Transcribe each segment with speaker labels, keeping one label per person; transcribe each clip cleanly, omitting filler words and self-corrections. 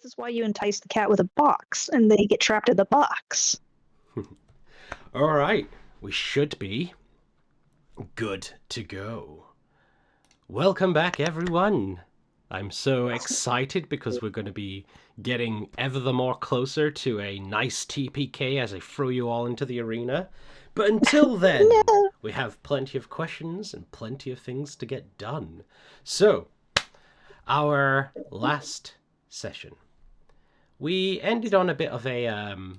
Speaker 1: is why you entice the cat with a box, and they get trapped in the box.
Speaker 2: All right, we should be good to go. Welcome back, everyone. I'm so excited because we're going to be getting ever the more closer to a nice TPK as I throw you all into the arena. But until then,
Speaker 1: No.
Speaker 2: we have plenty of questions and plenty of things to get done. So, our last session, we ended on a bit of an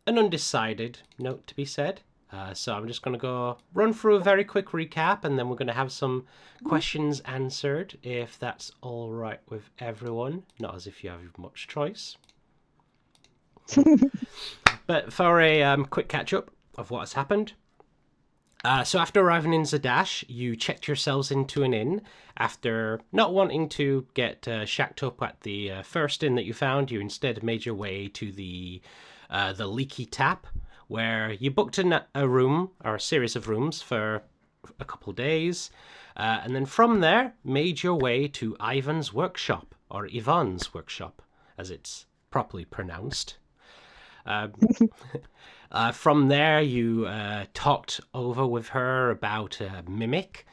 Speaker 2: undecided note to be said. So I'm just going to go run through a very quick recap, and then we're going to have some questions answered, if that's all right with everyone. Not as if you have much choice. But for a quick catch-up of what has happened. So after arriving in Zadash, you checked yourselves into an inn. After not wanting to get shacked up at the first inn that you found, you instead made your way to the Leaky Tap, where you booked a room, or a series of rooms, for a couple days. And then from there, made your way to Ivan's workshop, or Yvonne's workshop, as it's properly pronounced. From there, you talked over with her about Mimic,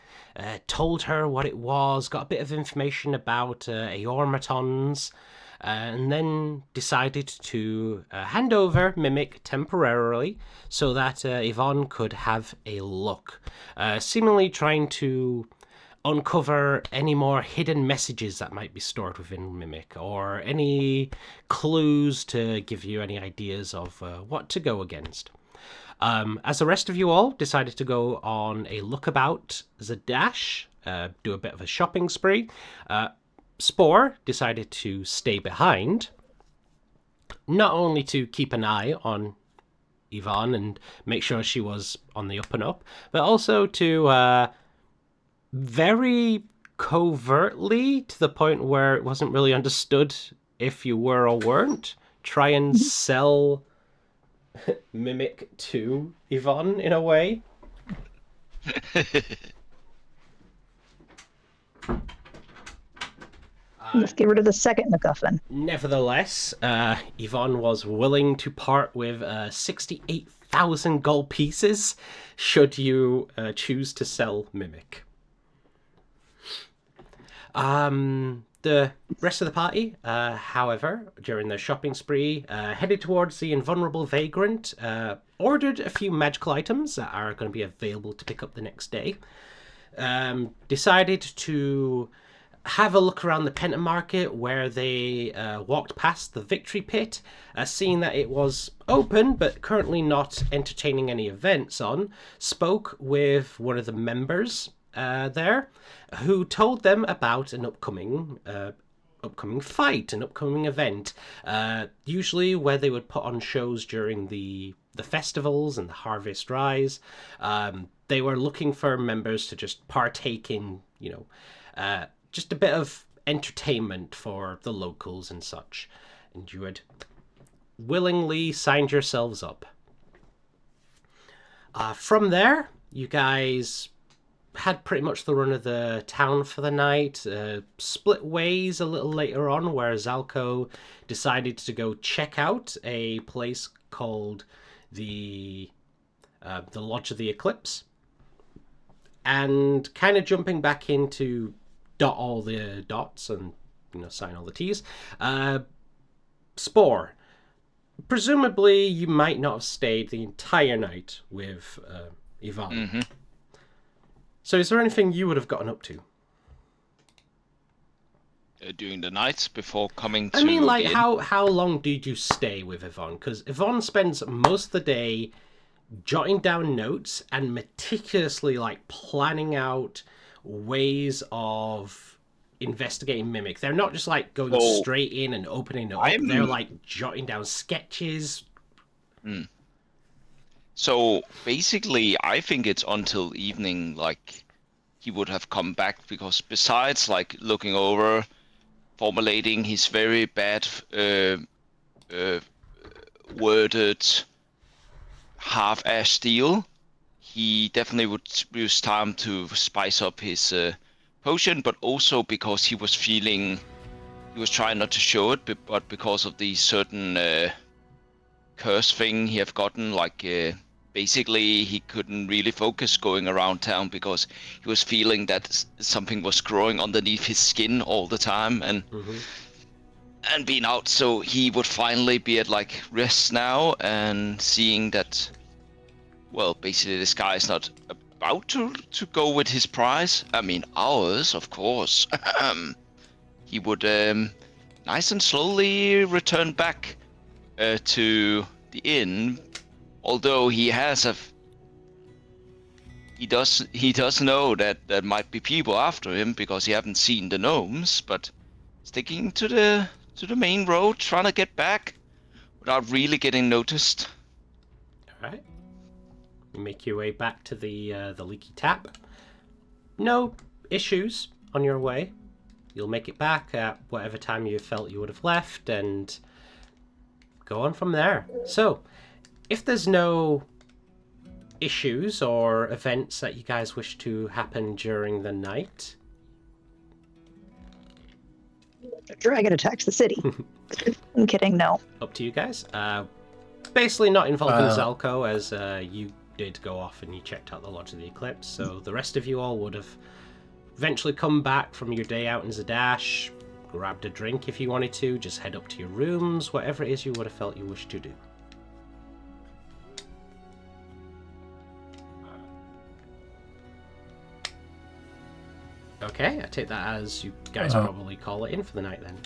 Speaker 2: told her what it was, got a bit of information about Aormatons, and then decided to hand over Mimic temporarily so that Yvonne could have a look, seemingly trying to uncover any more hidden messages that might be stored within Mimic, or any clues to give you any ideas of what to go against. As the rest of you all decided to go on a lookabout Zadash, do a bit of a shopping spree, Spore decided to stay behind, not only to keep an eye on Yvonne and make sure she was on the up and up, but also to very covertly, to the point where it wasn't really understood if you were or weren't, try and sell Mimic to Yvonne in a way.
Speaker 1: Let's get rid of the second MacGuffin.
Speaker 2: Nevertheless, Yvonne was willing to part with 68,000 gold pieces should you choose to sell Mimic. The rest of the party, however, during their shopping spree, headed towards the Invulnerable Vagrant, ordered a few magical items that are going to be available to pick up the next day, decided to have a look around the Penta Market, where they walked past the Victory Pit, seeing that it was open but currently not entertaining any events on, spoke with one of the members there, who told them about an upcoming fight, an upcoming event, usually where they would put on shows during the festivals and the Harvest Rise. They were looking for members to just partake in, just a bit of entertainment for the locals and such, and you had willingly signed yourselves up. From there, you guys had pretty much the run of the town for the night, split ways a little later on, where Zalco decided to go check out a place called the Lodge of the Eclipse, and kind of jumping back into dot all the dots and sign all the T's. Spore, presumably you might not have stayed the entire night with Yvonne.
Speaker 3: Mm-hmm.
Speaker 2: So is there anything you would have gotten up to?
Speaker 3: During the night before coming to...
Speaker 2: I mean, like, how long did you stay with Yvonne? Because Yvonne spends most of the day jotting down notes and meticulously, planning out ways of investigating Mimic. They're not just, going straight in and opening it up. They're, jotting down sketches.
Speaker 3: So, basically, I think it's until evening, he would have come back, because besides, looking over, formulating his very bad worded half-ass deal, he definitely would use time to spice up his potion, but also because he was he was trying not to show it, but because of the certain curse thing he have gotten, like basically he couldn't really focus going around town because he was feeling that something was growing underneath his skin all the time and being out. So he would finally be at like rest now and seeing that, well, basically this guy is not about to go with his prize. I mean, ours, of course. He would nice and slowly return back to the inn, although he does know that there might be people after him because he haven't seen the gnomes, but sticking to the main road, trying to get back without really getting noticed.
Speaker 2: All right. You make your way back to the leaky tap. No issues on your way. You'll make it back at whatever time you felt you would have left and go on from there. So, if there's no issues or events that you guys wish to happen during the night...
Speaker 1: A dragon attacks the city. I'm kidding, no.
Speaker 2: Up to you guys. Basically not involving Zalko, as you did go off and you checked out the Lodge of the Eclipse, so the rest of you all would have eventually come back from your day out in Zadash, grabbed a drink if you wanted to, just head up to your rooms, whatever it is you would have felt you wished to do. Okay, I take that as you guys probably call it in for the night then.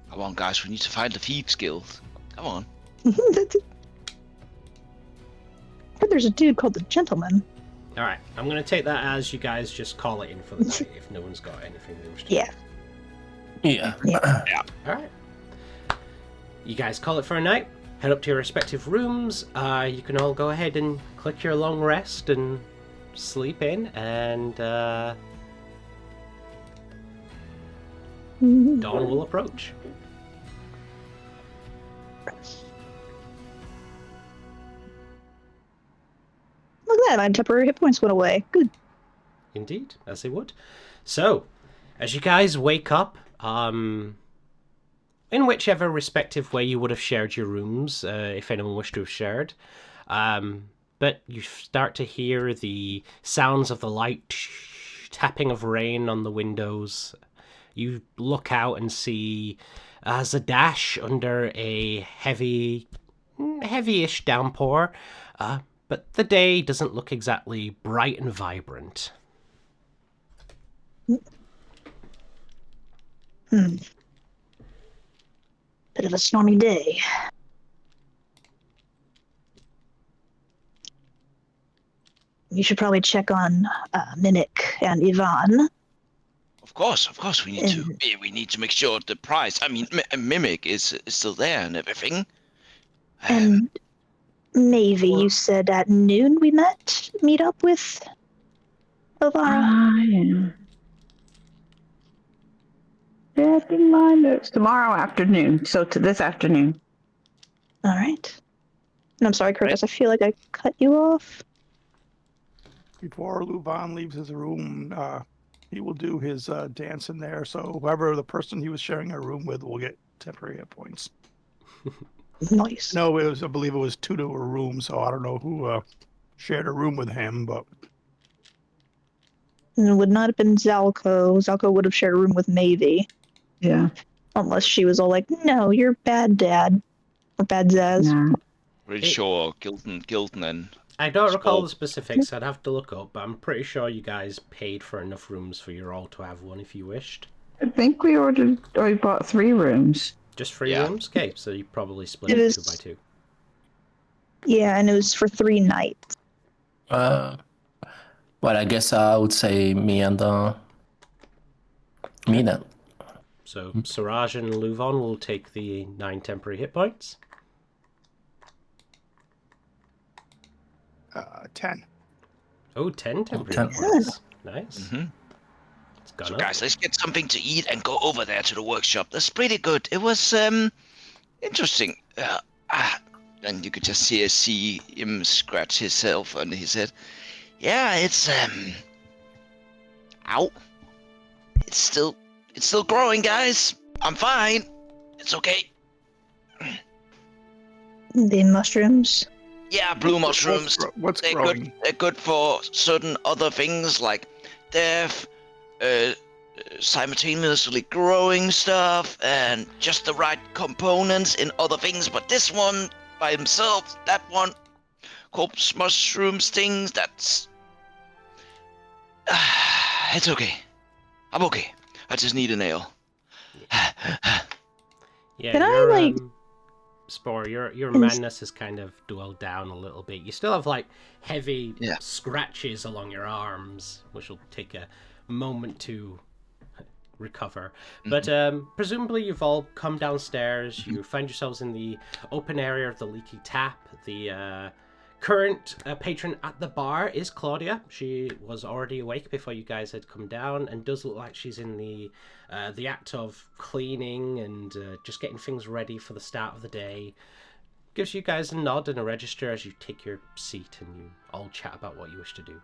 Speaker 3: Come on, guys, we need to find the Thieves Guild. Come on.
Speaker 1: But there's a dude called the Gentleman.
Speaker 2: Alright, I'm going to take that as you guys just call it in for the night if no one's got anything they wish to do.
Speaker 1: Yeah.
Speaker 3: Yeah.
Speaker 2: Alright. You guys call it for a night, head up to your respective rooms. You can all go ahead and click your long rest and sleep in, and dawn will approach.
Speaker 1: Look at that, my temporary hit points went away. Good.
Speaker 2: Indeed, as they would. So, as you guys wake up, in whichever respective way you would have shared your rooms, if anyone wished to have shared, but you start to hear the sounds of the light tapping of rain on the windows. You look out and see Zadash under a heavy-ish downpour, but the day doesn't look exactly bright and vibrant.
Speaker 1: Bit of a stormy day. You should probably check on Mimic and Ivan.
Speaker 3: Of course, we need to. We need to make sure the prize. I mean, Mimic is still there and everything.
Speaker 1: And Maybe you said at noon we meet up with Elvira.
Speaker 4: Yeah. Checking my notes. Tomorrow afternoon. So to this afternoon.
Speaker 1: All right. And I'm sorry, Curtis. I feel like I cut you off.
Speaker 5: Before Louvain leaves his room, he will do his dance in there. So whoever the person he was sharing a room with will get temporary hit points.
Speaker 1: Nice.
Speaker 5: No, I believe it was 2 to a room. So I don't know who shared a room with him, but
Speaker 1: It would not have been Zalko. Zalko would have shared a room with Mavie.
Speaker 4: Yeah.
Speaker 1: Unless she was all like, no, you're bad, Dad. Or bad Zaz.
Speaker 4: Yeah.
Speaker 3: Pretty sure Gilton and
Speaker 2: I don't recall
Speaker 3: Small.
Speaker 2: the specifics, I'd have to look up, but I'm pretty sure you guys paid for enough rooms for you all to have one if you wished.
Speaker 4: I think we bought 3 rooms.
Speaker 2: Just 3
Speaker 3: Yeah.
Speaker 2: rooms? Okay, so you probably split
Speaker 1: It
Speaker 2: it
Speaker 1: is-
Speaker 2: 2 by 2.
Speaker 1: Yeah, and it was for 3 nights.
Speaker 6: Well, I guess I would say me then.
Speaker 2: So Siraj and Louvain will take the 9 temporary hit points.
Speaker 5: 10.
Speaker 2: Oh, 10 temporary
Speaker 6: 10.
Speaker 2: hit points. Nice.
Speaker 3: Mhm.
Speaker 2: It's gone
Speaker 3: So
Speaker 2: up.
Speaker 3: guys, let's get something to eat and go over there to the workshop. That's pretty good. It was interesting. And you could just see him scratch himself on his head. Yeah, it's ow. It's still growing, guys. I'm fine. It's okay.
Speaker 1: The mushrooms.
Speaker 3: Yeah, blue mushrooms.
Speaker 5: What's
Speaker 3: They're
Speaker 5: growing?
Speaker 3: good. They're good for certain other things like death, uh, simultaneously growing stuff, and just the right components in other things. But this one by himself, that one, corpse mushrooms things. That's it's okay. I'm okay. I just need a nail.
Speaker 2: Yeah,
Speaker 1: Can I,
Speaker 2: your
Speaker 1: like-
Speaker 2: Spore, your
Speaker 1: Ins-
Speaker 2: madness has kind of dwelled down a little bit. You still have like heavy
Speaker 3: Yeah.
Speaker 2: scratches along your arms, which will take a moment to recover. But presumably you've all come downstairs. You find yourselves in the open area of the leaky tap. The current patron at the bar is Claudia. She was already awake before you guys had come down, and does look like she's in the act of cleaning and just getting things ready for the start of the day. Gives you guys a nod and a register as you take your seat and you all chat about what you wish to do.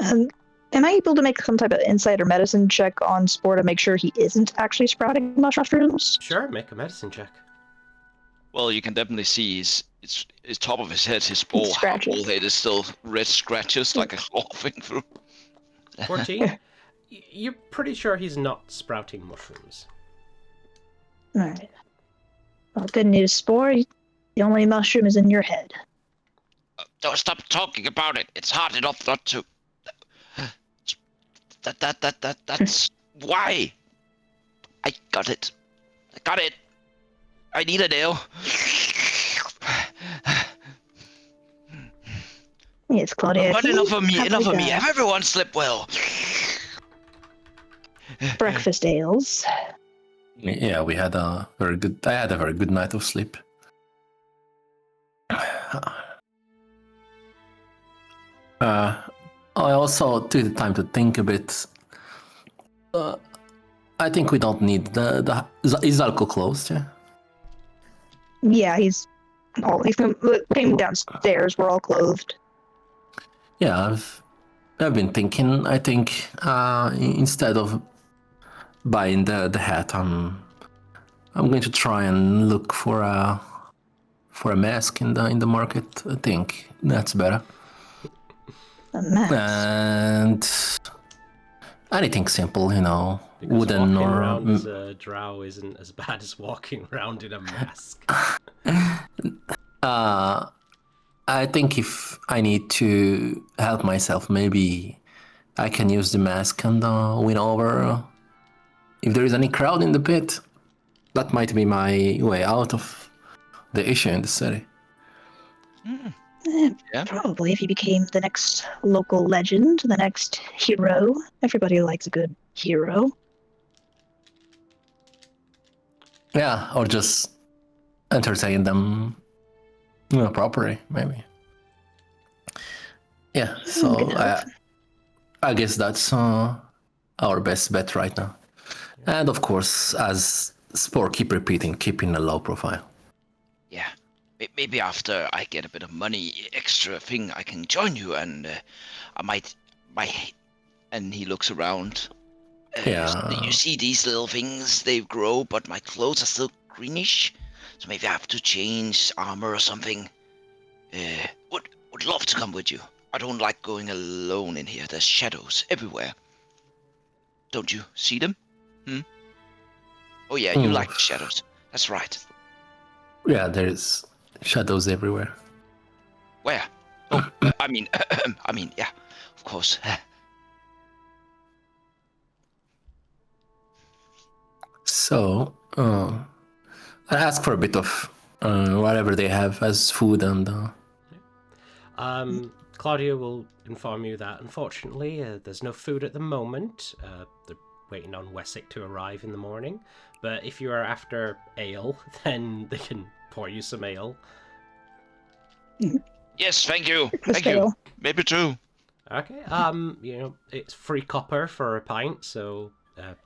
Speaker 1: Am I able to make some type of insight or medicine check on Spore to make sure he isn't actually sprouting mushrooms?
Speaker 2: Sure, make a medicine check.
Speaker 3: Well, you can definitely see his top of his head, his bald
Speaker 1: Scratches.
Speaker 3: head is still red scratches like a claw thing through.
Speaker 2: 14. You're pretty sure he's not sprouting mushrooms.
Speaker 1: Alright. Well, good news, Spore. The only mushroom is in your head.
Speaker 3: Don't stop talking about it. It's hard enough not to. That's why. I got it. I need a nail.
Speaker 1: Yes, Claudia.
Speaker 3: But
Speaker 1: if you
Speaker 3: enough of me.
Speaker 1: have,
Speaker 3: Enough of
Speaker 1: like,
Speaker 3: me. Have everyone slept well?
Speaker 1: breakfast ales.
Speaker 6: Yeah, we had a very good. I had a very good night of sleep. I also took the time to think a bit. I think we don't need the. Is Alco closed? Yeah.
Speaker 1: Yeah, he's came downstairs. We're all clothed.
Speaker 6: Yeah, I've been thinking. I think instead of buying the hat, I'm going to try and look for a mask in the market. I think that's better.
Speaker 1: A mask.
Speaker 6: And anything simple,
Speaker 2: Because
Speaker 6: wooden
Speaker 2: walking
Speaker 6: or
Speaker 2: around as a drow isn't as bad as walking around in a mask.
Speaker 6: I think if I need to help myself, maybe I can use the mask and win over. If there is any crowd in the pit, that might be my way out of the issue in the city.
Speaker 3: Yeah.
Speaker 1: Probably if he became the next local legend, the next hero. Everybody likes a good hero.
Speaker 6: Yeah, or just entertain them, properly, maybe. Yeah, so
Speaker 1: Good enough.
Speaker 6: I guess that's our best bet right now. And of course, as Spore keep repeating, keeping a low profile.
Speaker 3: Yeah. Maybe after I get a bit of money, extra thing, I can join you, and I might. And he looks around.
Speaker 6: Yeah.
Speaker 3: You see these little things, they grow, but my clothes are still greenish. So maybe I have to change armor or something. Would love to come with you. I don't like going alone in here. There's shadows everywhere. Don't you see them? Oh yeah, you like the shadows. That's right.
Speaker 6: Yeah, there's shadows everywhere.
Speaker 3: Where? Oh, I mean, yeah, of course.
Speaker 6: So, I ask for a bit of whatever they have as food and.
Speaker 2: Claudia will inform you that unfortunately there's no food at the moment. They're waiting on Wessex to arrive in the morning. But if you are after ale, then they can pour you some ale.
Speaker 3: Yes, thank you.
Speaker 1: Breakfast
Speaker 3: Thank you.
Speaker 1: ale.
Speaker 3: Maybe two.
Speaker 2: Okay. It's free copper for a pint, so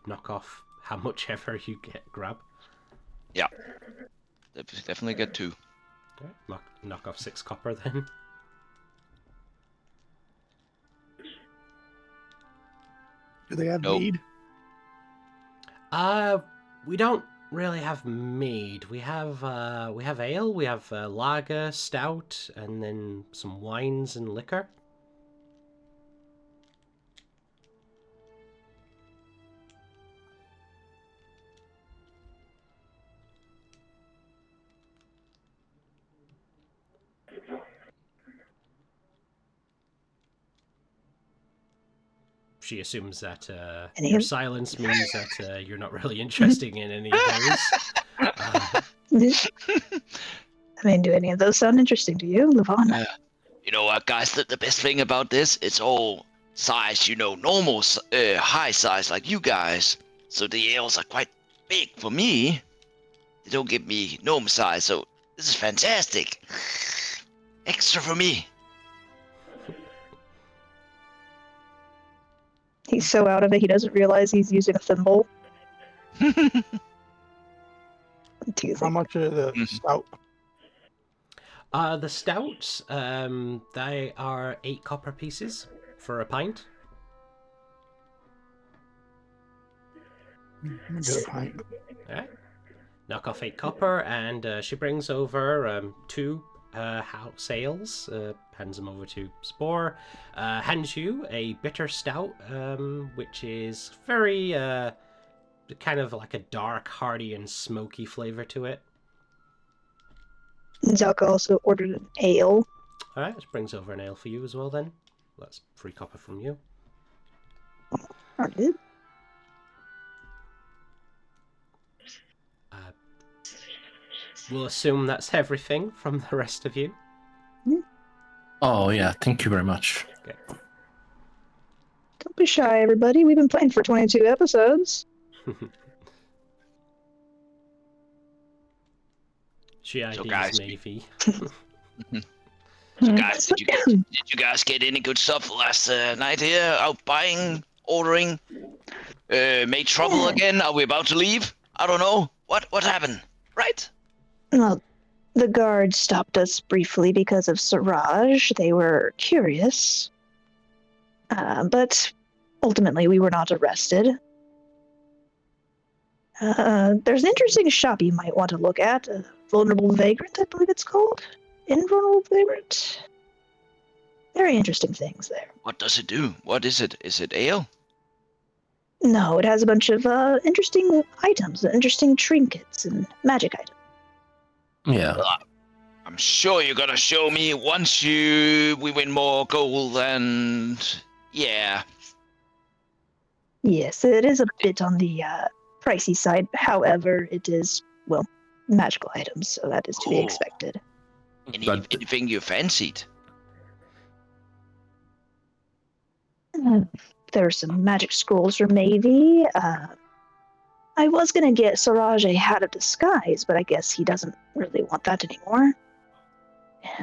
Speaker 2: knock off how much ever you grab.
Speaker 3: Yeah. Definitely get two.
Speaker 2: Okay. Knock off 6 copper then.
Speaker 5: Do they have
Speaker 3: Nope.
Speaker 5: mead?
Speaker 2: We don't really have mead. We have ale, we have lager, stout, and then some wines and liquor. She assumes that
Speaker 1: Any
Speaker 2: your
Speaker 1: of-
Speaker 2: silence means that you're not really interested in any of those.
Speaker 1: I mean, do any of those sound interesting to you, Levon?
Speaker 3: You know what, guys? The best thing about this, it's all size, normal, high size like you guys. So the ales are quite big for me. They don't give me normal size, so this is fantastic. Extra for me.
Speaker 1: He's so out of it, he doesn't realize he's using a thimble. I'm teasing.
Speaker 5: How much are the stout?
Speaker 2: The stouts, they are 8 copper pieces for a pint.
Speaker 5: Let me get a pint.
Speaker 2: Alright. Knock off 8 copper, and she brings over 2 house ales, hands them over to Spore, hands you a bitter stout, which is very kind of like a dark, hearty, and smoky flavor to it.
Speaker 1: Zalka also ordered an ale.
Speaker 2: Alright, this brings over an ale for you as well then. That's 3 copper from you.
Speaker 1: Alright.
Speaker 2: We'll assume that's everything from the rest of you.
Speaker 6: Oh, yeah, thank you very much.
Speaker 2: Okay.
Speaker 1: Don't be shy, everybody. We've been playing for 22 episodes.
Speaker 2: She IDs
Speaker 3: guys,
Speaker 2: Mavie.
Speaker 3: So guys, did you guys get any good stuff last night here? Out buying, ordering? Made trouble again? Are we about to leave? I don't know. What happened? Right?
Speaker 1: Well, the guards stopped us briefly because of Siraj. They were curious. But ultimately we were not arrested. There's an interesting shop you might want to look at. Vulnerable Vagrant, I believe it's called. Invulnerable Vagrant. Very interesting things there.
Speaker 3: What does it do? What is it? Is it ale?
Speaker 1: No, it has a bunch of interesting items, interesting trinkets and magic items.
Speaker 6: Yeah.
Speaker 3: I'm sure you're gonna show me once we win more gold and yeah.
Speaker 1: Yes, it is a bit on the pricey side. However, it is, well, magical items, so that is to be
Speaker 3: Oh.
Speaker 1: expected.
Speaker 3: Anything you fancied?
Speaker 1: There are some magic scrolls for Mavie. I was gonna get Siraj a hat of disguise, but I guess he doesn't really want that anymore.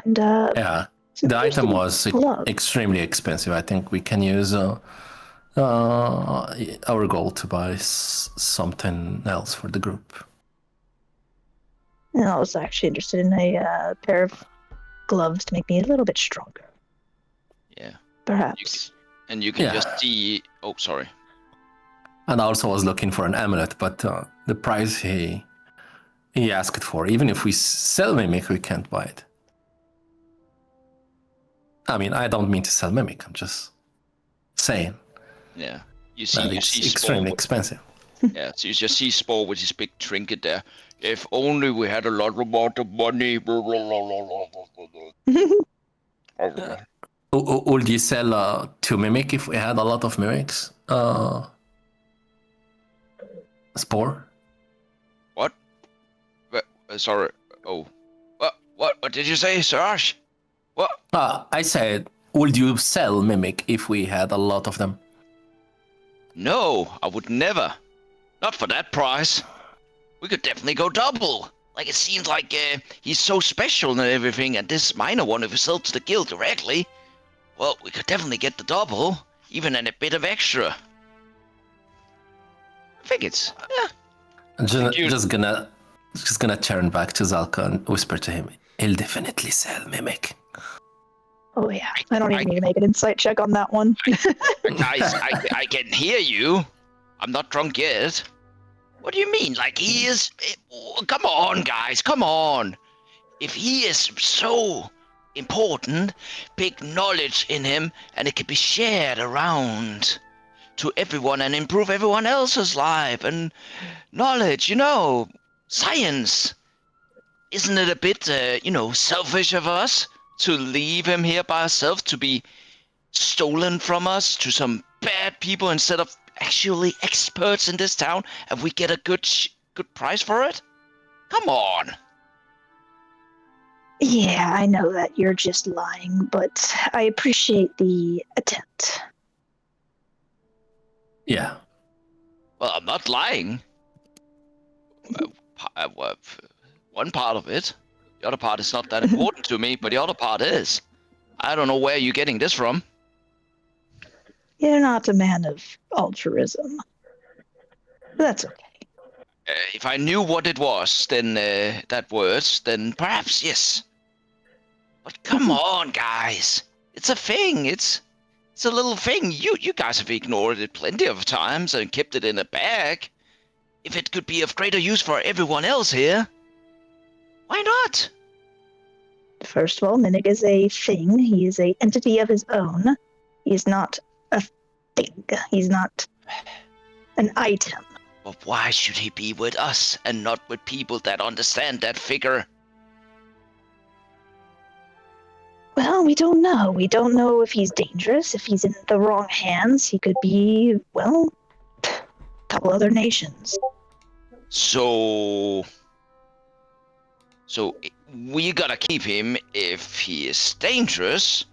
Speaker 1: And
Speaker 6: Yeah,
Speaker 1: some
Speaker 6: the item
Speaker 1: interesting
Speaker 6: was
Speaker 1: gloves.
Speaker 6: extremely expensive. I think we can use our gold to buy something else for the group.
Speaker 1: And I was actually interested in a pair of gloves to make me a little bit stronger.
Speaker 3: Yeah.
Speaker 1: Perhaps.
Speaker 3: And you can
Speaker 6: Yeah.
Speaker 3: just see. Oh, sorry.
Speaker 6: And I also was looking for an amulet, but the price he asked for, even if we sell Mimic, we can't buy it. I mean, I don't mean to sell Mimic. I'm just saying
Speaker 3: Yeah. You
Speaker 6: that
Speaker 3: see
Speaker 6: it's
Speaker 3: Spore.
Speaker 6: extremely expensive.
Speaker 3: Yeah. So you just see Spore with his big trinket there. If only we had a lot more money.
Speaker 6: Would you sell 2 Mimic if we had a lot of Mimics? Spore?
Speaker 3: What? Sorry. Oh. What did you say, Siraj? What?
Speaker 6: I said, would you sell Mimic if we had a lot of them?
Speaker 3: No, I would never. Not for that price. We could definitely go double. Like, it seems like he's so special and everything, and this minor one, if we sell to the guild directly, well, we could definitely get the double, even and a bit of extra. I think it's... Yeah.
Speaker 6: Just gonna turn back to Zalka and whisper to him, he'll definitely sell Mimic.
Speaker 1: Oh yeah, I don't even need to make an insight check on that one.
Speaker 3: Guys, I can hear you. I'm not drunk yet. What do you mean? Like he is? Come on, guys, come on. If he is so important, big knowledge in him, and it can be shared around to everyone and improve everyone else's life and knowledge, science. Isn't it a bit, selfish of us to leave him here by ourselves to be stolen from us to some bad people instead of actually experts in this town, and we get a good price for it? Come on.
Speaker 1: Yeah, I know that you're just lying, but I appreciate the attempt.
Speaker 6: Yeah.
Speaker 3: Well, I'm not lying. One part of it. The other part is not that important to me, but the other part is. I don't know where you're getting this from.
Speaker 1: You're not a man of altruism. That's okay.
Speaker 3: If I knew what it was, then that words, then perhaps yes. But come on, guys. It's a thing. It's a little thing. You guys have ignored it plenty of times and kept it in a bag. If it could be of greater use for everyone else here, why not?
Speaker 1: First of all, Minik is a thing. He is an entity of his own. He is not a thing. He's not an item.
Speaker 3: But why should he be with us and not with people that understand that figure?
Speaker 1: Well, we don't know. We don't know if he's dangerous. If he's in the wrong hands, he could be, well, a couple other nations.
Speaker 3: So we gotta keep him if he is dangerous,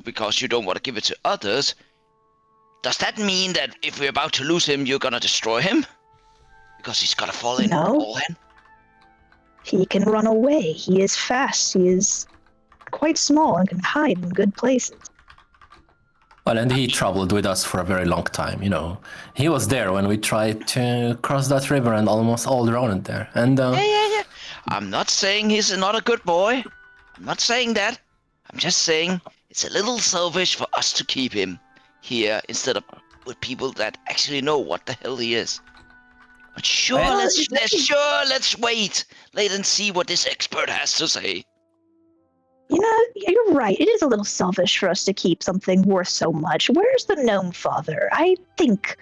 Speaker 3: because you don't want to give it to others. Does that mean that if we're about to lose him, you're gonna destroy him? Because he's gotta fall in
Speaker 1: No.
Speaker 3: all in?
Speaker 1: He can run away. He is fast. He is quite small and can hide in good places.
Speaker 6: Well, and he traveled with us for a very long time, He was there when we tried to cross that river and almost all drowned there. And
Speaker 3: Yeah. I'm not saying he's not a good boy. I'm not saying that. I'm just saying it's a little selfish for us to keep him here instead of with people that actually know what the hell he is. But sure,
Speaker 6: Well,
Speaker 3: let's wait and see what this expert has to say.
Speaker 1: You're right. It is a little selfish for us to keep something worth so much. Where's the gnome father? I think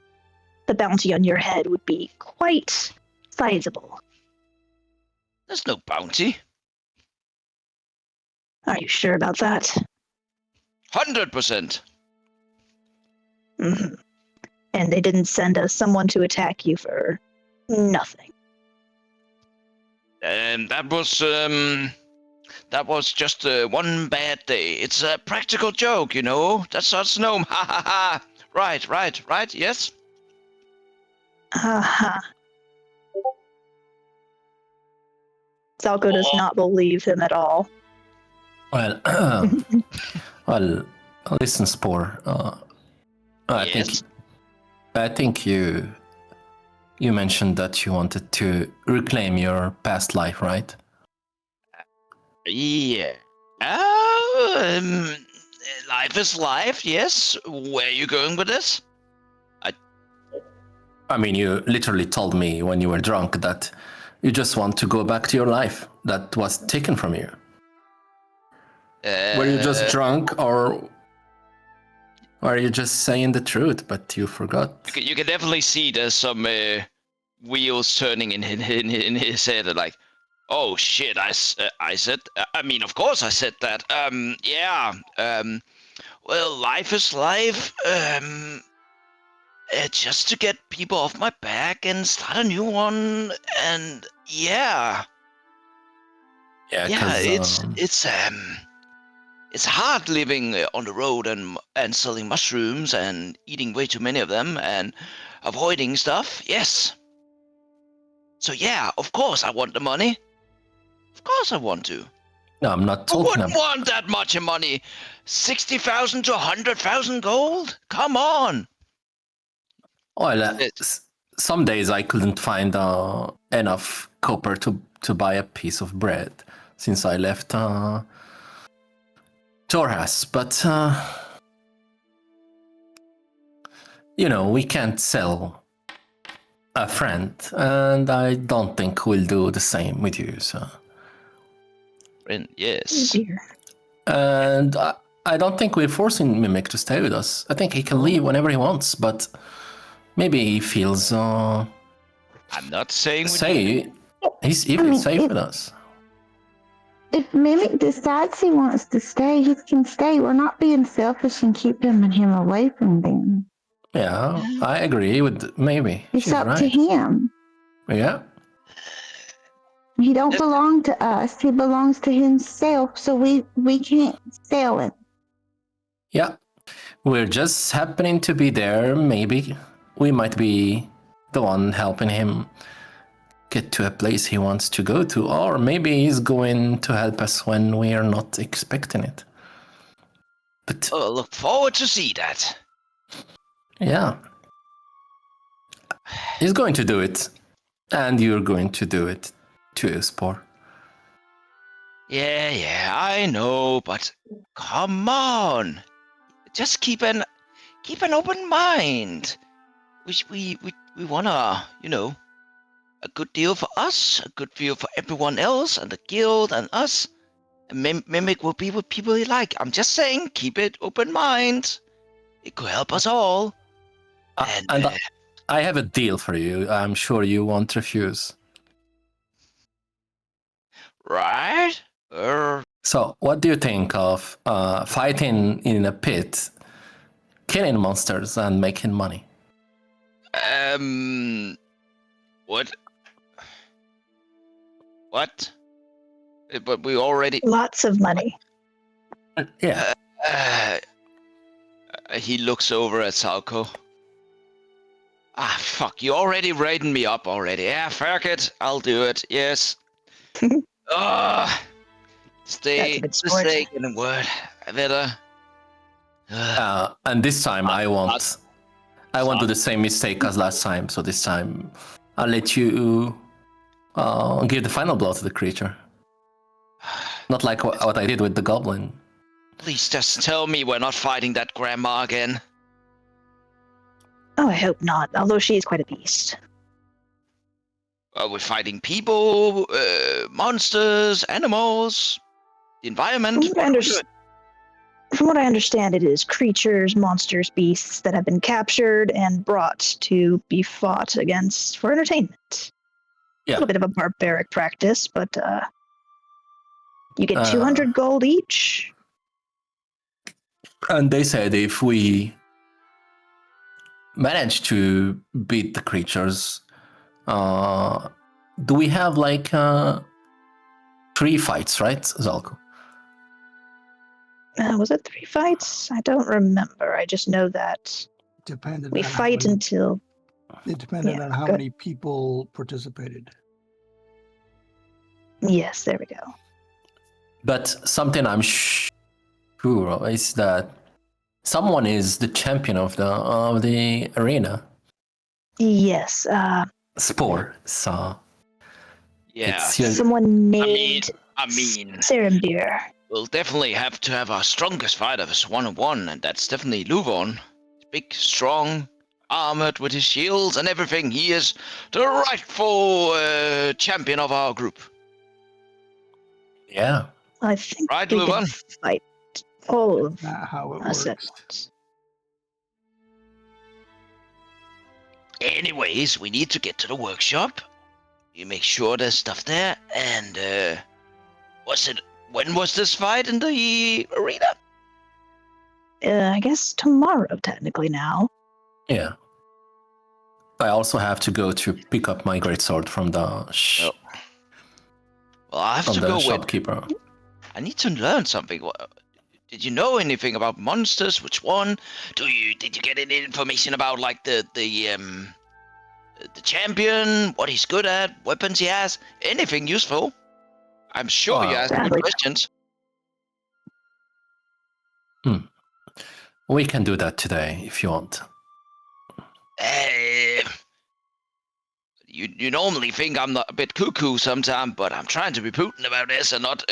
Speaker 1: the bounty on your head would be quite sizable.
Speaker 3: There's no bounty.
Speaker 1: Are you sure about that?
Speaker 3: 100%.
Speaker 1: Mm-hmm. And they didn't send us someone to attack you for nothing.
Speaker 3: And that was just one bad day. It's a practical joke, That's us gnome. Ha ha ha. Right. Yes.
Speaker 1: Uh-huh. Zalko does not believe him at all.
Speaker 6: well, well, listen, Spore.
Speaker 3: Yes.
Speaker 6: I think you mentioned that you wanted to reclaim your past life, right?
Speaker 3: Yeah. Life is life. Yes. Where are you going with this?
Speaker 6: I mean, you literally told me when you were drunk that you just want to go back to your life that was taken from you. Were you just drunk, or are you just saying the truth, but you forgot?
Speaker 3: You can definitely see there's some wheels turning in his head, like, oh shit, I said, I mean, of course I said that. Yeah. Well, life is life. Just to get people off my back and start a new one, and yeah.
Speaker 6: Yeah,
Speaker 3: It's hard living on the road and selling mushrooms and eating way too many of them and avoiding stuff. Yes. So yeah, of course I want the money. Of course I want to.
Speaker 6: No, I'm not
Speaker 3: Who
Speaker 6: talking
Speaker 3: wouldn't want that much money? 60,000 to 100,000 gold? Come on.
Speaker 6: Well, some days I couldn't find enough copper to buy a piece of bread since I left Torhas, but we can't sell a friend, and I don't think we'll do the same with you. So,
Speaker 3: Friend,
Speaker 1: Oh
Speaker 3: yes.
Speaker 1: dear.
Speaker 6: and I don't think we're forcing Mimic to stay with us. I think he can leave whenever he wants, but maybe he feels
Speaker 3: I'm not saying we need
Speaker 6: safe. He
Speaker 4: I
Speaker 6: feels
Speaker 4: mean,
Speaker 6: safe with us.
Speaker 4: if Mimic decides he wants to stay, he can stay. We're not being selfish and keeping him away from them.
Speaker 6: Yeah, I agree with maybe.
Speaker 4: It's
Speaker 6: She's
Speaker 4: up to
Speaker 6: right.
Speaker 4: him.
Speaker 6: Yeah.
Speaker 4: He don't
Speaker 3: Yes.
Speaker 4: belong to us. He belongs to himself. So we can't sell him.
Speaker 6: Yeah. We're just happening to be there. Maybe we might be the one helping him get to a place he wants to go to, or maybe he's going to help us when we are not expecting it. But
Speaker 3: Oh, look forward to see that.
Speaker 6: yeah, he's going to do it, and you're going to do it too, Spore.
Speaker 3: Yeah, I know, but come on. Just keep an open mind. We wanna, a good deal for us, a good deal for everyone else, and the guild and us. And Mimic will be what people like. I'm just saying, keep it open mind. It could help us all. And
Speaker 6: And I have a deal for you. I'm sure you won't refuse.
Speaker 3: right?
Speaker 6: So, what do you think of fighting in a pit, killing monsters, and making money?
Speaker 3: What? What? But we already.
Speaker 1: Lots of money.
Speaker 6: Yeah.
Speaker 3: He looks over at Salko. Ah, fuck! You already raiding me up already. Yeah, fuck it. I'll do it. Yes.
Speaker 1: That's a good sport.
Speaker 3: Stay in the word. I better.
Speaker 6: And this time I won't do the same mistake as last time. So this time I'll let you give the final blow to the creature. Not like what I did with the goblin.
Speaker 3: Please just tell me we're not fighting that grandma again.
Speaker 1: Oh, I hope not, although she is quite a beast.
Speaker 3: We're fighting people, monsters, animals, the environment.
Speaker 1: From what I understand, it is creatures, monsters, beasts that have been captured and brought to be fought against for entertainment.
Speaker 6: Yeah.
Speaker 1: A little bit of a barbaric practice, but you get 200 gold each.
Speaker 6: And they said if we manage to beat the creatures, do we have like 3 fights, right, Zalko?
Speaker 1: Was it 3 fights? I don't remember. I just know that
Speaker 5: Depended
Speaker 1: we
Speaker 5: on
Speaker 1: fight until.
Speaker 5: it depended on how many people participated.
Speaker 1: Yes, there we go.
Speaker 6: But something I'm sure is that someone is the champion of the arena.
Speaker 1: Yes.
Speaker 6: Spore. So
Speaker 3: Yeah.
Speaker 1: Someone named
Speaker 3: I mean,
Speaker 1: Saramdir.
Speaker 3: we'll definitely have to have our strongest fighter as 1-on-1, and that's definitely Luvon. Big, strong, armored with his shields and everything. He is the rightful champion of our group.
Speaker 6: Yeah.
Speaker 1: I think
Speaker 3: Right,
Speaker 1: we can
Speaker 3: Luvon?
Speaker 1: fight all of
Speaker 5: Not how it
Speaker 1: us at
Speaker 5: works.
Speaker 1: once.
Speaker 3: Anyways, we need to get to the workshop. You make sure there's stuff there, and when was this fight in the arena?
Speaker 1: I guess tomorrow, technically now.
Speaker 6: Yeah. I also have to go to pick up my greatsword from the
Speaker 3: Well, I have
Speaker 6: from
Speaker 3: to
Speaker 6: the
Speaker 3: go
Speaker 6: shopkeeper.
Speaker 3: I need to learn something. Did you know anything about monsters? Which one? Did you get any information about like the champion? What he's good at? Weapons he has? Anything useful? I'm sure you asked good questions.
Speaker 6: We can do that today if you want.
Speaker 3: You normally think I'm a bit cuckoo sometimes, but I'm trying to be Putin about this and not,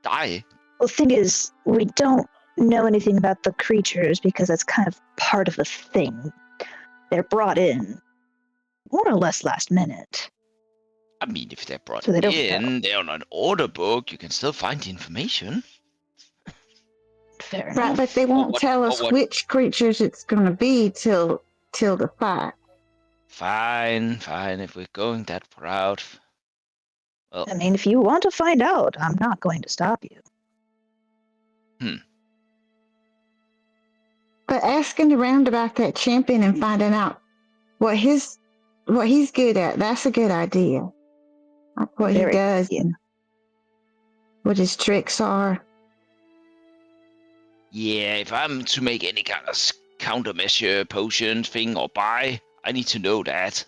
Speaker 3: die.
Speaker 1: The thing is, we don't know anything about the creatures because that's kind of part of the thing. they're brought in more or less last minute.
Speaker 3: I mean, if they're brought
Speaker 1: So they don't
Speaker 3: in, they're on an order book, you can still find the information.
Speaker 1: Fair
Speaker 4: Right,
Speaker 1: enough.
Speaker 4: but they won't tell us which creatures it's going to be till the fight.
Speaker 3: Fine, if we're going that route. Well,
Speaker 1: I mean, if you want to find out, I'm not going to stop you.
Speaker 4: But asking around about that champion and finding out what he's good at, that's a good idea. Like what he
Speaker 1: Very
Speaker 4: does
Speaker 1: good.
Speaker 4: and what his tricks are.
Speaker 3: yeah, if I'm to make any kind of countermeasure potion thing or buy, I need to know that.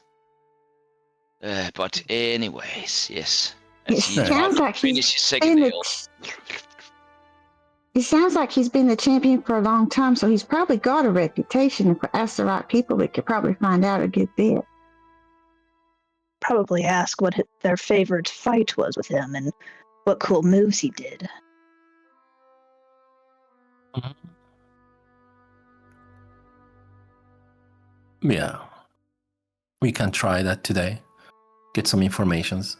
Speaker 3: But anyways, yes.
Speaker 4: It
Speaker 3: As he's
Speaker 4: sounds
Speaker 3: about to
Speaker 4: like
Speaker 3: finish his
Speaker 4: he's
Speaker 3: second
Speaker 4: been
Speaker 3: ale.
Speaker 4: It sounds like he's been the champion for a long time, so he's probably got a reputation. If we ask the right people, we could probably find out a good bit.
Speaker 1: Probably ask what their favorite fight was with him and what cool moves he did.
Speaker 6: Yeah. We can try that today. Get some informations.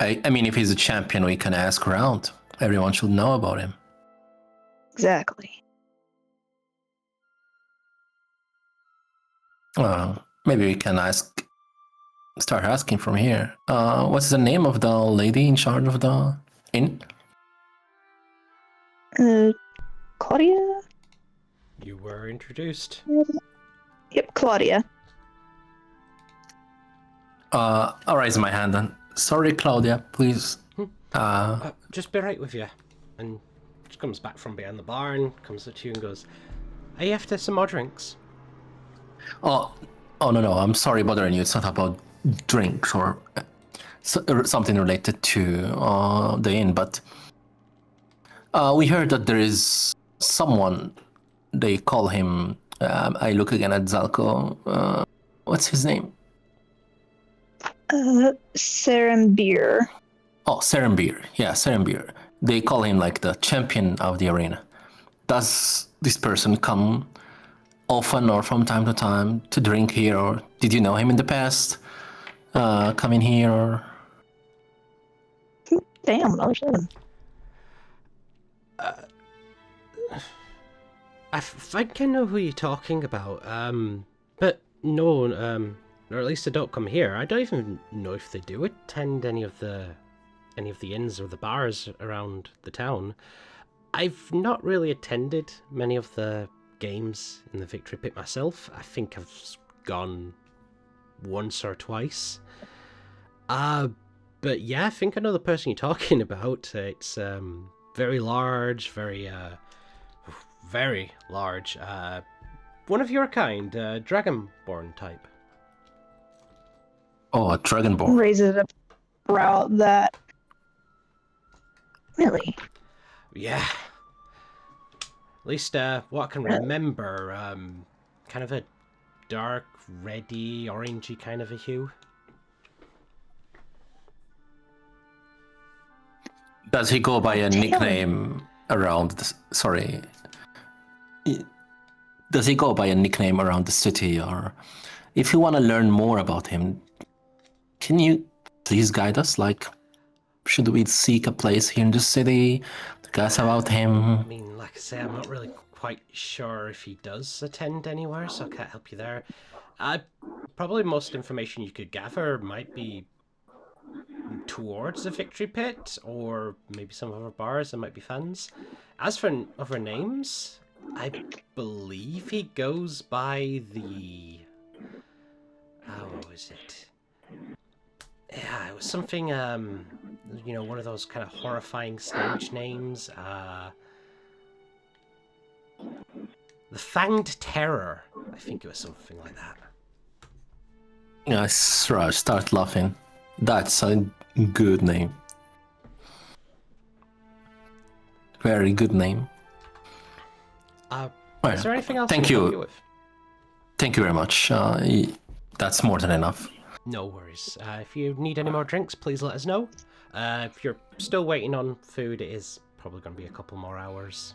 Speaker 6: I mean, if he's a champion, we can ask around. Everyone should know about him.
Speaker 1: Exactly.
Speaker 6: Maybe we can start asking from here. What's the name of the lady in charge of the inn?
Speaker 1: Claudia?
Speaker 2: You were introduced.
Speaker 1: Yep, Claudia.
Speaker 6: I'll raise my hand then. Sorry, Claudia, please.
Speaker 2: Just be right with you. And she comes back from behind the bar and comes up to you and goes, "Are you after some more drinks?"
Speaker 6: Oh no, I'm sorry bothering you. It's not about drinks or something related to the inn, but we heard that there is someone, they call him, I look again at Zalko, what's his name?
Speaker 1: Serembir.
Speaker 6: Oh, Serembir. Yeah, Serembir. They call him like the champion of the arena. Does this person come often or from time to time to drink here, or did you know him in the past? Coming here, or...
Speaker 1: Damn, another 7.
Speaker 2: I think I know who you're talking about. But no, or at least they don't come here. I don't even know if they do attend any of the inns or the bars around the town. I've not really attended many of the games in the Victory Pit myself. I think I've gone once or twice. But yeah, I think I know the person you're talking about. It's very large, very large. One of your kind, Dragonborn type.
Speaker 6: Oh, a Dragonborn.
Speaker 1: Raises a brow that... Really?
Speaker 2: Yeah. At least what I can remember, kind of a dark, reddy, orangey kind of a hue.
Speaker 6: Does he go by a nickname around the... Sorry. Does he go by a nickname around the city, or... If you want to learn more about him, can you please guide us? Like, should we seek a place here in the city to guess about him?
Speaker 2: I mean, like I say, I'm not really quite sure if he does attend anywhere, so I can't help you there. Probably most information you could gather might be towards the Victory Pit, or maybe some other bars that might be fans. As for other names, I believe he goes by the... How was it? Yeah, it was something, one of those kind of horrifying stage names. The Fanged Terror. I think it was something like that.
Speaker 6: Yeah, start laughing. That's a good name. Very good name.
Speaker 2: Is there anything else
Speaker 6: Thank
Speaker 2: I can
Speaker 6: you.
Speaker 2: help you with?
Speaker 6: Thank you very much. That's more than enough.
Speaker 2: No worries. If you need any more drinks, please let us know. If you're still waiting on food, it is probably going to be a couple more hours.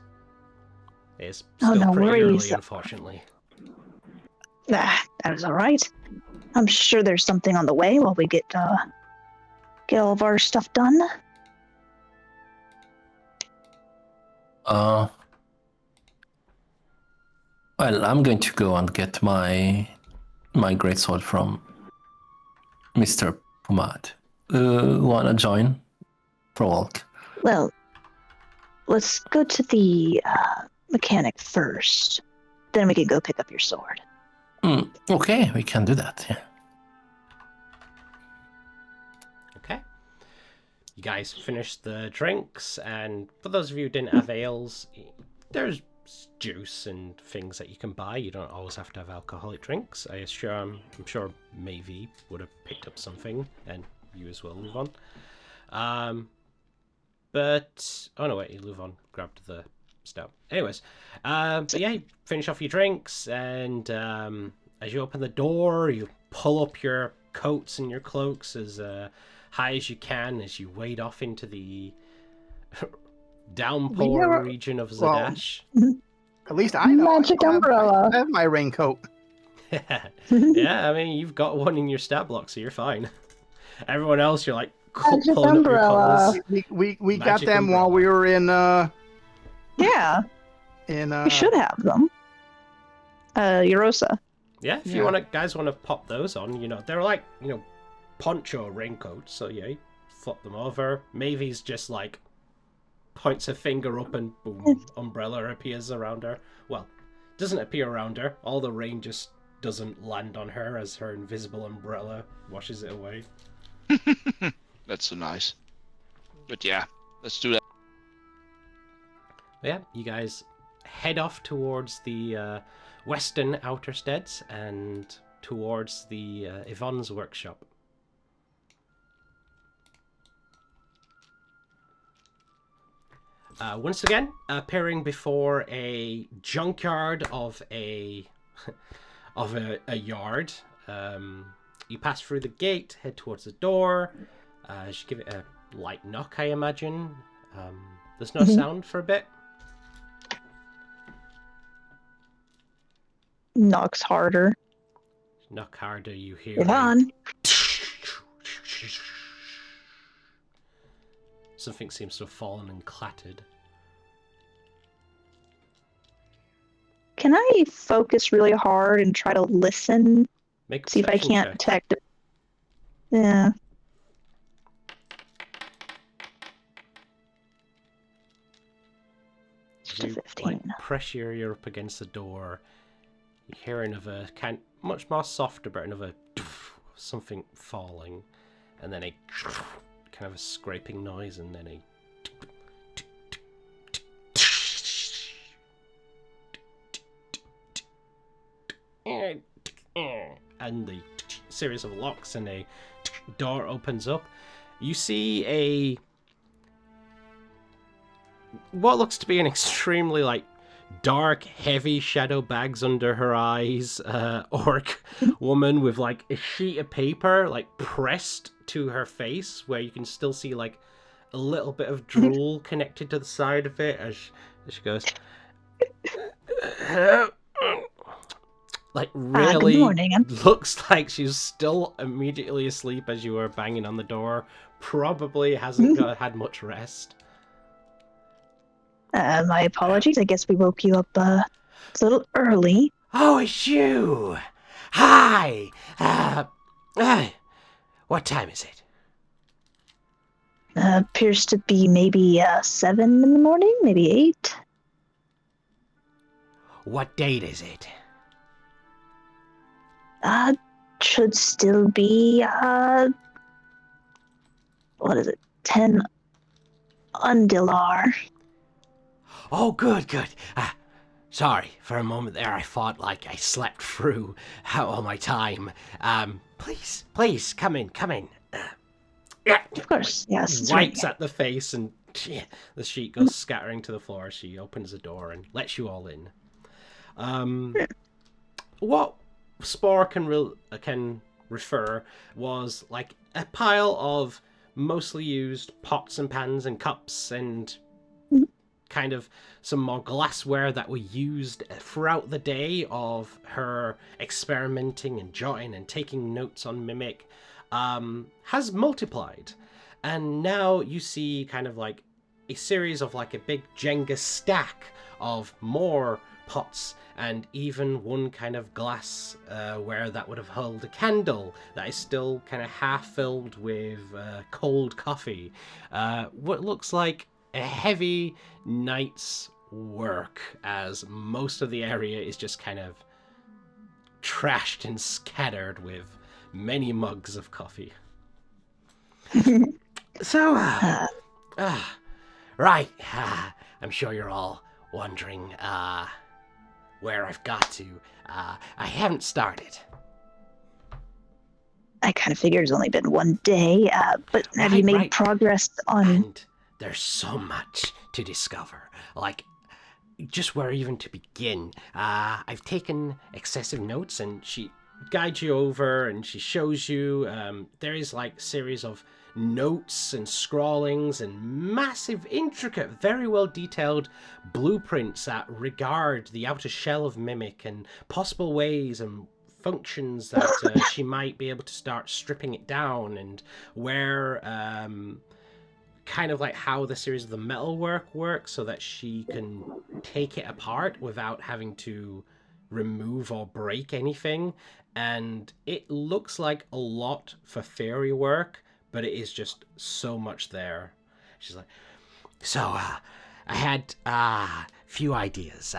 Speaker 2: It's
Speaker 1: Oh,
Speaker 2: still
Speaker 1: no
Speaker 2: pretty
Speaker 1: worries.
Speaker 2: early, unfortunately.
Speaker 1: That is all right. I'm sure there's something on the way while we get all of our stuff done.
Speaker 6: Well, I'm going to go and get my greatsword from Mr. Pomad. Wanna join for a walk?
Speaker 1: Well, let's go to the mechanic first. Then we can go pick up your sword.
Speaker 6: Okay, we can do that. Yeah.
Speaker 2: Okay. You guys finished the drinks, and for those of you who didn't have ales, there's juice and things that you can buy. You don't always have to have alcoholic drinks. I'm sure Mavie would have picked up something, and you as well, Luvon. But oh no, wait, Luvon grabbed the stout. Anyways, but yeah, you finish off your drinks, and as you open the door, you pull up your coats and your cloaks as high as you can as you wade off into the downpour region of Zadash.
Speaker 5: At least I know.
Speaker 4: Magic umbrella.
Speaker 5: I have my raincoat.
Speaker 2: Yeah, I mean, you've got one in your stat block, so you're fine. Everyone else, you're like
Speaker 4: Magic
Speaker 2: pulling
Speaker 4: umbrella.
Speaker 2: up your clothes.
Speaker 5: We got
Speaker 2: Magic
Speaker 5: them
Speaker 2: umbrella.
Speaker 5: while we were in
Speaker 1: Yeah, we should have them. Eurosa.
Speaker 2: Yeah, if you guys want to pop those on, they're like, poncho raincoats, so yeah, you flop them over. Mavie's just like points a finger up and boom, umbrella appears around her. Well, doesn't appear around her. All the rain just doesn't land on her as her invisible umbrella washes it away.
Speaker 3: That's so nice. But yeah, let's do that.
Speaker 2: Yeah, you guys head off towards the western outer steads and towards the Yvonne's workshop. Once again, appearing before a junkyard of a yard. You pass through the gate, head towards the door. You should give it a light knock, I imagine. There's no sound for a bit.
Speaker 1: Knocks harder.
Speaker 2: Knock harder, you hear.
Speaker 1: Yvonne.
Speaker 2: Something seems to have fallen and clattered.
Speaker 1: Can I focus really hard and try to listen?
Speaker 2: Make a
Speaker 1: See if I
Speaker 2: perception
Speaker 1: can't
Speaker 2: check.
Speaker 1: detect it. Yeah.
Speaker 2: As you
Speaker 1: 15.
Speaker 2: press your ear up against the door, you hear another much more softer, but another something falling, and then a kind of a scraping noise, and then a and the series of locks, and a door opens up. You see what looks to be an extremely dark, heavy shadow bags under her eyes orc woman with a sheet of paper pressed to her face, where you can still see a little bit of drool connected to the side of it as she goes really
Speaker 1: good morning.
Speaker 2: looks like she's still immediately asleep as you are banging on the door. Probably hasn't had much rest.
Speaker 1: My apologies. I guess we woke you up a little early.
Speaker 2: Oh, it's you! Hi! What time is it?
Speaker 1: Appears to be maybe 7 in the morning, maybe 8.
Speaker 2: What date is it?
Speaker 1: Should still be, what is it? 10 Undilar.
Speaker 2: Oh, good. Sorry, for a moment there I thought I slept through all my time. Please, come in. Yeah.
Speaker 1: Of course, yes. It's
Speaker 2: Wipes
Speaker 1: right.
Speaker 2: at the face, and the sheet goes scattering to the floor. She opens the door and lets you all in. What Spore can refer was a pile of mostly used pots and pans and cups and kind of some more glassware that were used throughout the day of her experimenting and jotting and taking notes on Mimic has multiplied. And now you see kind of like a series of like a big Jenga stack of more pots, and even one kind of glass where that would have held a candle that is still kind of half filled with cold coffee. What looks like a heavy night's work, as most of the area is just kind of trashed and scattered with many mugs of coffee. So, right, I'm sure you're all wondering where I've got to. I haven't started.
Speaker 1: I kind of figured it's only been one day, but have you made progress on...
Speaker 2: And there's so much to discover. Like, just where even to begin. I've taken excessive notes, and she guides you over, and she shows you there is like a series of notes and scrawlings and massive, intricate, very well detailed blueprints that regard the outer shell of Mimic and possible ways and functions that she might be able to start stripping it down, and where kind of like how the series of the metalwork works so that she can take it apart without having to remove or break anything. And it looks like a lot for theory work, but it is just so much there. She's like, so I had a few ideas.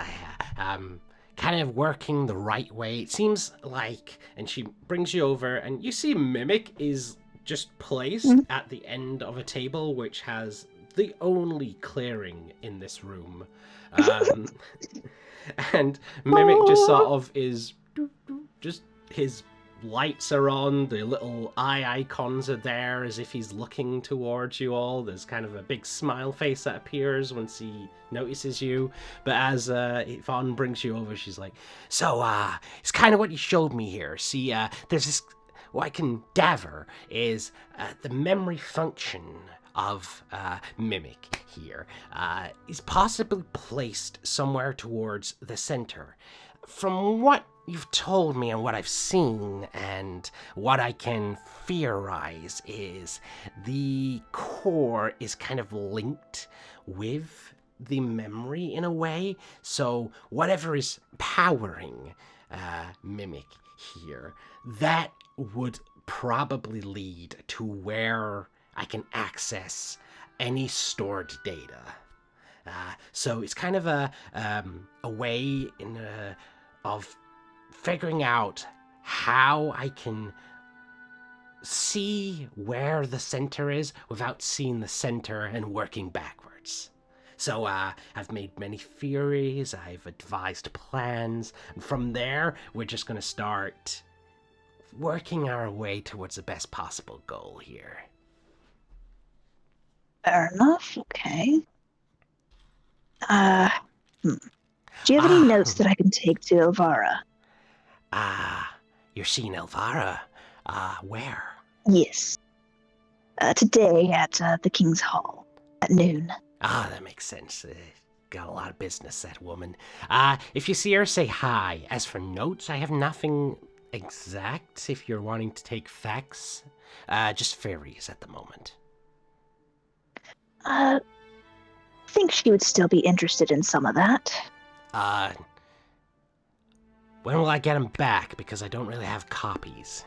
Speaker 2: I'm kind of working the right way. It seems like, and she brings you over, and you see Mimic is just placed at the end of a table, which has the only clearing in this room. And Mimic just sort of is just, his lights are on, the little eye icons are there as if he's looking towards you all. There's kind of a big smile face that appears once he notices you. But as Yvonne brings you over, she's like, so it's kind of what you showed me here. See, there's this, what I can gather is the memory function of Mimic here is possibly placed somewhere towards the center. From what you've told me and what I've seen and what I can theorize is the core is kind of linked with the memory in a way. So whatever is powering Mimic here, that would probably lead to where I can access any stored data. So it's kind of a way of figuring out how I can see where the center is without seeing the center and working backwards. So I've made many theories, I've advised plans, and from there we're just going to start working our way towards the best possible goal here.
Speaker 1: Fair enough, okay. Do you have any notes that I can take to Elvira?
Speaker 2: You're seeing Elvira? Where?
Speaker 1: Yes. Today at the King's Hall at noon.
Speaker 2: That makes sense. Got a lot of business, that woman. If you see her, say hi. As for notes, I have nothing exact if you're wanting to take facts. Just fairies at the moment.
Speaker 1: I think she would still be interested in some of that.
Speaker 2: When will I get them back? Because I don't really have copies.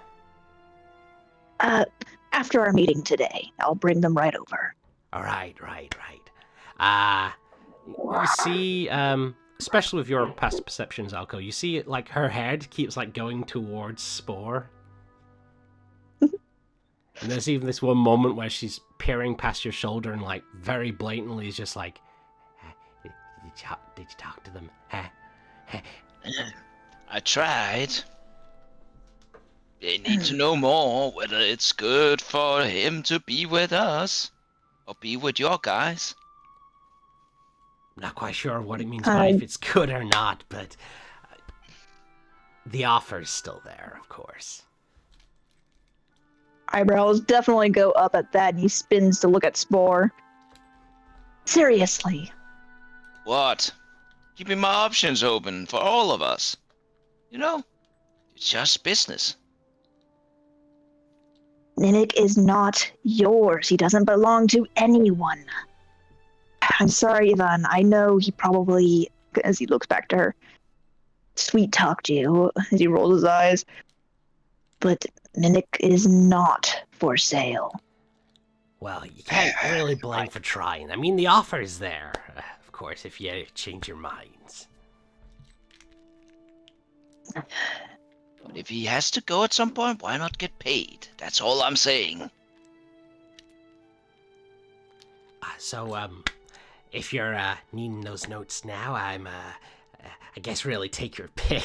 Speaker 1: After our meeting today. I'll bring them right over.
Speaker 2: All right. You see, especially with your past perceptions, Alco, you see it like her head keeps like going towards Spore. And there's even this one moment where she's peering past your shoulder and like very blatantly is just like, did you talk to them?
Speaker 3: I tried. They need to know more whether it's good for him to be with us or be with your guys.
Speaker 2: I'm not quite sure what it means by if it's good or not, but the offer's still there, of course.
Speaker 1: Eyebrows definitely go up at that, and he spins to look at Spore. Seriously,
Speaker 3: What? Keeping my options open for all of us. You know, it's just business.
Speaker 1: Mimic is not yours. He doesn't belong to anyone. I'm sorry, Ivan. I know he probably, as he looks back to her, sweet-talked you as he rolls his eyes. But Mimic is not for sale.
Speaker 2: Well, you can't really blame for trying. I mean, the offer is there, of course, if you change your minds.
Speaker 3: But if he has to go at some point, why not get paid? That's all I'm saying.
Speaker 2: So, if you're needing those notes now, I guess really take your pick.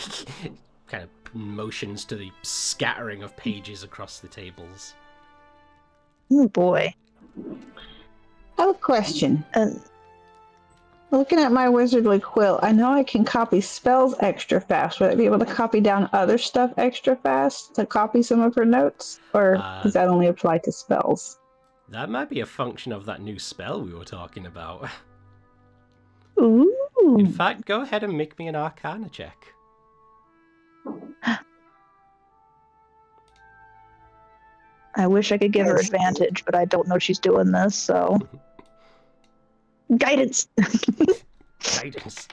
Speaker 2: Kind of motions to the scattering of pages across the tables.
Speaker 1: Oh boy.
Speaker 4: I have a question. Looking at my wizardly quill, I know I can copy spells extra fast. Would I be able to copy down other stuff extra fast to copy some of her notes? Or does that only apply to spells?
Speaker 2: That might be a function of that new spell we were talking about.
Speaker 1: Ooh.
Speaker 2: In fact, go ahead and make me an Arcana check.
Speaker 1: I wish I could give her advantage, but I don't know she's doing this, so... Guidance!
Speaker 2: Guidance.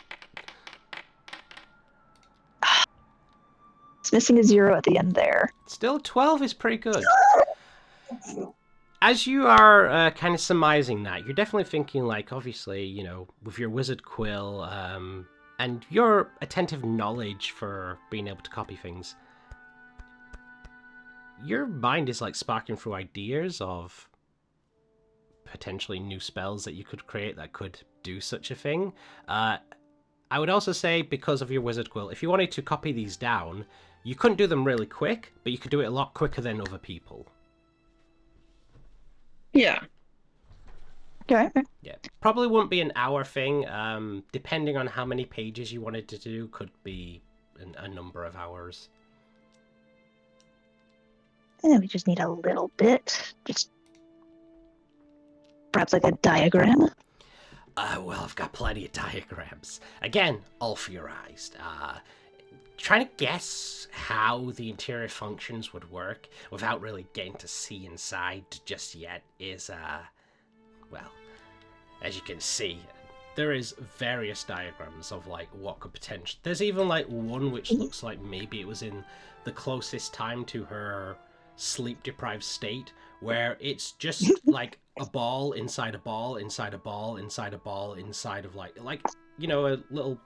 Speaker 1: It's missing a 0 at the end there.
Speaker 2: Still, 12 is pretty good. As you are kind of surmising that, you're definitely thinking, like, obviously, you know, with your wizard quill and your attentive knowledge for being able to copy things, your mind is, like, sparking through ideas of potentially new spells that you could create that could do such a thing. I would also say, because of your wizard quill, if you wanted to copy these down, you couldn't do them really quick, but you could do it a lot quicker than other people.
Speaker 4: Yeah.
Speaker 1: Okay.
Speaker 2: Yeah, probably wouldn't be an hour thing. Depending on how many pages you wanted to do, could be a number of hours.
Speaker 1: And we just need a little bit. Just perhaps like a diagram.
Speaker 2: Well, I've got plenty of diagrams. Again, all theorized. Trying to guess how the interior functions would work without really getting to see inside just yet is, well, as you can see, there is various diagrams of, like, what could potentially... There's even, like, one which looks like maybe it was in the closest time to her sleep-deprived state, where it's just, like, a ball inside a ball, inside a ball, inside a ball, inside of, like, you know, a little...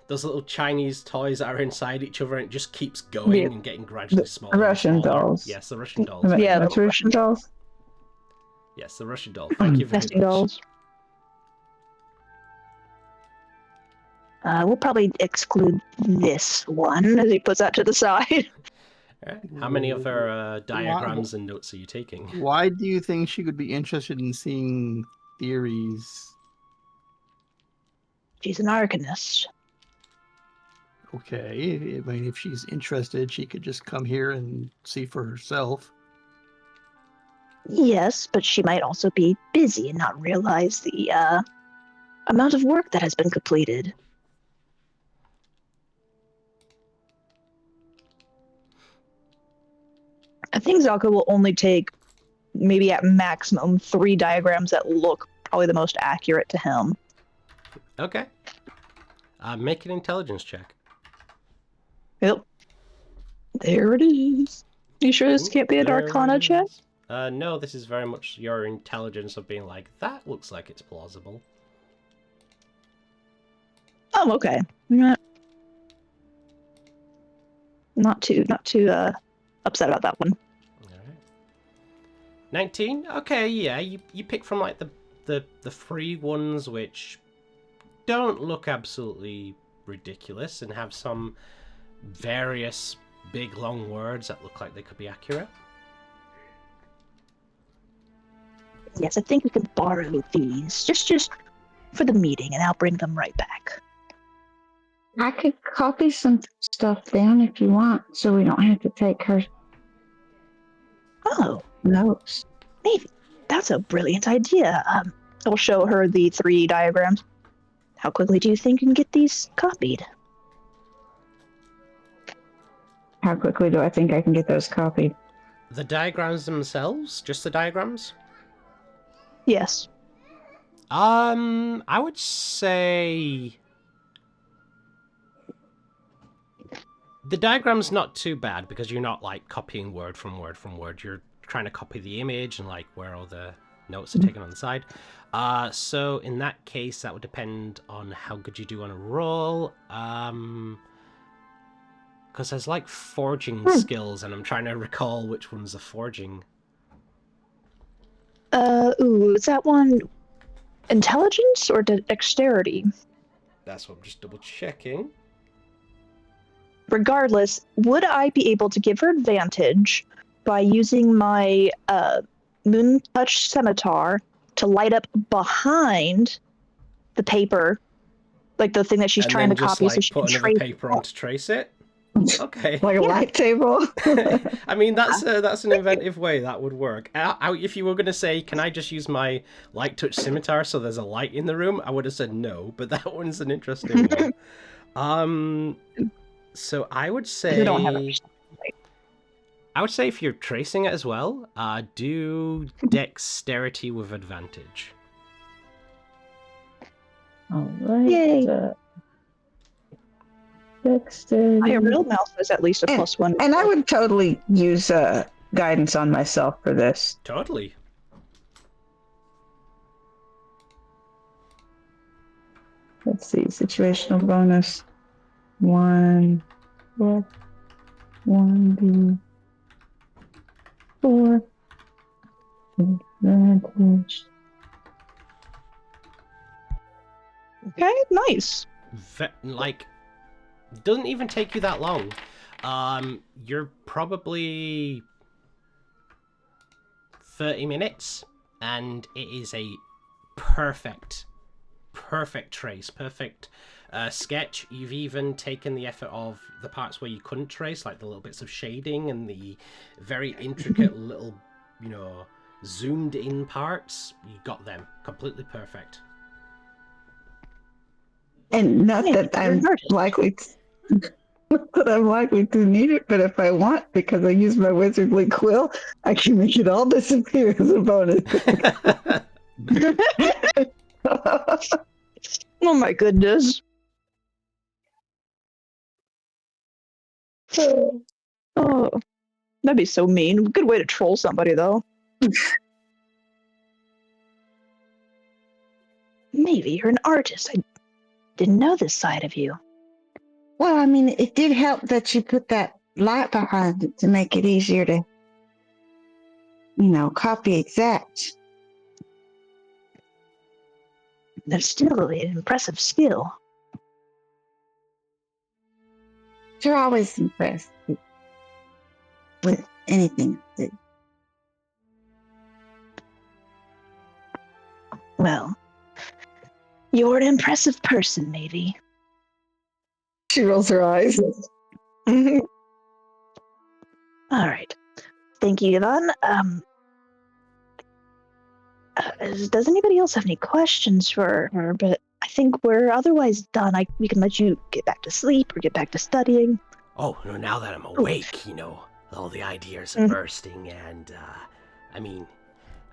Speaker 2: Those little Chinese toys that are inside each other, and it just keeps going and getting gradually smaller.
Speaker 4: Russian
Speaker 2: dolls. Yes, the Russian dolls.
Speaker 1: Yeah,
Speaker 4: the Russian dolls.
Speaker 2: Yes, the Russian doll. Thank you very
Speaker 1: Nesting
Speaker 2: much.
Speaker 1: dolls. We'll probably exclude this one as he puts that to the side.
Speaker 2: Alright. How many other diagrams and notes are you taking?
Speaker 5: Why do you think she could be interested in seeing theories?
Speaker 1: She's an arcanist.
Speaker 5: Okay, I mean, if she's interested, she could just come here and see for herself.
Speaker 1: Yes, but she might also be busy and not realize the amount of work that has been completed. I think Zalka will only take maybe at maximum 3 diagrams that look probably the most accurate to him.
Speaker 2: Okay. Make an intelligence check.
Speaker 1: Yep. There it is. You sure this can't be an
Speaker 2: There
Speaker 1: Arcana
Speaker 2: it
Speaker 1: check?
Speaker 2: is. No, this is very much your intelligence of being like, that looks like it's plausible.
Speaker 1: Oh, okay. Not too upset about that one.
Speaker 2: Alright. 19? Okay, yeah, you pick from like the free ones which don't look absolutely ridiculous and have some various big long words that look like they could be accurate.
Speaker 1: Yes, I think we could borrow these just for the meeting, and I'll bring them right back.
Speaker 4: I could copy some stuff down if you want, so we don't have to take her
Speaker 1: Oh,
Speaker 4: notes.
Speaker 1: maybe that's a brilliant idea. I'll show her the 3 diagrams. How quickly do you think you can get these copied?
Speaker 4: How quickly do I think I can get those copied?
Speaker 2: The diagrams themselves? Just the diagrams?
Speaker 1: Yes.
Speaker 2: I would say the diagram's not too bad because you're not like copying word from word from word. You're trying to copy the image and like where all the notes are taken on the side. So in that case, that would depend on how good you do on a roll. Because there's like forging skills, and I'm trying to recall which one's the forging.
Speaker 1: Is that one intelligence or dexterity?
Speaker 2: That's what I'm just double checking.
Speaker 1: Regardless, would I be able to give her advantage by using my moon touch scimitar to light up behind the paper, like the thing that she's
Speaker 2: And
Speaker 1: trying
Speaker 2: then
Speaker 1: to
Speaker 2: just
Speaker 1: copy,
Speaker 2: like
Speaker 1: so she
Speaker 2: put
Speaker 1: can
Speaker 2: another
Speaker 1: trace
Speaker 2: paper
Speaker 1: it?
Speaker 2: on to trace it? Okay.
Speaker 4: Like a light table?
Speaker 2: I mean, that's an inventive way that would work. If you were going to say, can I just use my light touch scimitar so there's a light in the room, I would have said no, but that one's an interesting one. So I would say...
Speaker 1: We don't have it.
Speaker 2: I would say if you're tracing it as well, do dexterity with advantage.
Speaker 4: All right.
Speaker 1: Yay.
Speaker 4: Dexterity.
Speaker 1: My real mouse is at least a +1.
Speaker 4: And I would totally use guidance on myself for this.
Speaker 2: Totally.
Speaker 4: Let's see. Situational bonus. 1. What? 1d4. Advantage.
Speaker 1: Okay, nice.
Speaker 2: Like, doesn't even take you that long. You're probably 30 minutes, and it is a perfect trace, perfect sketch. You've even taken the effort of the parts where you couldn't trace, like the little bits of shading and the very intricate little, zoomed in parts. You got them completely perfect.
Speaker 4: And not that I'm likely to need it, but if I want, because I use my wizardly quill, I can make it all disappear as a bonus.
Speaker 1: Oh my goodness. Oh, that'd be so mean. Good way to troll somebody, though. Maybe you're an artist. I didn't know this side of you.
Speaker 4: Well, I mean, it did help that you put that light behind it to make it easier to, copy exact.
Speaker 1: There's still an impressive skill.
Speaker 4: You're always impressed with anything.
Speaker 1: Well, you're an impressive person, maybe.
Speaker 4: She rolls her eyes.
Speaker 1: All right. Thank you, Yvonne. Does anybody else have any questions for her? But I think we're otherwise done. We can let you get back to sleep or get back to studying.
Speaker 2: Oh, now that I'm awake, all the ideas are bursting, and,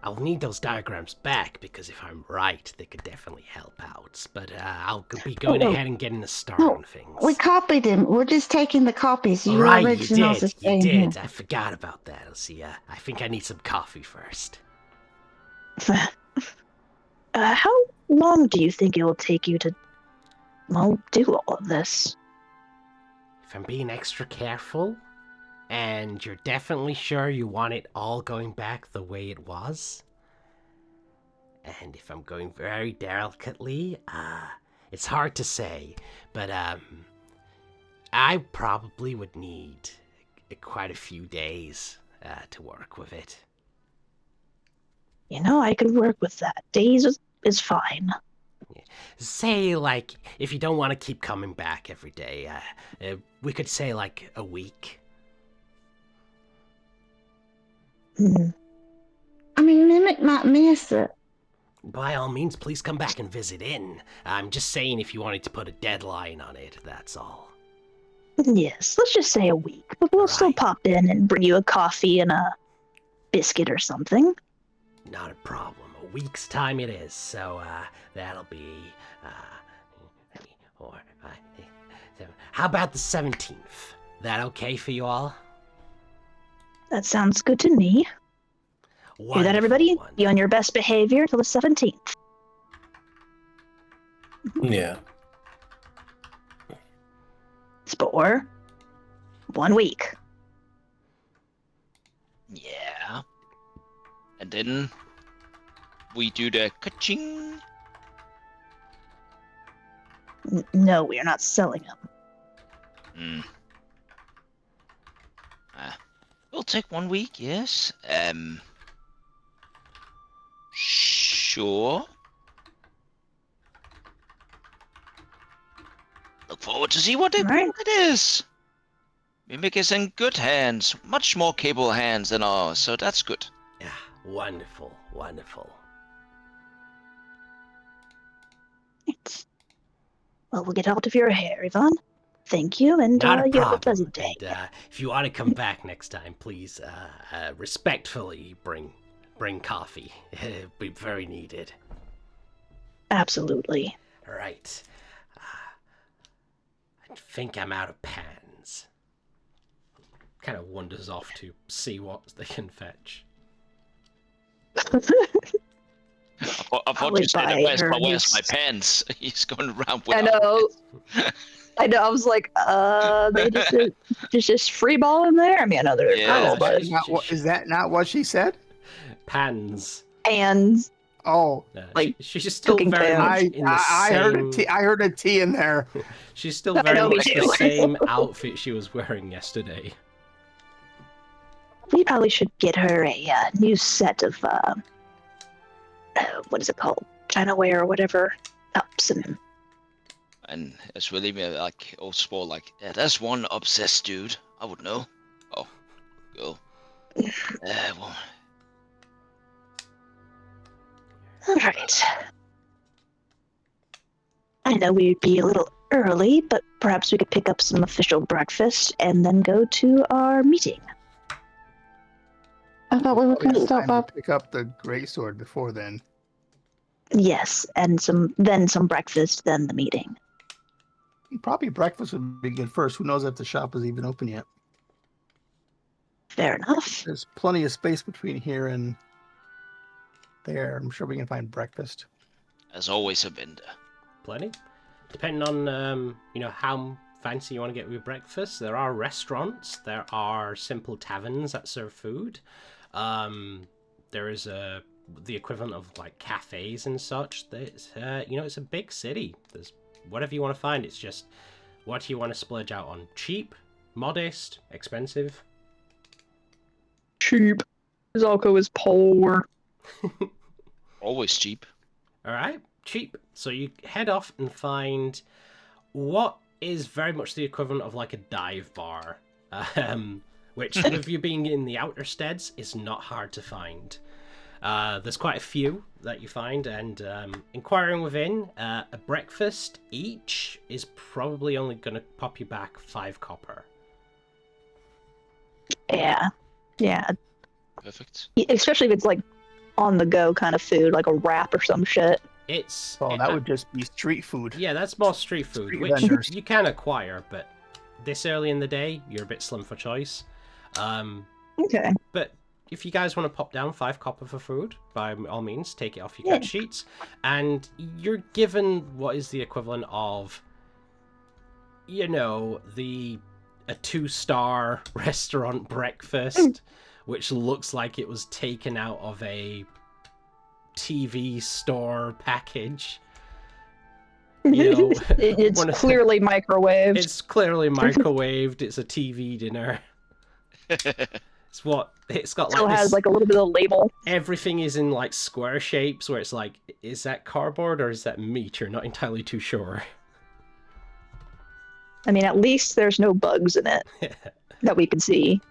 Speaker 2: I'll need those diagrams back, because if I'm right, they could definitely help out. But I'll be going ahead and getting a start on things.
Speaker 4: We copied them. We're just taking the copies.
Speaker 2: You did. I forgot about that. I'll see. I think I need some coffee first.
Speaker 1: How long do you think it will take you to, do all of this?
Speaker 2: If I'm being extra careful, and you're definitely sure you want it all going back the way it was, and if I'm going very delicately, it's hard to say, but I probably would need quite a few days to work with it.
Speaker 1: I could work with that. Days is fine.
Speaker 2: Say, like, if you don't want to keep coming back every day, we could say, like, a week.
Speaker 4: I mean, Mimic might miss it.
Speaker 2: By all means, please come back and visit in. I'm just saying if you wanted to put a deadline on it, that's all.
Speaker 1: Yes, let's just say a week, but we'll still
Speaker 2: Right.
Speaker 1: pop in and bring you a coffee and a biscuit or something.
Speaker 2: Not a problem. A week's time it is, so that'll be... how about the 17th? That okay for you all?
Speaker 1: That sounds good to me. Do that, everybody.
Speaker 2: Wonderful.
Speaker 1: Be on your best behavior till the 17th.
Speaker 6: Yeah.
Speaker 1: It's for 1 week.
Speaker 3: Yeah. And then we do the ka-ching.
Speaker 1: No, we are not selling them.
Speaker 3: We'll take 1 week, yes. Sure. Look forward to see what it is. Mimic is in good hands, much more capable hands than ours, so that's good.
Speaker 2: Yeah, wonderful.
Speaker 1: Right. Well, we'll get out of your hair, Yvonne. Thank you, and
Speaker 2: Not a
Speaker 1: you have a
Speaker 2: problem.
Speaker 1: pleasant day.
Speaker 2: And, if you want to come back next time, please respectfully bring coffee. It'd be very needed.
Speaker 1: Absolutely.
Speaker 2: All right. I think I'm out of pans. Kind of wanders off to see what they can fetch.
Speaker 3: I thought you said, where's my pants? He's going around with
Speaker 1: I know. I know. I was like, they just free ball in there. I mean, I know they're girl, but
Speaker 5: Is that not what she said?
Speaker 2: Pans.
Speaker 1: and
Speaker 5: Oh,
Speaker 1: like
Speaker 2: she's still
Speaker 1: cooking
Speaker 2: very much
Speaker 5: I
Speaker 2: in the
Speaker 5: heard
Speaker 2: same...
Speaker 5: I heard a T in there.
Speaker 2: She's still very
Speaker 1: know, me
Speaker 2: much the
Speaker 1: too.
Speaker 2: same outfit she was wearing yesterday.
Speaker 1: we probably should get her a new set of what is it called, Chinaware or whatever.
Speaker 3: And it's really like old sport, like, yeah, that's one obsessed dude. I would know. Oh, girl. Well.
Speaker 1: All right. I know we'd be a little early, but perhaps we could pick up some official breakfast and then go to our meeting.
Speaker 4: I thought we were going to
Speaker 5: It's
Speaker 4: stop
Speaker 5: time
Speaker 4: up.
Speaker 5: to pick up the greatsword before then.
Speaker 1: Yes, and some breakfast, then the meeting.
Speaker 5: Probably breakfast would be good first. Who knows if the shop is even open yet?
Speaker 1: Fair enough.
Speaker 5: There's plenty of space between here and there. I'm sure we can find breakfast.
Speaker 3: As always, a vendor.
Speaker 2: Plenty. Depending on how fancy you want to get with your breakfast, there are restaurants, there are simple taverns that serve food. There is the equivalent of like cafes and such. It's it's a big city. There's whatever you want to find. It's just what do you want to splurge out on? Cheap, modest, expensive?
Speaker 1: Cheap. Zalko is poor.
Speaker 3: Always cheap.
Speaker 2: All right, cheap. So you head off and find what is very much the equivalent of like a dive bar, which with you being in the outer steads is not hard to find. There's quite a few that you find, and inquiring within, a breakfast each is probably only going to pop you back 5 copper.
Speaker 1: Yeah.
Speaker 3: Perfect.
Speaker 1: Especially if it's like on the go kind of food, like a wrap or some shit.
Speaker 5: That would just be street food.
Speaker 2: Yeah, that's more street food,
Speaker 5: Street
Speaker 2: which
Speaker 5: vendors.
Speaker 2: you can acquire, but this early in the day, you're a bit slim for choice.
Speaker 1: Okay.
Speaker 2: But if you guys want to pop down 5 copper for food, by all means, take it off your cut sheets, and you're given what is the equivalent of, a 2-star restaurant breakfast, which looks like it was taken out of a TV store package.
Speaker 1: It's clearly microwaved.
Speaker 2: It's clearly microwaved. It's a TV dinner. It's got
Speaker 1: Still
Speaker 2: like
Speaker 1: has like a little bit of label.
Speaker 2: everything is in like square shapes where it's like, is that cardboard or is that meat? You're not entirely too sure.
Speaker 1: I mean, at least there's no bugs in it that we can see.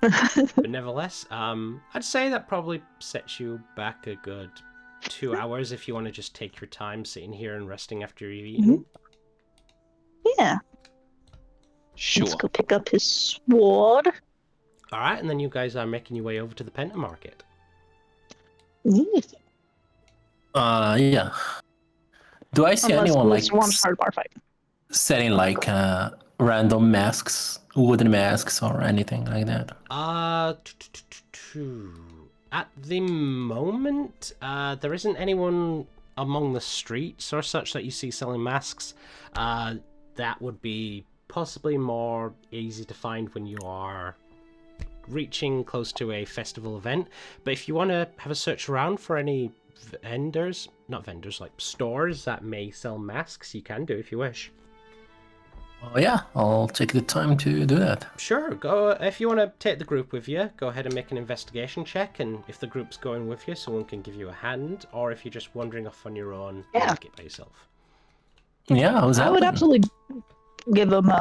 Speaker 2: But nevertheless, I'd say that probably sets you back a good 2 hours if you want to just take your time sitting here and resting after you've eaten.
Speaker 1: Yeah.
Speaker 3: Sure.
Speaker 1: Let's go pick up his sword.
Speaker 2: All right, and then you guys are making your way over to the Penta Market.
Speaker 6: Yeah. Do I see
Speaker 1: Unless
Speaker 6: anyone
Speaker 1: Blitz
Speaker 6: like
Speaker 1: wants hard bar fight.
Speaker 6: selling like random masks, wooden masks, or anything like that?
Speaker 2: At the moment, there isn't anyone among the streets or such that you see selling masks. That would be possibly more easy to find when you are reaching close to a festival event. But if you want to have a search around for any like stores that may sell masks, you can do if you wish.
Speaker 6: Oh yeah, I'll take the time to do that.
Speaker 2: Sure, go. If you want to take the group with you, go ahead and make an investigation check, and if the group's going with you, someone can give you a hand, or if you're just wandering off on your own, make it by yourself.
Speaker 6: Yeah,
Speaker 1: I would absolutely give them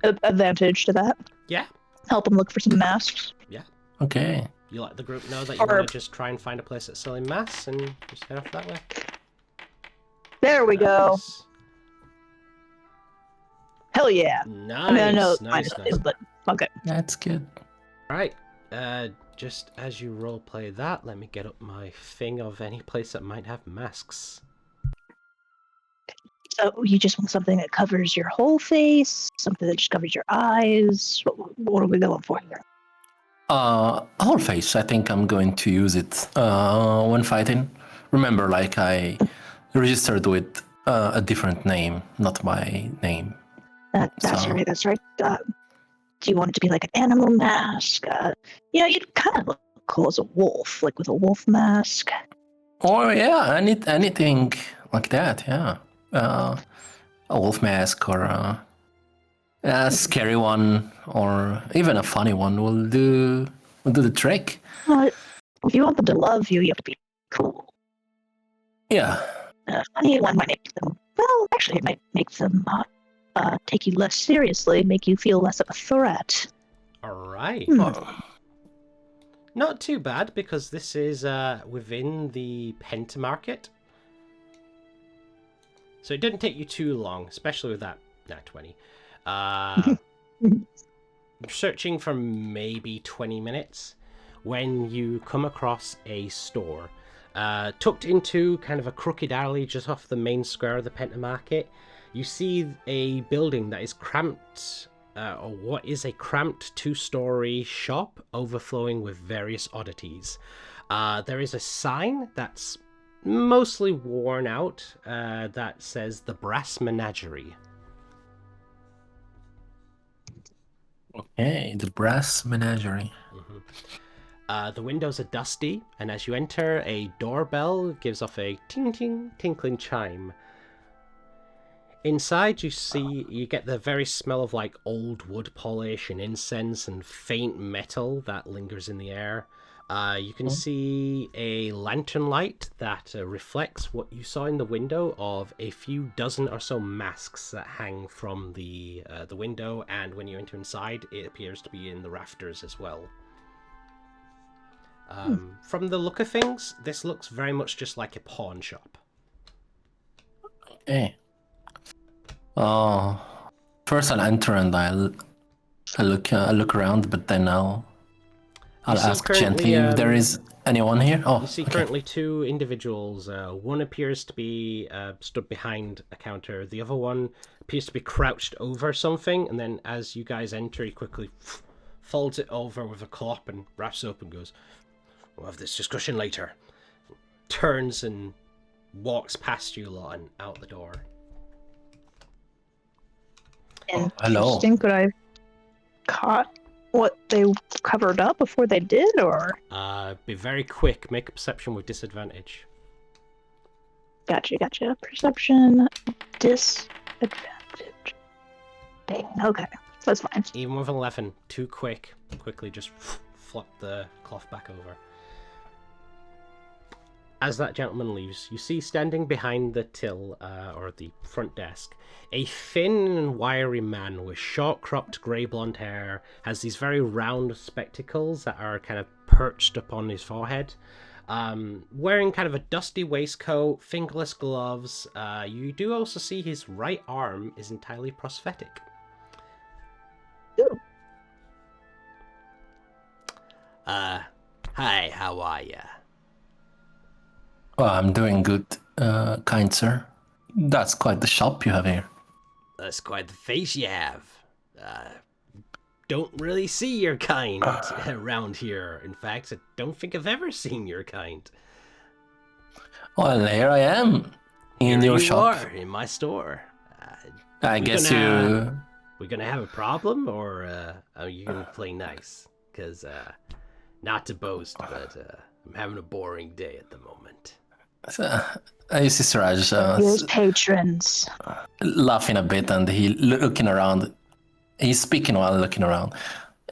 Speaker 1: advantage to that.
Speaker 2: Yeah.
Speaker 1: Help them look for some masks.
Speaker 2: Yeah.
Speaker 6: Okay.
Speaker 2: You let the group know that you want to just try and find a place that's selling masks, and just head off that way.
Speaker 1: There we go. Hell yeah.
Speaker 2: Nice.
Speaker 1: I mean, I know
Speaker 2: nice.
Speaker 1: but okay.
Speaker 6: That's good.
Speaker 2: Right. Just as you roleplay that, let me get up my thing of any place that might have masks.
Speaker 1: So you just want something that covers your whole face, something that just covers your eyes. What are we going for here?
Speaker 6: Whole face. I think I'm going to use it when fighting. Remember, like I registered with a different name, not my name.
Speaker 1: That's right. That's right. Do you want it to be like an animal mask? You'd kind of look cool as a wolf, like with a wolf mask.
Speaker 6: Oh yeah, anything like that. Yeah, a wolf mask or a scary one, or even a funny one will do the trick.
Speaker 1: If you want them to love you, you have to be cool.
Speaker 6: Yeah.
Speaker 1: Funny one might make them. Well, actually, it might make them take you less seriously, make you feel less of a threat.
Speaker 2: All right. Not too bad, because this is within the Penta Market. So it didn't take you too long, especially with that nat 20. Searching for maybe 20 minutes when you come across a store. Tucked into kind of a crooked alley just off the main square of the Penta Market, you see a building that is cramped, or what is a cramped 2-story shop overflowing with various oddities. There is a sign that's mostly worn out that says the Brass Menagerie.
Speaker 6: Okay, the Brass Menagerie.
Speaker 2: The windows are dusty, and as you enter, a doorbell gives off a ting-ting, tinkling chime. Inside, you get the very smell of like old wood polish and incense and faint metal that lingers in the air. You can see a lantern light that reflects what you saw in the window of a few dozen or so masks that hang from the window, and when you enter inside, it appears to be in the rafters as well. From the look of things, this looks very much just like a pawn shop.
Speaker 6: Okay. First I'll enter and I'll look around, but then I'll ask gently if there is anyone here.
Speaker 2: You see currently 2 individuals. One appears to be stood behind a counter. The other one appears to be crouched over something, and then as you guys enter, he quickly folds it over with a cloth and wraps it up and goes, "We'll have this discussion later." Turns and walks past you lot and out the door.
Speaker 6: Hello.
Speaker 1: Could I caught what they covered up before they did, or?
Speaker 2: Be very quick. Make a perception with disadvantage.
Speaker 1: Gotcha. Perception, disadvantage. Dang, okay, that's fine.
Speaker 2: Even with 11, too quick. Quickly just flop the cloth back over. As that gentleman leaves, you see standing behind the till, or the front desk, a thin and wiry man with short-cropped grey-blonde hair, has these very round spectacles that are kind of perched upon his forehead. Wearing kind of a dusty waistcoat, fingerless gloves. You do also see his right arm is entirely prosthetic.
Speaker 1: Ooh.
Speaker 2: Hi, how are ya?
Speaker 6: Oh, I'm doing good, kind sir. That's quite the shop you have here.
Speaker 2: That's quite the face you have. Don't really see your kind around here. In fact, I don't think I've ever seen your kind.
Speaker 6: Well, here I am, in
Speaker 2: Here
Speaker 6: your
Speaker 2: you
Speaker 6: shop.
Speaker 2: are, in my store.
Speaker 6: I guess you...
Speaker 2: We gonna have a problem, or are you gonna play nice? Because, not to boast, but I'm having a boring day at the moment.
Speaker 6: You see Siraj
Speaker 1: Here's patrons.
Speaker 6: laughing a bit, and he looking around. He's speaking while looking around.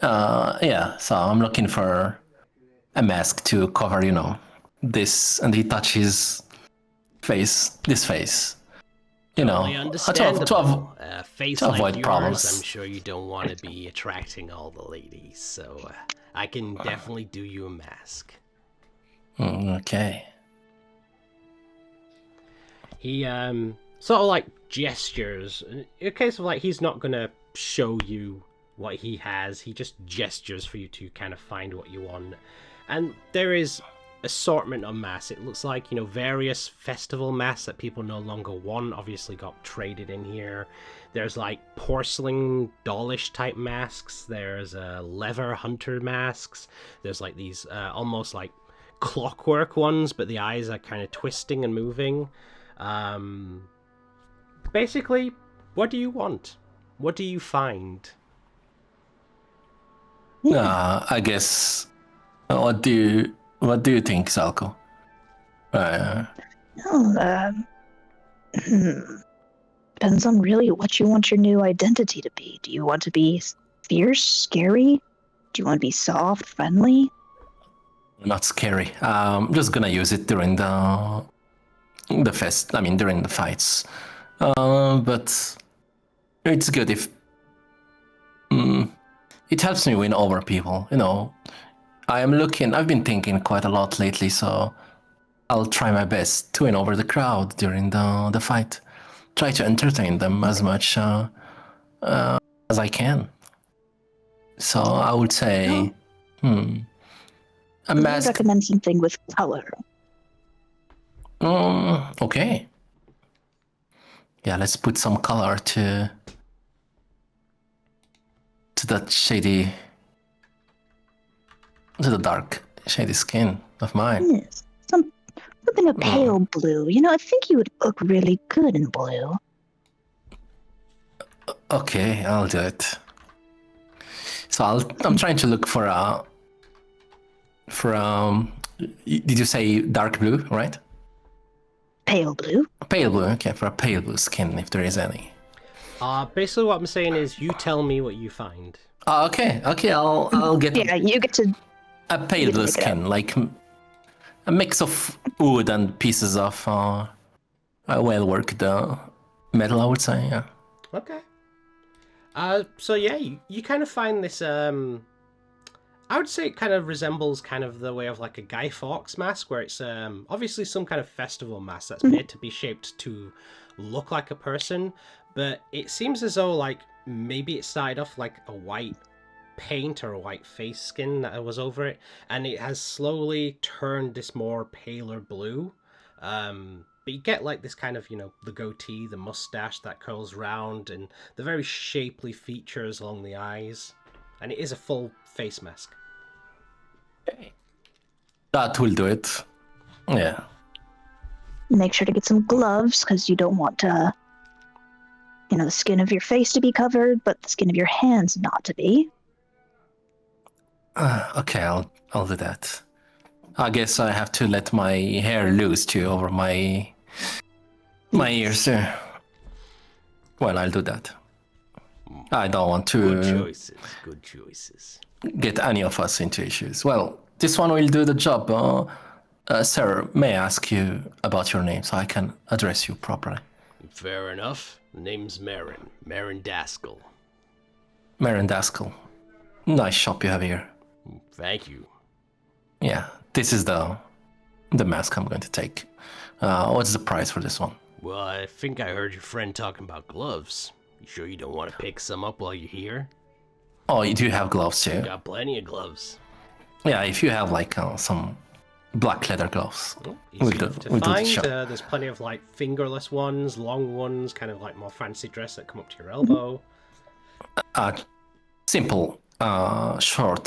Speaker 6: Yeah, so I'm looking for a mask to cover, this, and he touches this face.
Speaker 2: Totally understandable. A face
Speaker 6: to
Speaker 2: like
Speaker 6: avoid
Speaker 2: yours,
Speaker 6: problems.
Speaker 2: I'm sure you don't want to be attracting all the ladies, so I can definitely do you a mask.
Speaker 6: Okay.
Speaker 2: He sort of like gestures. In a case of like he's not gonna show you what he has, he just gestures for you to kind of find what you want. And there is assortment of masks. It looks like, various festival masks that people no longer want obviously got traded in here. There's like porcelain dollish type masks. There's leather hunter masks. There's like these almost like clockwork ones, but the eyes are kind of twisting and moving. Basically, what do you want? What do you find?
Speaker 6: I guess. What do you think, Salko?
Speaker 1: Depends on really what you want your new identity to be. Do you want to be fierce, scary? Do you want to be soft, friendly?
Speaker 6: Not scary. I'm just gonna use it during during the fights. But it's good if it helps me win over people. I've been thinking quite a lot lately, so I'll try my best to win over the crowd during the fight. Try to entertain them as much as I can. So I would say, a
Speaker 1: I would
Speaker 6: mask.
Speaker 1: recommend something with color.
Speaker 6: Okay. Yeah, let's put some color to that to the dark, shady skin of mine.
Speaker 1: Yes. Something a pale blue. I think you would look really good in blue.
Speaker 6: Okay, I'll do it. So I'm trying to look for did you say dark blue, right?
Speaker 1: Pale blue.
Speaker 6: Pale blue, okay, for a pale blue skin, if there is any.
Speaker 2: Basically what I'm saying is you tell me what you find.
Speaker 6: Okay, I'll get
Speaker 1: Yeah, you get to
Speaker 6: a pale blue skin, like a mix of wood and pieces of well-worked metal, I would say, yeah.
Speaker 2: Okay. So yeah, you kind of find this, I would say it kind of resembles kind of the way of like a Guy Fawkes mask, where it's obviously some kind of festival mask that's made to be shaped to look like a person, but it seems as though like maybe it started off like a white paint or a white face skin that was over it, and it has slowly turned this more paler blue. But you get like this kind of, the goatee, the mustache that curls round, and the very shapely features along the eyes. And it is a full face mask.
Speaker 6: Okay. That will do it. Yeah.
Speaker 1: make sure to get some gloves because you don't want the skin of your face to be covered, but the skin of your hands not to be.
Speaker 6: Okay, I'll do that. I guess I have to let my hair loose too over my ears. Well, I'll do that. I don't want to
Speaker 2: Good choices.
Speaker 6: get any of us into issues. Well, this one will do the job. Sir, may I ask you about your name so I can address you properly?
Speaker 2: Fair enough. The name's Marin. Marin Daskell.
Speaker 6: Marin Daskell. Nice shop you have here.
Speaker 2: Thank you.
Speaker 6: Yeah, this is the the mask I'm going to take. What's the price for this one?
Speaker 2: Well, I think I heard your friend talking about gloves. You sure you don't want to pick some up while you're here?
Speaker 6: Oh, you do have gloves too?
Speaker 2: Got plenty of gloves.
Speaker 6: Yeah, if you have like some black leather gloves,
Speaker 2: Easy to
Speaker 6: we'll do the
Speaker 2: find.
Speaker 6: shop.
Speaker 2: There's plenty of like fingerless ones, long ones, kind of like more fancy dress that come up to your elbow.
Speaker 6: Simple, short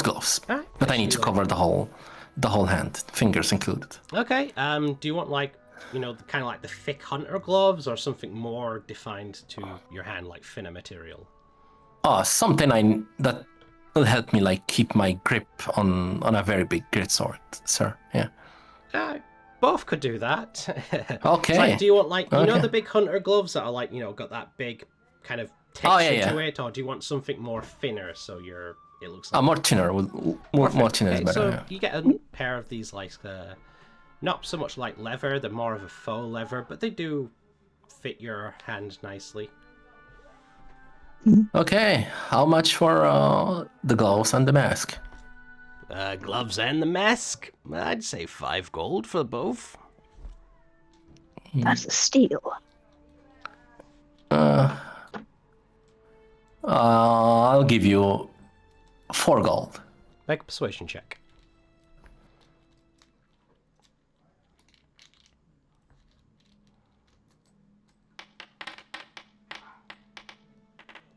Speaker 6: gloves,
Speaker 2: Alright,
Speaker 6: but I need to
Speaker 2: actually,
Speaker 6: cover the whole hand, fingers included.
Speaker 2: Okay. Do you want like, kind of like the thick hunter gloves, or something more defined to your hand, like thinner material?
Speaker 6: Something that will help me like keep my grip on a very big greatsword, sir. Yeah.
Speaker 2: Both could do that.
Speaker 6: Okay.
Speaker 2: It's like, do you want like
Speaker 6: Okay.
Speaker 2: the big hunter gloves that are like got that big kind of texture to it, or do you want something more thinner so it looks like
Speaker 6: More thinner, more thinner is
Speaker 2: okay,
Speaker 6: better.
Speaker 2: so
Speaker 6: Yeah.
Speaker 2: you get a pair of these like not so much like leather, they're more of a faux leather, but they do fit your hand nicely.
Speaker 6: Okay, how much for the gloves and the mask?
Speaker 2: Gloves and the mask, I'd say 5 gold for both.
Speaker 1: That's a steal.
Speaker 6: I'll give you 4 gold.
Speaker 2: Make a persuasion check.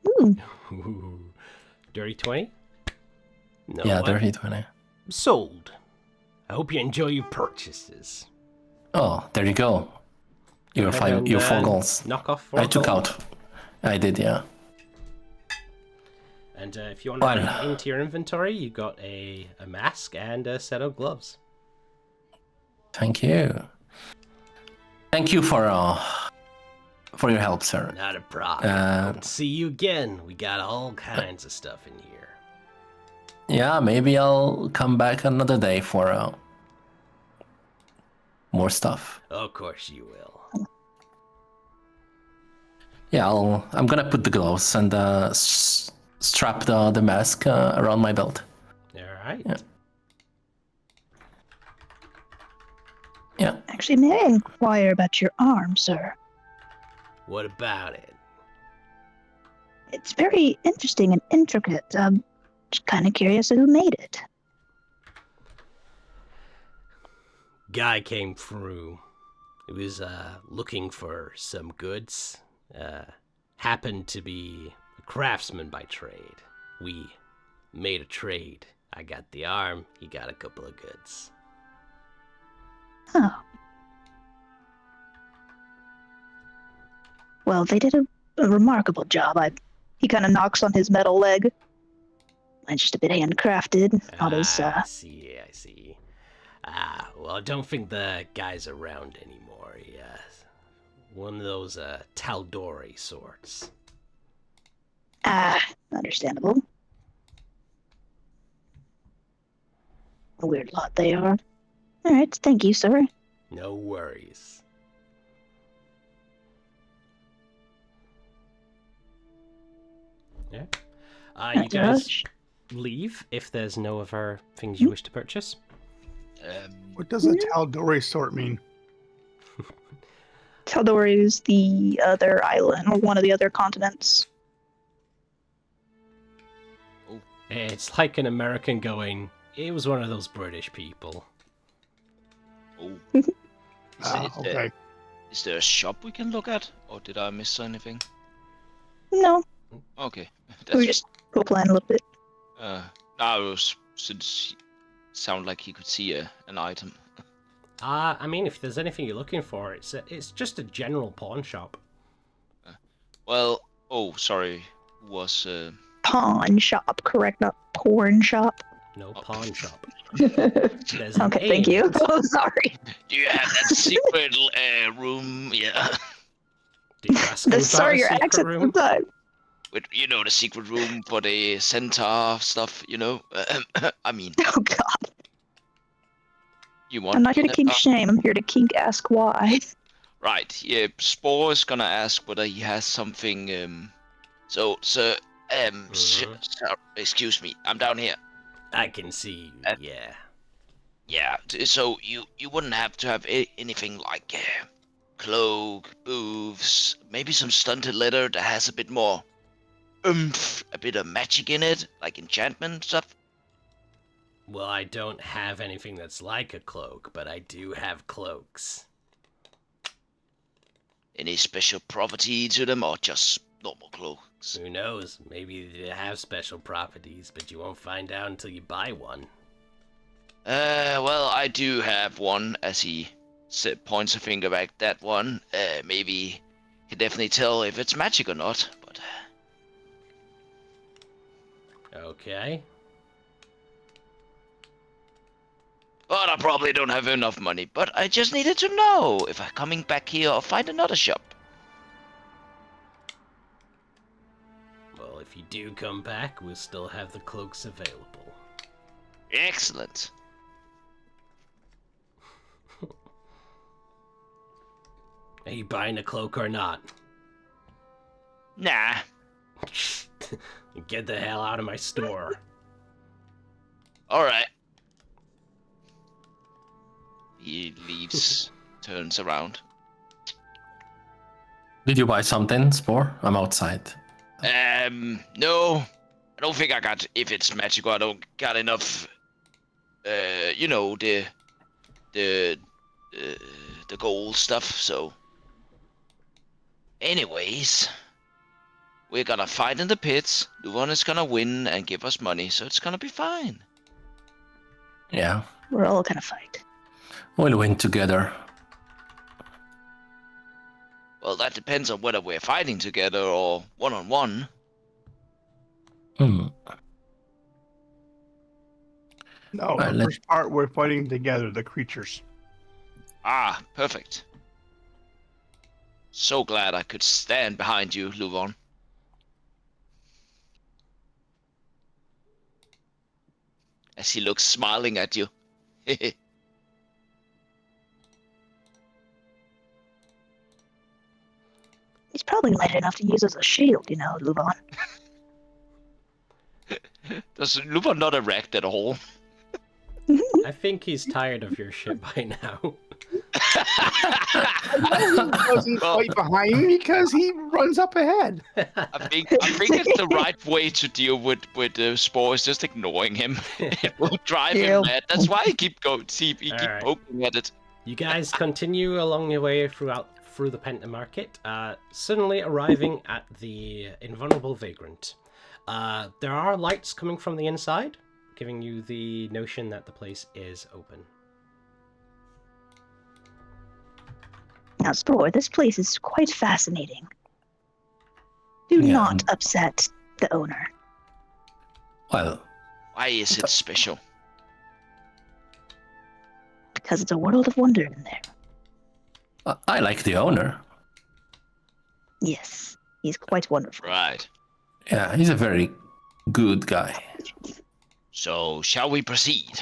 Speaker 2: Ooh. Dirty 20? No.
Speaker 6: Yeah, dirty 20.
Speaker 2: Sold. I hope you enjoy your purchases.
Speaker 6: Oh, there you go. Your
Speaker 2: Go ahead and,
Speaker 6: 4 golds.
Speaker 2: Knock off 4
Speaker 6: I took
Speaker 2: gold.
Speaker 6: out. I did, yeah.
Speaker 2: And if you want to add into your inventory, you got a mask and a set of gloves.
Speaker 6: Thank you. Thank you for your help, sir.
Speaker 2: Not a problem. Hope to see you again. We got all kinds of stuff in here.
Speaker 6: Yeah, maybe I'll come back another day for more stuff.
Speaker 2: Of course you will.
Speaker 6: Yeah, I'm gonna put the gloves and strap the mask around my belt.
Speaker 2: All right.
Speaker 6: Yeah.
Speaker 1: Actually, may I inquire about your arm, sir?
Speaker 2: What about it?
Speaker 1: It's very interesting and intricate. Just kind of curious who made it.
Speaker 2: Guy came through. He was looking for some goods. Happened to be a craftsman by trade. We made a trade. I got the arm, he got a couple of goods.
Speaker 1: Oh. Well, they did a remarkable job. He kind of knocks on his metal leg. It's just a bit handcrafted.
Speaker 2: I see. Well, I don't think the guy's around anymore. Yeah, one of those Taldori sorts.
Speaker 1: Understandable. A weird lot they are. All right, thank you, sir.
Speaker 2: No worries. Yeah. You guys leave if there's no other things you wish to purchase.
Speaker 5: What does a Taldori sort mean?
Speaker 1: Taldori is the other island, or one of the other continents.
Speaker 2: It's like an American going, it was one of those British people.
Speaker 3: Oh.
Speaker 5: Okay.
Speaker 3: Is there a shop we can look at? Or did I miss anything?
Speaker 1: No,
Speaker 3: Okay.
Speaker 1: we were just role-playing a little bit.
Speaker 3: Since sound like he could see an item.
Speaker 2: I mean, if there's anything you're looking for, it's just a general pawn shop.
Speaker 3: Sorry. Was
Speaker 1: Pawn shop, correct? Not porn shop.
Speaker 2: No pawn shop.
Speaker 1: Okay, thank you. Oh, sorry.
Speaker 3: do you have that secret room? Yeah.
Speaker 2: Did you ask him about
Speaker 1: Sorry,
Speaker 2: a
Speaker 1: your
Speaker 2: secret
Speaker 1: accent
Speaker 2: room?
Speaker 1: sometimes.
Speaker 3: With the secret room for the centaur stuff, I mean,
Speaker 1: Oh, God.
Speaker 3: you want
Speaker 1: I'm not here to
Speaker 3: that-
Speaker 1: kink shame. I'm here to kink ask why.
Speaker 3: Right, yeah, Spore is gonna ask whether he has something, so, sir, excuse me, I'm down here.
Speaker 2: I can see you, yeah.
Speaker 3: Yeah, so you wouldn't have to have anything like cloak, booths, maybe some stunted leather that has a bit more oomph, a bit of magic in it, like enchantment stuff.
Speaker 2: Well, I don't have anything that's like a cloak, but I do have cloaks.
Speaker 3: Any special property to them, or just normal cloaks?
Speaker 2: Who knows? Maybe they have special properties, but you won't find out until you buy one.
Speaker 3: Well, I do have one, as he points a finger back. That one, maybe can definitely tell if it's magic or not, but...
Speaker 2: Okay.
Speaker 3: But I probably don't have enough money, but I just needed to know if I'm coming back here or find another shop.
Speaker 2: Well, if you do come back, we'll still have the cloaks available.
Speaker 3: Excellent.
Speaker 2: Are you buying a cloak or not?
Speaker 3: Nah.
Speaker 2: Get the hell out of my store.
Speaker 3: Alright. He leaves, turns around.
Speaker 6: Did you buy something, Spore? I'm outside.
Speaker 3: No. I don't think I got, if it's magical, I don't got enough, you know, the gold stuff, so. Anyways, we're gonna fight in the pits. Luvan is gonna win and give us money, so it's gonna be fine.
Speaker 6: Yeah,
Speaker 1: We're all gonna fight.
Speaker 6: we'll win together.
Speaker 3: Well, that depends on whether we're fighting together or one-on-one.
Speaker 6: Hmm.
Speaker 5: No,
Speaker 6: Right,
Speaker 5: the first part we're fighting together, the creatures.
Speaker 3: Ah, perfect. So glad I could stand behind you, Luvan. As he looks smiling at you.
Speaker 1: He's probably light enough to use as a shield, you know, Luvan.
Speaker 3: Does Luvan not erect at all?
Speaker 2: I think he's tired of your shit by now.
Speaker 5: He doesn't fight behind me because he runs up ahead.
Speaker 3: I think it's the right way to deal with Spore is just ignoring him. It will drive him mad. That's why he keep keep
Speaker 2: Alright.
Speaker 3: poking at it.
Speaker 2: You guys continue along your way through the Penta Market, suddenly arriving at the Invulnerable Vagrant. There are lights coming from the inside, giving you the notion that the place is open.
Speaker 1: Now, Spore, this place is quite fascinating. Do
Speaker 6: Yeah.
Speaker 1: not upset the owner.
Speaker 6: Well,
Speaker 3: Why is it special?
Speaker 1: Because it's a world of wonder in there.
Speaker 6: I like the owner.
Speaker 1: Yes, he's quite wonderful.
Speaker 3: Right.
Speaker 6: Yeah, he's a very good guy.
Speaker 3: So, shall we proceed?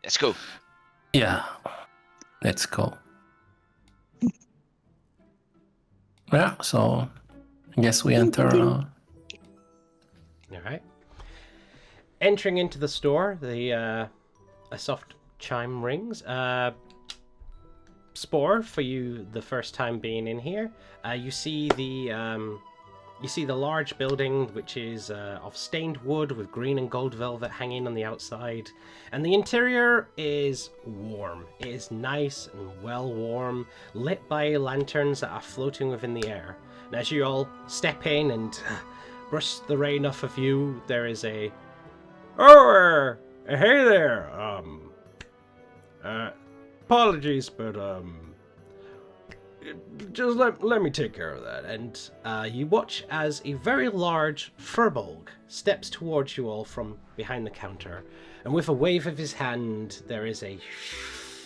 Speaker 3: Let's go.
Speaker 6: Yeah, let's go. Yeah, so I guess we enter.
Speaker 2: All right. Entering into the store, a soft chime rings. Spore, for you, the first time being in here, you see the large building, which is of stained wood with green and gold velvet hanging on the outside, and the interior is warm. It is nice and well warm, lit by lanterns that are floating within the air. And as you all step in and brush the rain off of you, there is a hey there. Apologies, but just let me take care of that. And you watch as a very large furbolg steps towards you all from behind the counter, and with a wave of his hand, there is a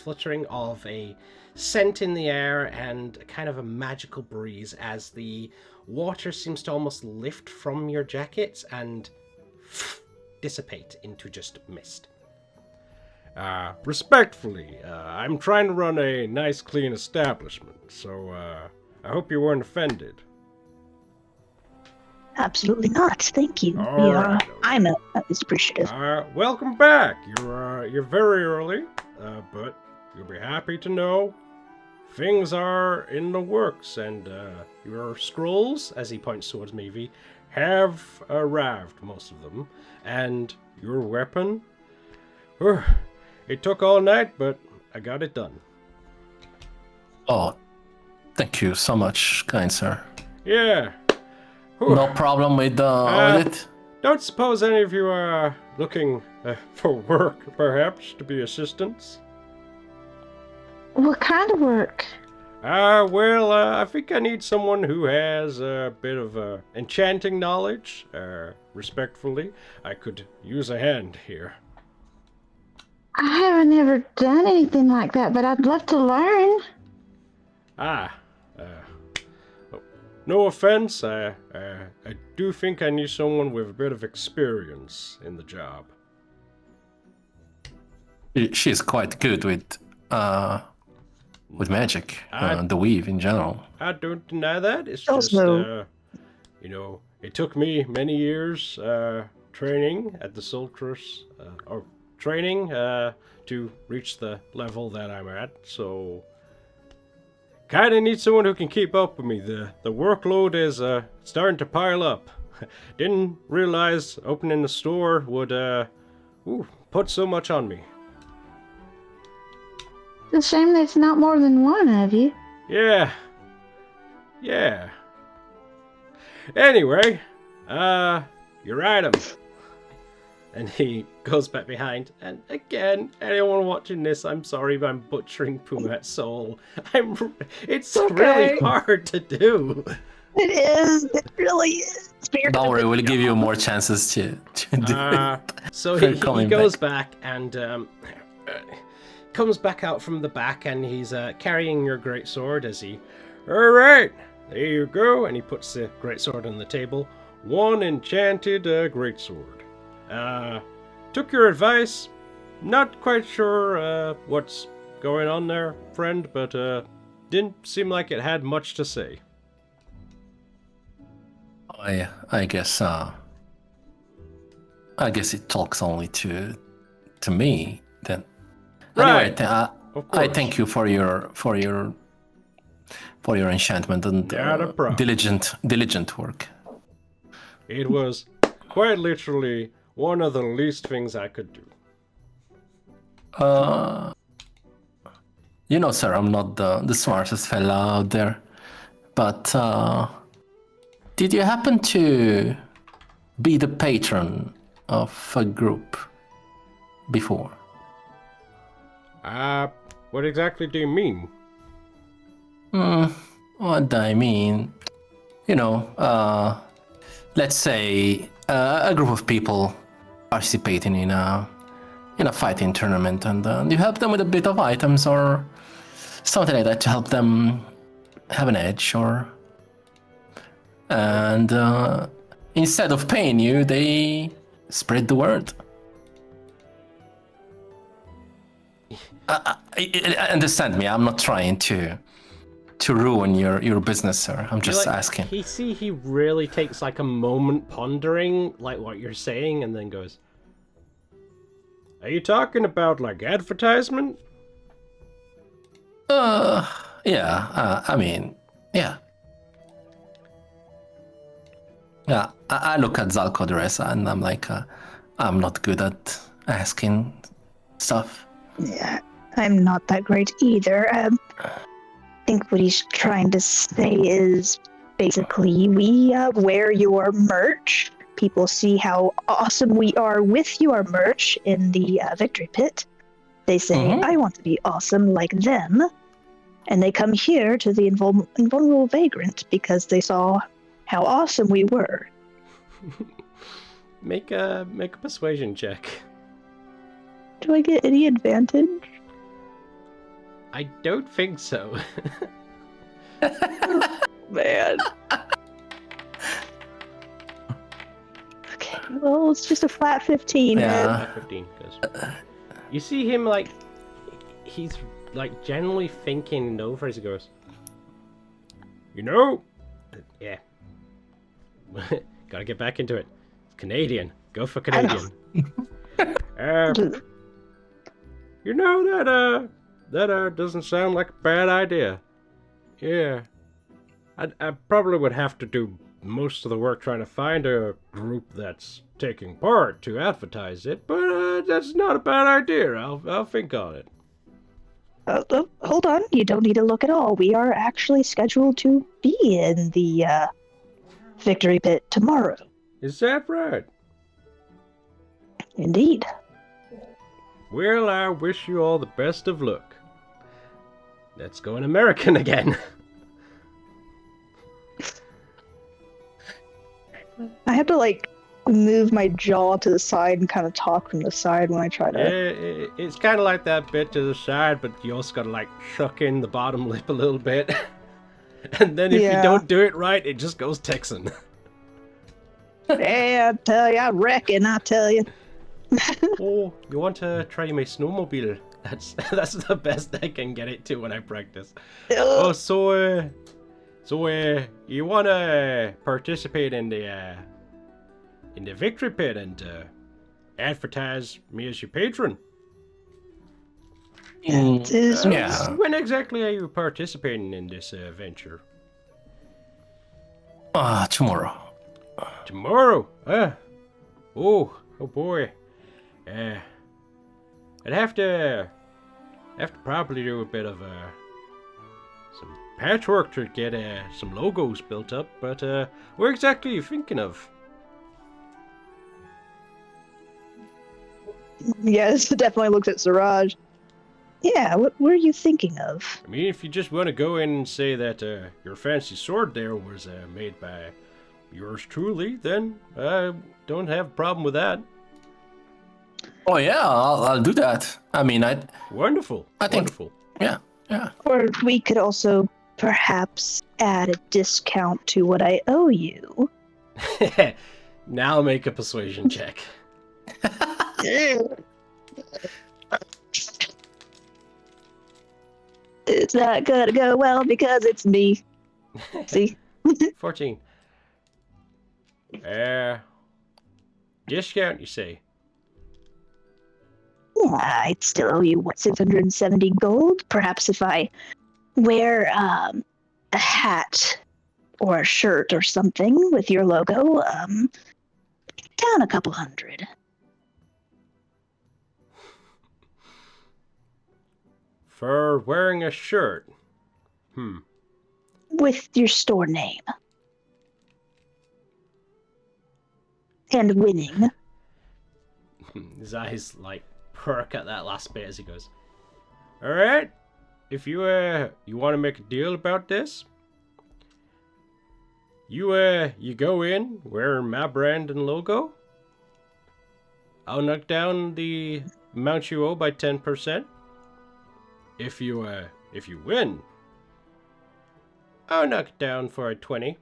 Speaker 2: fluttering of a scent in the air and a kind of a magical breeze as the water seems to almost lift from your jackets and dissipate into just mist. Respectfully, I'm trying to run a nice, clean establishment, so I hope you weren't offended.
Speaker 1: Absolutely not. Thank you.
Speaker 2: All right, all
Speaker 1: I'm at least appreciative.
Speaker 2: Welcome back. You're very early, but you'll be happy to know things are in the works, and your scrolls, as he points towards Mavie, have arrived, most of them, and your weapon. It took all night, but I got it done.
Speaker 6: Oh, thank you so much, kind sir.
Speaker 2: Yeah.
Speaker 6: No problem with it?
Speaker 2: Don't suppose any of you are looking for work, perhaps, to be assistants?
Speaker 4: What kind of work?
Speaker 2: I think I need someone who has a bit of enchanting knowledge. Respectfully, I could use a hand here.
Speaker 4: I haven't ever done anything like that, but I'd love to learn.
Speaker 2: No offense, I do think I need someone with a bit of experience in the job.
Speaker 6: She's quite good with magic, the weave in general.
Speaker 2: I don't deny that. It's
Speaker 1: Also,
Speaker 2: just, it took me many years training at the Sultrus, or training to reach the level that I'm at, so kinda need someone who can keep up with me. The workload is starting to pile up. Didn't realize opening the store would put so much on me.
Speaker 4: It's a shame there's not more than one of you.
Speaker 2: Yeah. Anyway, your item. And he goes back behind. And again, anyone watching this, I'm sorry if I'm butchering Pumat's soul. It's really hard to do.
Speaker 1: it is. It really is.
Speaker 6: Don't worry, we'll give you more chances to do it.
Speaker 2: So he goes back and comes back out from the back, and he's carrying your greatsword as he... Alright, there you go. And he puts the greatsword on the table. One enchanted greatsword. Took your advice. Not quite sure what's going on there, friend, but didn't seem like it had much to say.
Speaker 6: I guess it talks only to me then.
Speaker 2: Right.
Speaker 6: Anyway, I thank you for your enchantment and diligent work.
Speaker 2: It was quite literally one of the least things I could do.
Speaker 6: Sir, I'm not the smartest fella out there, but did you happen to be the patron of a group before?
Speaker 2: What exactly do you mean?
Speaker 6: What do I mean? Let's say a group of people participating in a fighting tournament, and you help them with a bit of items or something like that to help them have an edge, and instead of paying you, they spread the word. Understand me, I'm not trying to ruin your business, sir. I'm just asking.
Speaker 2: He really takes like a moment pondering like what you're saying, and then goes, "Are you talking about like advertisement?"
Speaker 6: Yeah. I mean, yeah. Yeah, I look at Zalkodresa and I'm like, I'm not good at asking stuff.
Speaker 1: Yeah, I'm not that great either. I think what he's trying to say is basically we wear your merch. People see how awesome we are with your merch in the victory pit. They say, I want to be awesome like them. And they come here to the invulnerable vagrant because they saw how awesome we were.
Speaker 2: Make a persuasion check.
Speaker 1: Do I get any advantage?
Speaker 2: I don't think so.
Speaker 1: Man. Okay, well, it's just a flat 15.
Speaker 6: Yeah.
Speaker 2: 15, because you see him like he's like generally thinking over as he goes. Yeah. Gotta get back into it. Canadian. Go for
Speaker 1: I know.
Speaker 2: Canadian. You know that doesn't sound like a bad idea. Yeah. I probably would have to do most of the work trying to find a group that's taking part to advertise it, but that's not a bad idea. I'll think on it.
Speaker 1: Hold on, you don't need to look at all. We are actually scheduled to be in the victory pit tomorrow.
Speaker 2: Is that right?
Speaker 1: Indeed.
Speaker 2: Well, I wish you all the best of luck. Let's go in American again.
Speaker 1: I have to move my jaw to the side and kind of talk from the side when I try to.
Speaker 2: Yeah, it's kind of like that bit to the side, but you also gotta suck in the bottom lip a little bit. And then if you don't do it right, it just goes Texan.
Speaker 1: Yeah, I tell you, I tell you.
Speaker 2: Oh, you want to try my snowmobile? That's the best I can get it to when I practice. Oh, so you want to participate in the victory pit and advertise me as your patron?
Speaker 6: Yeah.
Speaker 2: When exactly are you participating in this venture?
Speaker 6: Tomorrow.
Speaker 2: Tomorrow? Oh boy. I'd have to probably do a bit of some patchwork to get some logos built up, but where exactly are you thinking of?
Speaker 1: Yes, definitely looks at Siraj. Yeah, what were you thinking of?
Speaker 2: I mean, if you just want to go in and say that your fancy sword there was made by yours truly, then I don't have a problem with that.
Speaker 6: Oh yeah, I'll do that. I mean,
Speaker 2: Wonderful.
Speaker 6: I think.
Speaker 2: Wonderful.
Speaker 6: Yeah.
Speaker 1: Or we could also perhaps add a discount to what I owe you.
Speaker 2: Now make a persuasion check.
Speaker 1: It's not gonna go well because it's me. See?
Speaker 2: 14. Discount, you say?
Speaker 1: I'd still owe you, 670 gold? Perhaps if I wear a hat or a shirt or something with your logo, down a couple hundred.
Speaker 2: For wearing a shirt?
Speaker 1: With your store name. And winning.
Speaker 2: His eyes perk at that last bit as he goes, alright, if you want to make a deal about this, you go in wearing my brand and logo, I'll knock down the amount you owe by 10%. If you win, I'll knock it down for a 20.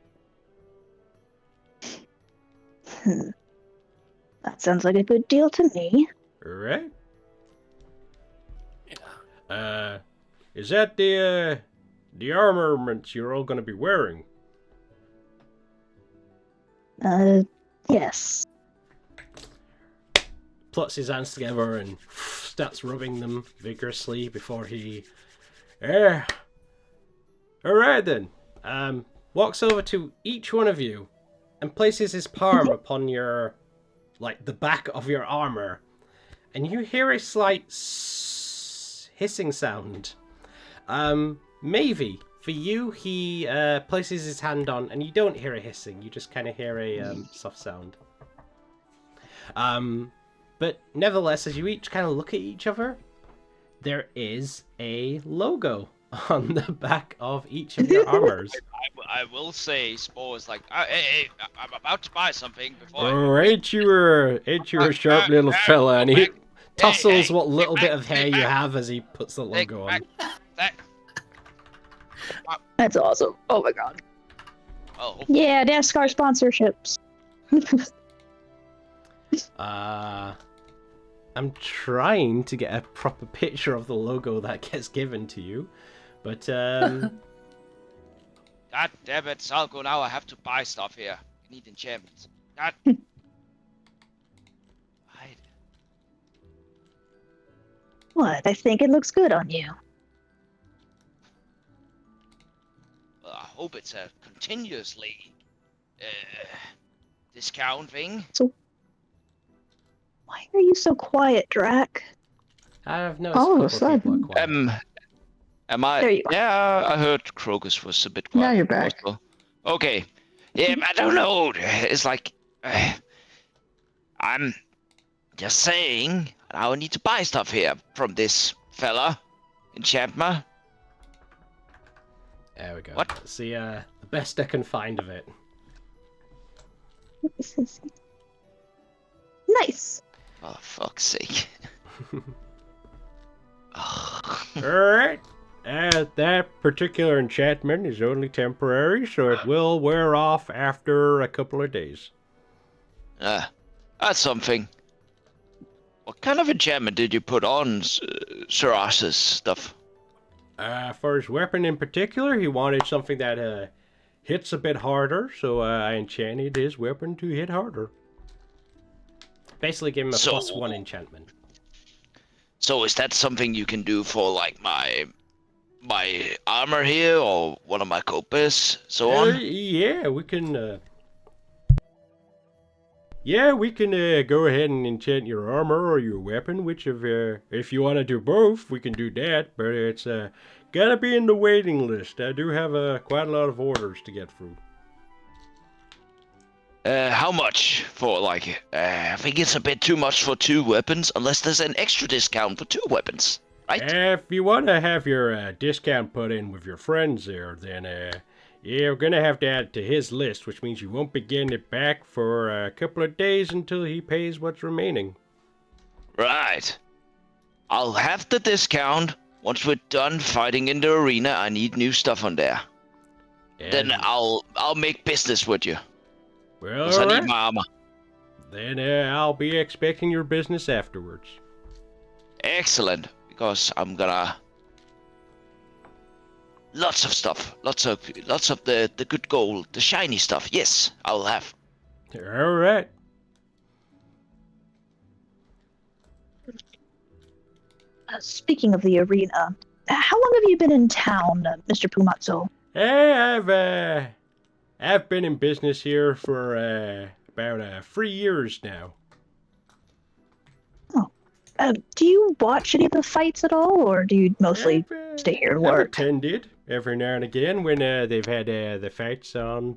Speaker 1: That sounds like a good deal to me.
Speaker 2: Right? Is that the armaments you're all gonna be wearing?
Speaker 1: Yes.
Speaker 2: Plucks his hands together and starts rubbing them vigorously before he... Alright then. Walks over to each one of you and places his palm upon your... the back of your armor. And you hear a slight hissing sound. Maybe for you, he places his hand on, and you don't hear a hissing. You just kind of hear a soft sound. But nevertheless, as you each kind of look at each other, there is a logo on the back of each of your armors.
Speaker 3: I will say, Spore is like, hey, I'm about to buy something before.
Speaker 2: Oh, ain't you a sharp little fella? And he tussles what little bit of hair you have as he puts the logo on.
Speaker 1: That's awesome. Oh my god.
Speaker 3: Oh.
Speaker 1: Yeah, NASCAR sponsorships.
Speaker 2: I'm trying to get a proper picture of the logo that gets given to you, but
Speaker 3: God damn it, Salgo, now I have to buy stuff here. I need enchantments. God. I
Speaker 1: What? I think it looks good on you.
Speaker 3: hope it's a continuously discount thing.
Speaker 1: So, why are you so quiet, Drac?
Speaker 2: I've noticed
Speaker 4: All
Speaker 2: a
Speaker 4: of a
Speaker 2: couple of people are
Speaker 4: sudden.
Speaker 2: quiet.
Speaker 3: Am I?
Speaker 1: There you are.
Speaker 3: Yeah, I heard Crocus was a bit quiet.
Speaker 4: Now you're back.
Speaker 3: Also. Okay. Yeah, I don't know. It's like I'm just saying. I need to buy stuff here from this fella in Chapma.
Speaker 2: There we go.
Speaker 3: What?
Speaker 2: That's the best I can find of it.
Speaker 1: Nice.
Speaker 3: Oh, fuck's sake.
Speaker 2: Alright. That particular enchantment is only temporary, so it will wear off after a couple of days.
Speaker 3: That's something. What kind of enchantment did you put on Saras's stuff?
Speaker 2: For his weapon in particular, he wanted something that hits a bit harder, so I enchanted his weapon to hit harder. Basically give him a +1 enchantment.
Speaker 3: So is that something you can do for like my armor here or one of my copers, so on?
Speaker 2: Yeah, we can. We can go ahead and enchant your armor or your weapon, which if you want to do both, we can do that. But it's gotta be in the waiting list. I do have quite a lot of orders to get through.
Speaker 3: How much for like? I think it's a bit too much for 2 weapons, unless there's an extra discount for 2 weapons, right?
Speaker 2: If you want to have your discount put in with your friends there, then yeah, we're gonna have to add it to his list, which means you won't be getting it back for a couple of days until he pays what's remaining.
Speaker 3: Right. I'll have the discount once we're done fighting in the arena. I need new stuff on there. Then I'll make business with you.
Speaker 2: Well,
Speaker 3: Because I
Speaker 2: alright.
Speaker 3: need my armor.
Speaker 2: Then I'll be expecting your business afterwards.
Speaker 3: Excellent. Because I'm gonna lots of stuff. Lots of the good gold, the shiny stuff. Yes, I'll have.
Speaker 2: Alright.
Speaker 1: Speaking of the arena, how long have you been in town, Mr. Pumatzo?
Speaker 2: Hey, I've been in business here for about 3 years now.
Speaker 1: Do you watch any of the fights at all, or do you mostly stay here and
Speaker 2: I've
Speaker 1: work?
Speaker 2: attended every now and again when they've had the fights on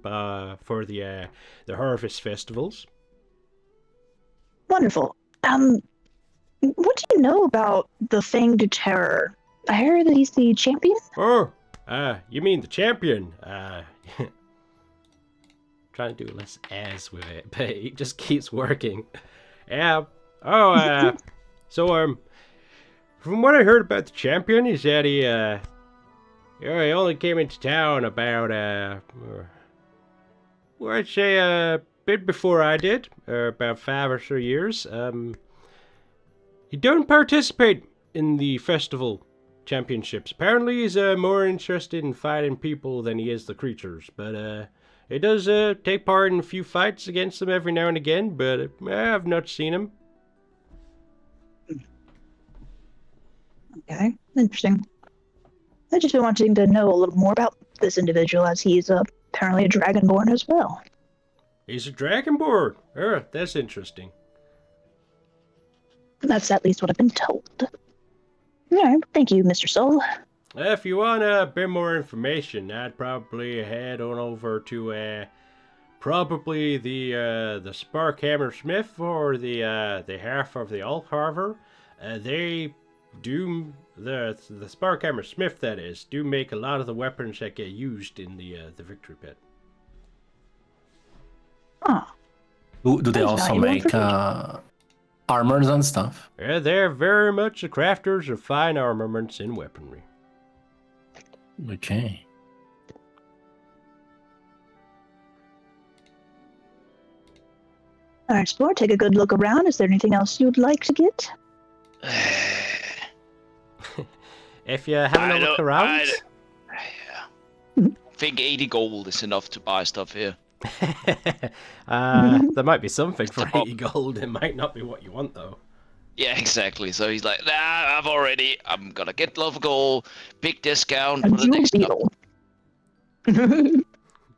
Speaker 2: for the harvest festivals.
Speaker 1: Wonderful. What do you know about the Fanged Terror? I heard that he's the champion?
Speaker 2: Oh, you mean the champion? Trying to do less as with it, but it just keeps working. Yeah. Oh, so from what I heard about the champion is that he only came into town about well, I'd say a bit before I did, about 5 or so years. He don't participate in the festival championships. Apparently, he's more interested in fighting people than he is the creatures. But he does take part in a few fights against them every now and again. But I've not seen him.
Speaker 1: Okay, interesting. I just been wanting to know a little more about this individual, as he's apparently a dragonborn as well.
Speaker 2: He's a dragonborn. That's interesting.
Speaker 1: That's at least what I've been told. Alright, thank you, Mr. Soul.
Speaker 2: If you want a bit more information, I'd probably head on over to probably the Sparkhammer Smith or the half of the Alcarver. They do the Sparkhammer Smith, that is, do make a lot of the weapons that get used in the Victory Pit.
Speaker 1: Oh.
Speaker 6: Do they
Speaker 1: That's
Speaker 6: also
Speaker 1: valuable
Speaker 6: make
Speaker 1: information.
Speaker 6: armors and stuff?
Speaker 2: Yeah, they're very much the crafters of fine armaments and weaponry.
Speaker 6: Okay.
Speaker 1: Alright, Spore, take a good look around. Is there anything else you'd like to get?
Speaker 2: If you're having a look around...
Speaker 3: I think 80 gold is enough to buy stuff here.
Speaker 2: There might be something for 80 gold. It might not be what you want, though.
Speaker 3: Yeah, exactly. So he's like, nah, I'm gonna get love goal, big discount
Speaker 1: A
Speaker 3: for the
Speaker 1: jewel
Speaker 3: next couple.
Speaker 1: beetle.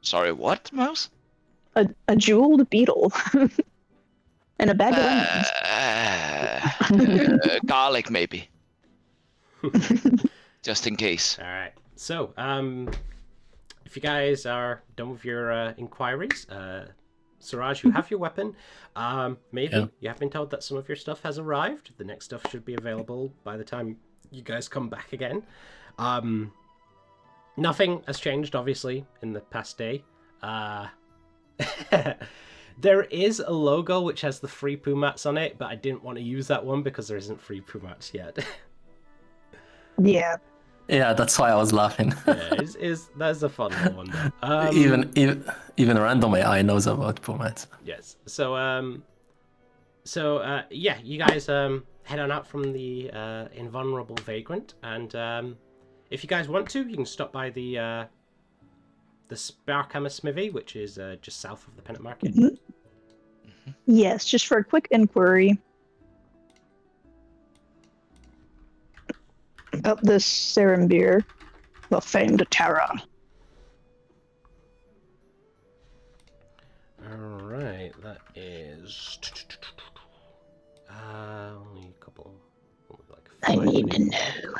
Speaker 3: Sorry, what, Mouse?
Speaker 1: a jeweled beetle. And a bag of onions.
Speaker 3: Garlic, maybe. Just in case.
Speaker 2: All right. So, if you guys are done with your inquiries, Siraj, you have your weapon. Maybe
Speaker 6: Yeah.
Speaker 2: you have been told that some of your stuff has arrived. The next stuff should be available by the time you guys come back again. Nothing has changed, obviously, in the past day. There is a logo which has the free Pumats on it, but I didn't want to use that one because there isn't free Pumats yet.
Speaker 1: Yeah.
Speaker 6: Yeah, that's why I was laughing.
Speaker 2: Yeah, that's a fun little one though.
Speaker 6: Even random AI knows about Pumat.
Speaker 2: Yes. So yeah, you guys head on out from the invulnerable vagrant, and if you guys want to, you can stop by the Sparkhammer Smithy, which is just south of the Pennant Market.
Speaker 1: Yes, just for a quick inquiry about this Serembir, the famed Terra.
Speaker 2: All right, that is only a couple. Like
Speaker 1: I
Speaker 2: 5
Speaker 1: need to
Speaker 2: minutes.
Speaker 1: know.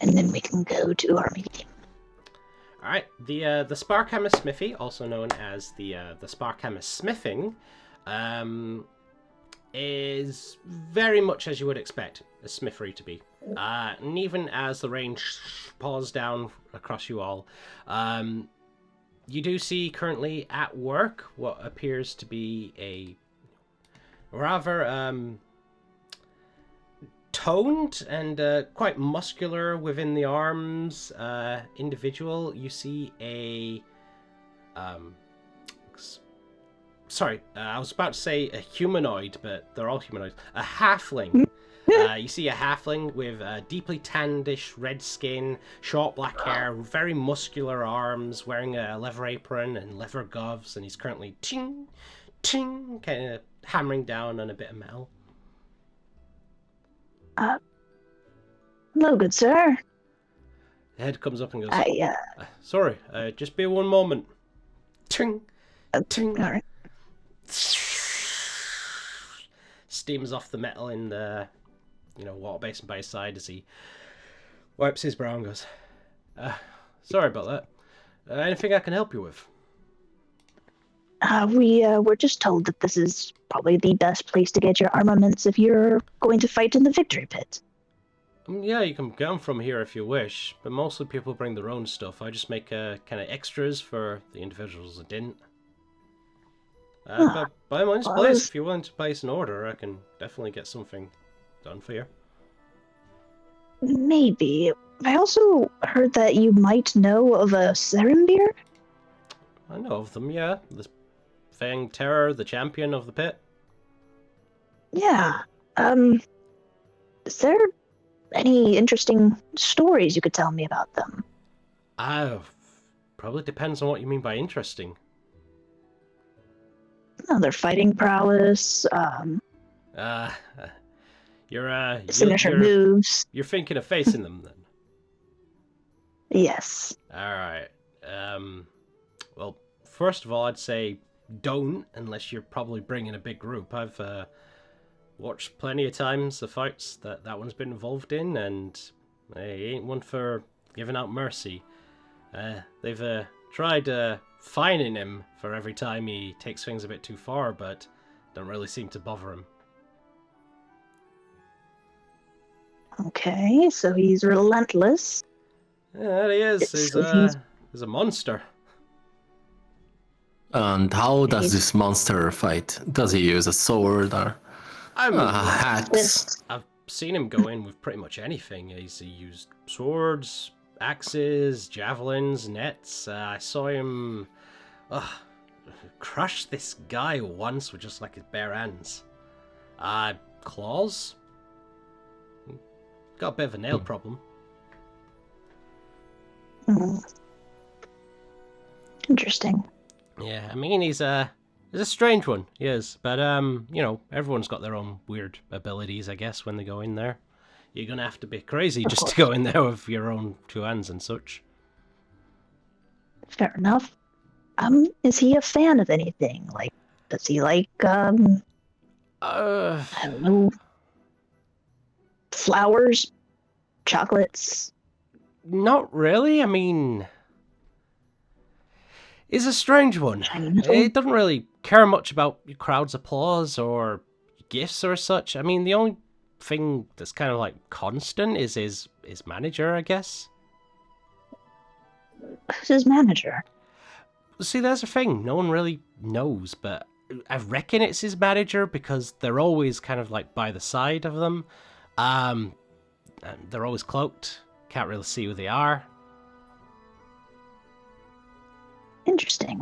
Speaker 1: And then we can go to our meeting.
Speaker 2: All right, the Sparkhammer Smithy, also known as the Sparkhammer Smithing, is very much as you would expect a smithery to be. And even as the rain pours down across you all, you do see currently at work what appears to be a rather toned and quite muscular within the arms individual. You see a I was about to say a humanoid, but they're all humanoids. A halfling. You see a halfling with deeply tannish red skin, short black hair, very muscular arms, wearing a leather apron and leather gloves, and he's currently ting, ting, kind of hammering down on a bit of metal.
Speaker 1: Hello, good sir.
Speaker 2: The head comes up and goes, sorry, just be one moment. Ting, ting.
Speaker 1: All right.
Speaker 2: Steams off the metal in the water basin by his side as he wipes his brow and goes, sorry about that. Anything I can help you with?
Speaker 1: We were just told that this is probably the best place to get your armaments if you're going to fight in the victory pit.
Speaker 2: Yeah, you can get them from here if you wish, but mostly people bring their own stuff. I just make kind of extras for the individuals that didn't. But by my place, if you're willing to place an order, I can definitely get something done for you.
Speaker 1: Maybe. I also heard that you might know of a Serembir?
Speaker 2: I know of them, yeah. The Fang Terror, the champion of the pit.
Speaker 1: Yeah. Is there any interesting stories you could tell me about them?
Speaker 2: Probably depends on what you mean by interesting.
Speaker 1: Oh, their fighting prowess, signature moves.
Speaker 2: You're thinking of facing them, then?
Speaker 1: Yes.
Speaker 2: Alright. Well, first of all, I'd say don't, unless you're probably bringing a big group. I've watched plenty of times the fights that one's been involved in, and he ain't one for giving out mercy. They've tried fining him for every time he takes things a bit too far, but don't really seem to bother him.
Speaker 1: Okay, so he's relentless.
Speaker 2: Yeah, he is. He's a monster.
Speaker 6: And how does this monster fight? Does he use a sword or hats?
Speaker 2: I've seen him go in with pretty much anything. He's used swords, axes, javelins, nets. I saw him crush this guy once with just like his bare hands. Claws? Got a bit of a nail problem.
Speaker 1: Interesting.
Speaker 2: Yeah, I mean, he's a strange one, he is. But, everyone's got their own weird abilities, I guess, when they go in there. You're going to have to be crazy just to go in there with your own 2 hands and such.
Speaker 1: Fair enough. Is he a fan of anything? Like, does he like, I don't know, flowers, chocolates?
Speaker 2: Not really. I mean, he's a strange one.
Speaker 1: Shiny
Speaker 2: He doesn't really care much about crowd's applause or gifts or such. I mean, the only thing that's kind of like constant is his manager, I guess.
Speaker 1: Who's his manager?
Speaker 2: See, there's a thing. No one really knows, but I reckon it's his manager because they're always kind of like by the side of them. And they're always cloaked. Can't really see who they are.
Speaker 1: Interesting.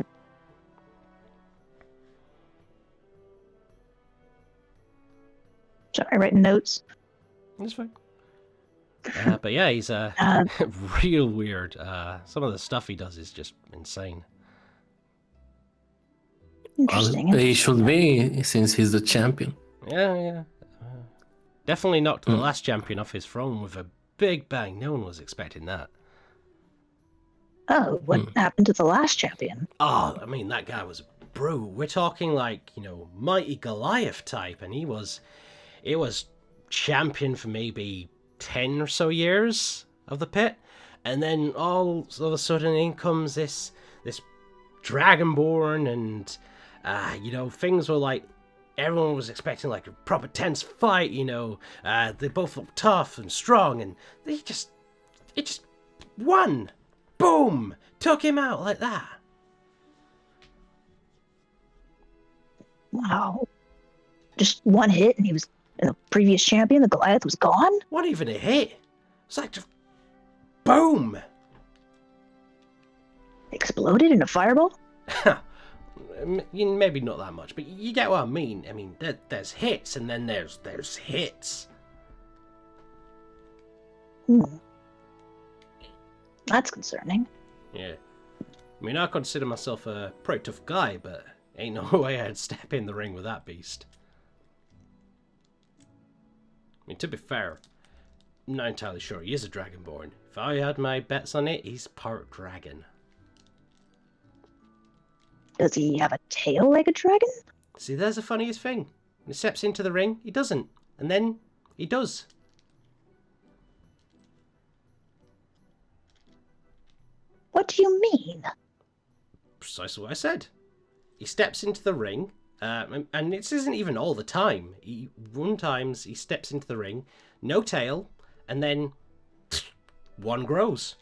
Speaker 1: Sorry, writing notes.
Speaker 2: That's fine. But yeah, he's real weird. Some of the stuff he does is just insane.
Speaker 1: Interesting.
Speaker 6: Well, he should be, since he's the champion.
Speaker 2: Yeah. Definitely knocked the last champion off his throne with a big bang. No one was expecting that.
Speaker 1: Oh, what happened to the last champion?
Speaker 2: Oh, I mean, that guy was a brute. We're talking like, mighty Goliath type, and he was champion for maybe 10 or so years of the pit, and then all of a sudden in comes this Dragonborn, and things were like, everyone was expecting like a proper tense fight, they both looked tough and strong, and it just won. Boom! Took him out like that.
Speaker 1: Wow. Just one hit and he was the previous champion, the Goliath, was gone?
Speaker 2: What even a hit? It's like just boom!
Speaker 1: Exploded in a fireball?
Speaker 2: Maybe not that much, but you get what I mean. I mean, there's hits and then there's hits.
Speaker 1: That's concerning.
Speaker 2: Yeah. I mean, I consider myself a pretty tough guy, but ain't no way I'd step in the ring with that beast. I mean, to be fair, I'm not entirely sure he is a Dragonborn. If I had my bets on it, he's part dragon.
Speaker 1: Does he have a tail like a dragon?
Speaker 2: See, there's the funniest thing. When he steps into the ring, he doesn't. And then, he does.
Speaker 1: What do you mean?
Speaker 2: Precisely what I said. He steps into the ring, and this isn't even all the time. One times he steps into the ring, no tail, and then one grows.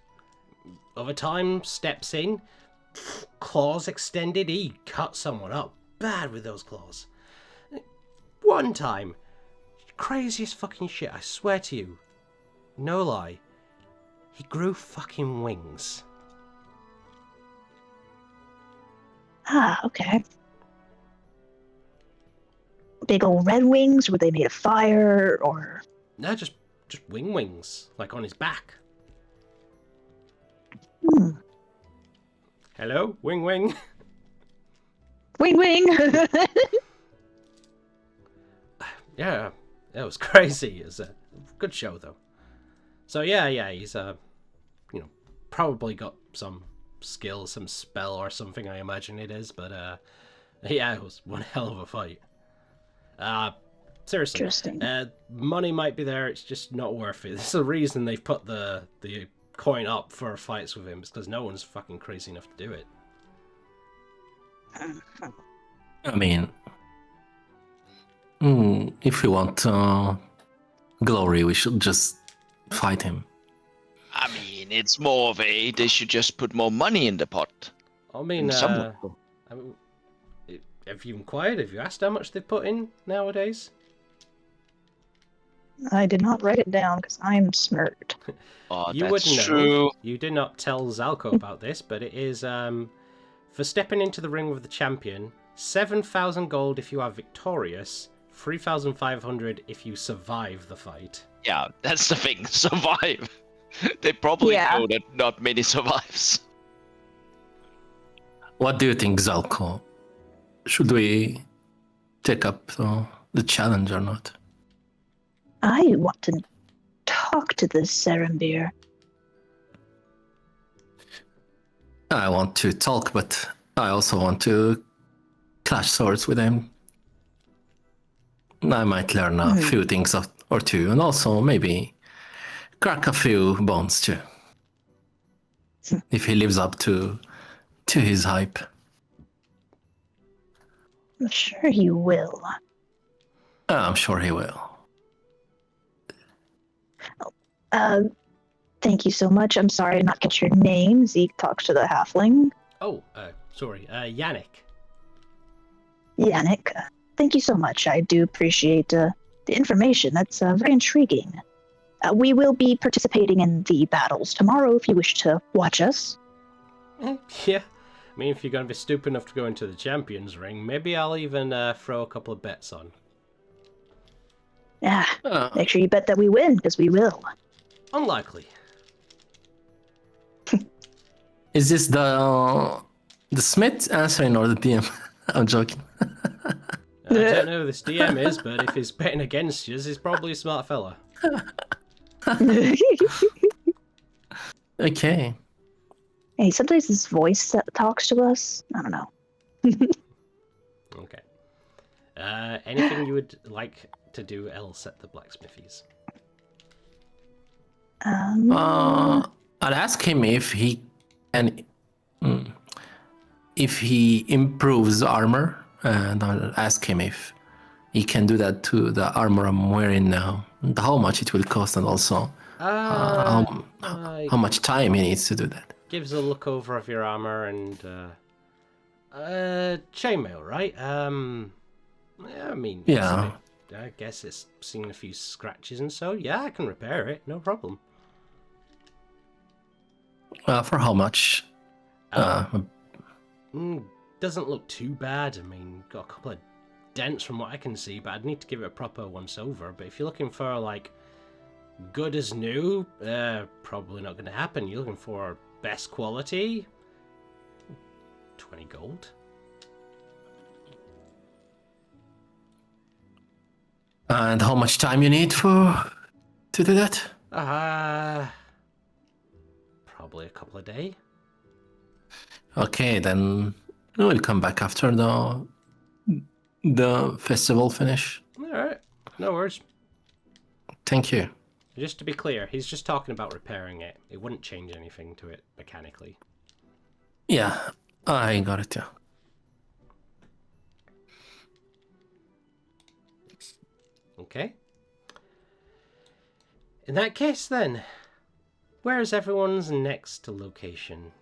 Speaker 2: Other time, steps in, claws extended, he cut someone up bad with those claws. One time, craziest fucking shit, I swear to you, no lie, he grew fucking wings.
Speaker 1: Ah, okay. Big old red wings? Were they made of fire, or...?
Speaker 2: No, just wings, like on his back. Hello? Wing wing?
Speaker 1: Wing wing!
Speaker 2: Yeah, it was crazy. It was a good show, though. So yeah, he's, probably got some skill, some spell or something, I imagine it is, but, yeah, it was one hell of a fight. Seriously.
Speaker 1: Interesting.
Speaker 2: Money might be there, it's just not worth it. This is the reason they've put the coin up for fights with him, because no one's fucking crazy enough to do it.
Speaker 6: I mean, if we want glory, we should just fight him.
Speaker 3: I mean, it's more of a, they should just put more money in the pot.
Speaker 2: I mean, have you inquired? Have you asked how much they've put in nowadays?
Speaker 1: I did not write it down because I'm smart.
Speaker 3: Oh,
Speaker 2: You
Speaker 3: that's
Speaker 2: wouldn't know.
Speaker 3: true.
Speaker 2: You did not tell Zalco about this, but it is for stepping into the ring with the champion, 7,000 gold if you are victorious, 3,500 if you survive the fight.
Speaker 3: Yeah, that's the thing. Survive. They probably know that not many survives.
Speaker 6: What do you think, Zalko? Should we take up the challenge or not?
Speaker 1: I want to talk to this Serembir.
Speaker 6: I want to talk, but I also want to clash swords with him. I might learn a few things or two, and also maybe crack a few bones too. If he lives up to his hype.
Speaker 1: I'm sure he will.
Speaker 6: I'm sure he will.
Speaker 1: Thank you so much. I'm sorry I did not catch your name. Zeke talks to the halfling.
Speaker 2: Oh, sorry, Yannick.
Speaker 1: Yannick, thank you so much. I do appreciate the information. That's very intriguing. We will be participating in the battles tomorrow if you wish to watch us.
Speaker 2: Yeah. I mean, if you're going to be stupid enough to go into the champions ring, maybe I'll even throw a couple of bets on.
Speaker 1: Yeah, make sure you bet that we win, because we will.
Speaker 2: Unlikely.
Speaker 6: Is this the Smith answering or the DM? I'm joking.
Speaker 2: I don't know who this DM is, but if he's betting against you, he's probably a smart fella.
Speaker 6: Okay.
Speaker 1: Hey, sometimes his voice talks to us. I don't know.
Speaker 2: Okay. Anything you would like to do else at the blacksmithies?
Speaker 6: I'll ask him if he improves armor, and I'll ask him if he can do that to the armor I'm wearing now. How much it will cost, and also how much time he needs to do that.
Speaker 2: Gives a look over of your armor and chainmail, right? Yeah, I mean,
Speaker 6: Yeah.
Speaker 2: I guess it's seen a few scratches and so. Yeah, I can repair it, no problem.
Speaker 6: For how much?
Speaker 2: Doesn't look too bad. I mean, got a couple of dents from what I can see, but I'd need to give it a proper once over. But if you're looking for like good as new, probably not going to happen. You're looking for best quality, 20 gold.
Speaker 6: And how much time you need to do that?
Speaker 2: Probably a couple of days.
Speaker 6: Okay, then we'll come back after the festival finish.
Speaker 2: All right, no worries.
Speaker 6: Thank you.
Speaker 2: Just to be clear, he's just talking about repairing it. It wouldn't change anything to it mechanically.
Speaker 6: Yeah, I got it, yeah.
Speaker 2: Okay. In that case, then, where is everyone's next location?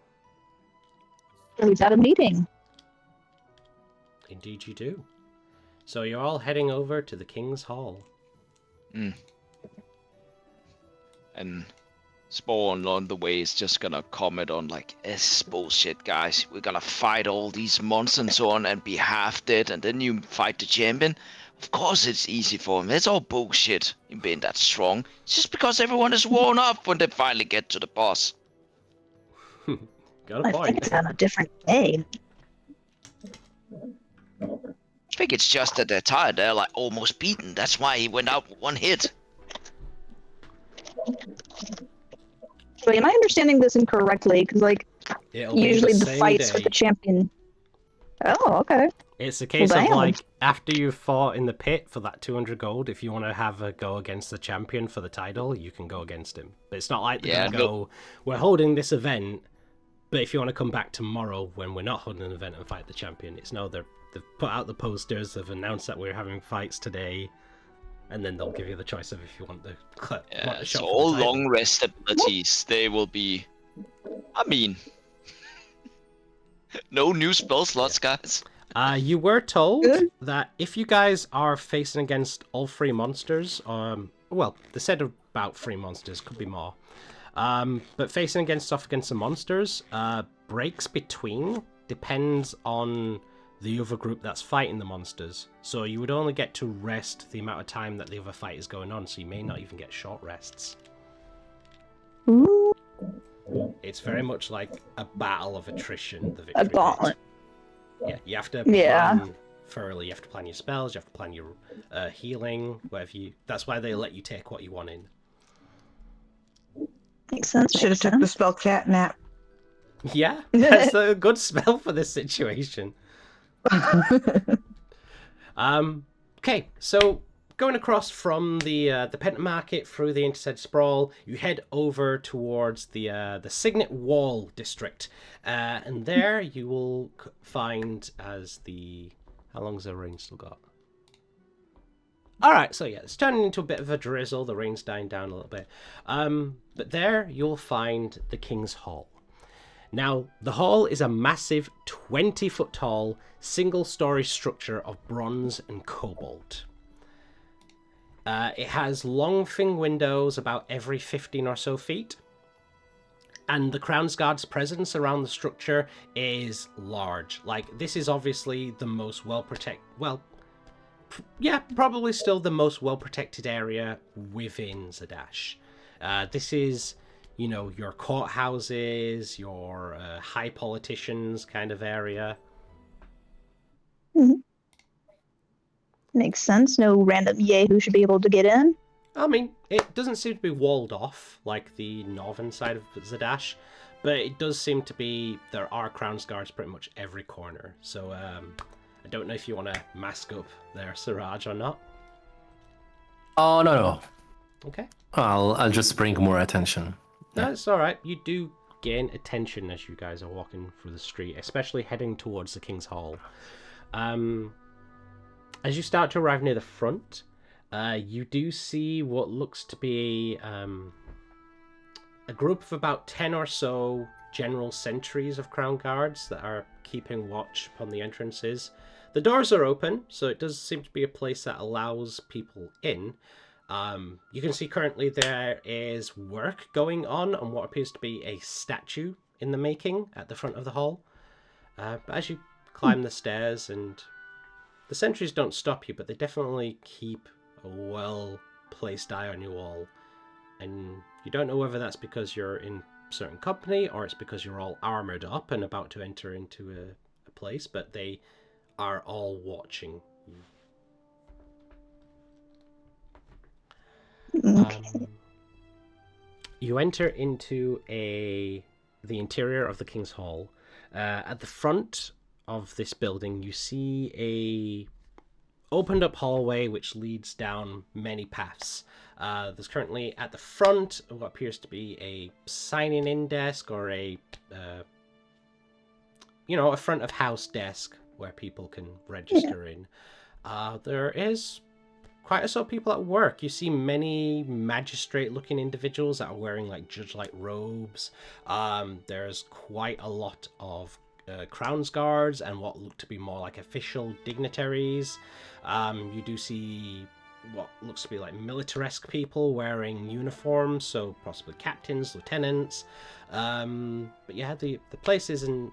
Speaker 1: We've got a meeting.
Speaker 2: Indeed you do. So you're all heading over to the King's Hall.
Speaker 3: And Spawn on the way is just gonna comment on like, this is bullshit, guys. We're gonna fight all these monsters and so on and be half dead, and then you fight the champion. Of course it's easy for him. It's all bullshit in being that strong. It's just because everyone is worn up when they finally get to the boss.
Speaker 2: Got a
Speaker 1: I
Speaker 2: point.
Speaker 1: think it's on a different day.
Speaker 3: I think it's just that they're tired. They're like almost beaten. That's why he went out with one hit.
Speaker 1: Wait, am I understanding this incorrectly? Because, like,
Speaker 2: It'll be
Speaker 1: usually the
Speaker 2: same
Speaker 1: fights
Speaker 2: day.
Speaker 1: with the champion. Oh, okay.
Speaker 2: It's a case
Speaker 1: Well,
Speaker 2: of
Speaker 1: damn.
Speaker 2: like, after you've fought in the pit for that 200 gold, if you want to have a go against the champion for the title, you can go against him. But it's not like they're going to go, we're holding this event, but if you want to come back tomorrow when we're not holding an event and fight the champion, it's no, they've put out the posters, they've announced that we're having fights today, and then they'll give you the choice of if you want the
Speaker 3: Yeah,
Speaker 2: shot
Speaker 3: so
Speaker 2: for the
Speaker 3: all
Speaker 2: title.
Speaker 3: long rest abilities, they will be... I mean... no new spell slots, guys.
Speaker 2: You were told that if you guys are facing against all three monsters, well, they said about 3 monsters, could be more. But facing against the monsters, breaks between depends on the other group that's fighting the monsters. So you would only get to rest the amount of time that the other fight is going on, so you may not even get short rests.
Speaker 1: Ooh,
Speaker 2: It's very much like a battle of attrition, the
Speaker 1: a
Speaker 2: victory
Speaker 1: gauntlet.
Speaker 2: Yeah, you have to
Speaker 1: Yeah.
Speaker 2: plan thoroughly. You have to plan your spells. You have to plan your healing. Whatever you. That's why they let you take what you want in.
Speaker 1: Makes sense.
Speaker 4: Should have
Speaker 1: Makes
Speaker 4: took the
Speaker 1: sense.
Speaker 4: spell catnap.
Speaker 2: Yeah, that's a good spell for this situation. Okay, so going across from the Penta Market through the Interstate Sprawl, you head over towards the Signet Wall district, and there you will find as the how long's the rain still got? All right, so yeah, it's turning into a bit of a drizzle. The rain's dying down a little bit, but there you'll find the King's Hall. Now, the hall is a massive 20-foot tall, single-story structure of bronze and cobalt. It has long thin windows about every 15 or so feet. And the Crown's Guard's presence around the structure is large. Like, this is obviously the most well-protected... Well, yeah, probably still the most well-protected area within Zadash. This is... you know, your courthouses, your high politicians kind of area.
Speaker 1: Mm-hmm. Makes sense. No random yahoo should be able to get in.
Speaker 2: I mean, it doesn't seem to be walled off like the northern side of Zadash, but it does seem to be there are Crown's Guards pretty much every corner. So I don't know if you want to mask up there, Siraj, or not.
Speaker 6: Oh, no.
Speaker 2: Okay.
Speaker 6: I'll just bring more attention.
Speaker 2: No, it's all right. You do gain attention as you guys are walking through the street, especially heading towards the King's Hall. As you start to arrive near the front, you do see what looks to be a group of about 10 or so general sentries of Crown Guards that are keeping watch upon the entrances. The doors are open, so it does seem to be a place that allows people in. You can see currently there is work going on what appears to be a statue in the making at the front of the hall. But as you climb the stairs, and the sentries don't stop you, but they definitely keep a well-placed eye on you all. And you don't know whether that's because you're in certain company or it's because you're all armored up and about to enter into a place, but they are all watching you.
Speaker 1: Okay.
Speaker 2: You enter into the interior of the King's Hall. At the front of this building, you see a opened up hallway which leads down many paths. There's currently at the front what appears to be a signing in desk or a front of house desk where people can register in. There is quite a lot of people at work. You see many magistrate-looking individuals that are wearing like judge-like robes. There's quite a lot of Crown's Guards and what look to be more like official dignitaries. You do see what looks to be like militaresque people wearing uniforms, so possibly captains, lieutenants. But yeah, the place isn't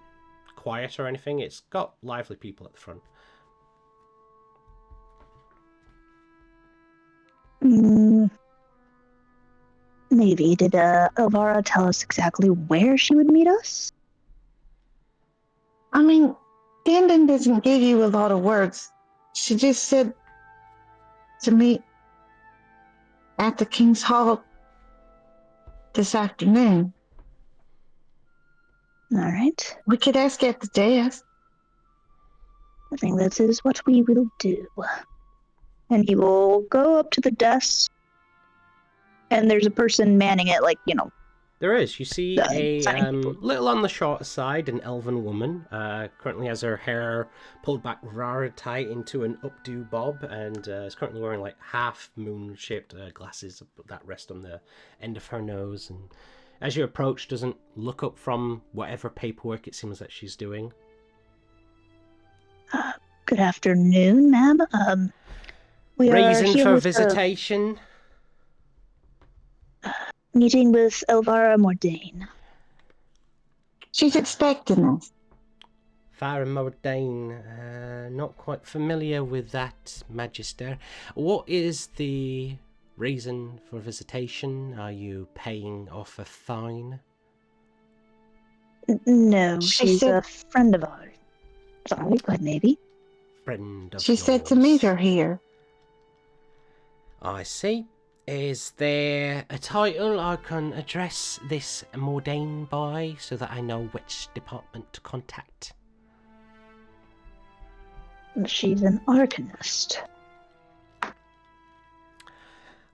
Speaker 2: quiet or anything. It's got lively people at the front.
Speaker 1: Maybe. Did Elvira tell us exactly where she would meet us?
Speaker 4: I mean, Dandon doesn't give you a lot of words. She just said to meet at the King's Hall this afternoon.
Speaker 1: All right.
Speaker 4: We could ask at the desk.
Speaker 1: I think that is what we will do. And he will go up to the desk, and there's a person manning it, like, you know.
Speaker 2: There is. You see a
Speaker 1: people.
Speaker 2: little on the shorter side, an elven woman. Currently has her hair pulled back rather tight into an updo bob, and is currently wearing like half moon-shaped glasses that rest on the end of her nose. And as you approach, doesn't look up from whatever paperwork it seems that she's doing.
Speaker 1: Good afternoon, ma'am. We
Speaker 2: Reason
Speaker 1: are here
Speaker 2: for
Speaker 1: with
Speaker 2: visitation?
Speaker 1: meeting with Elvira Mordain.
Speaker 4: She's expecting us.
Speaker 2: Farah Mordain, not quite familiar with that, Magister. What is the reason for visitation? Are you paying off a fine?
Speaker 1: No,
Speaker 4: She
Speaker 1: she's
Speaker 4: said-
Speaker 1: a friend of ours. Sorry, but maybe.
Speaker 2: Friend of
Speaker 4: She said to meet
Speaker 2: yours.
Speaker 4: her here.
Speaker 2: I see. Is there a title I can address this Mordain by so that I know which department to contact?
Speaker 1: She's an arcanist.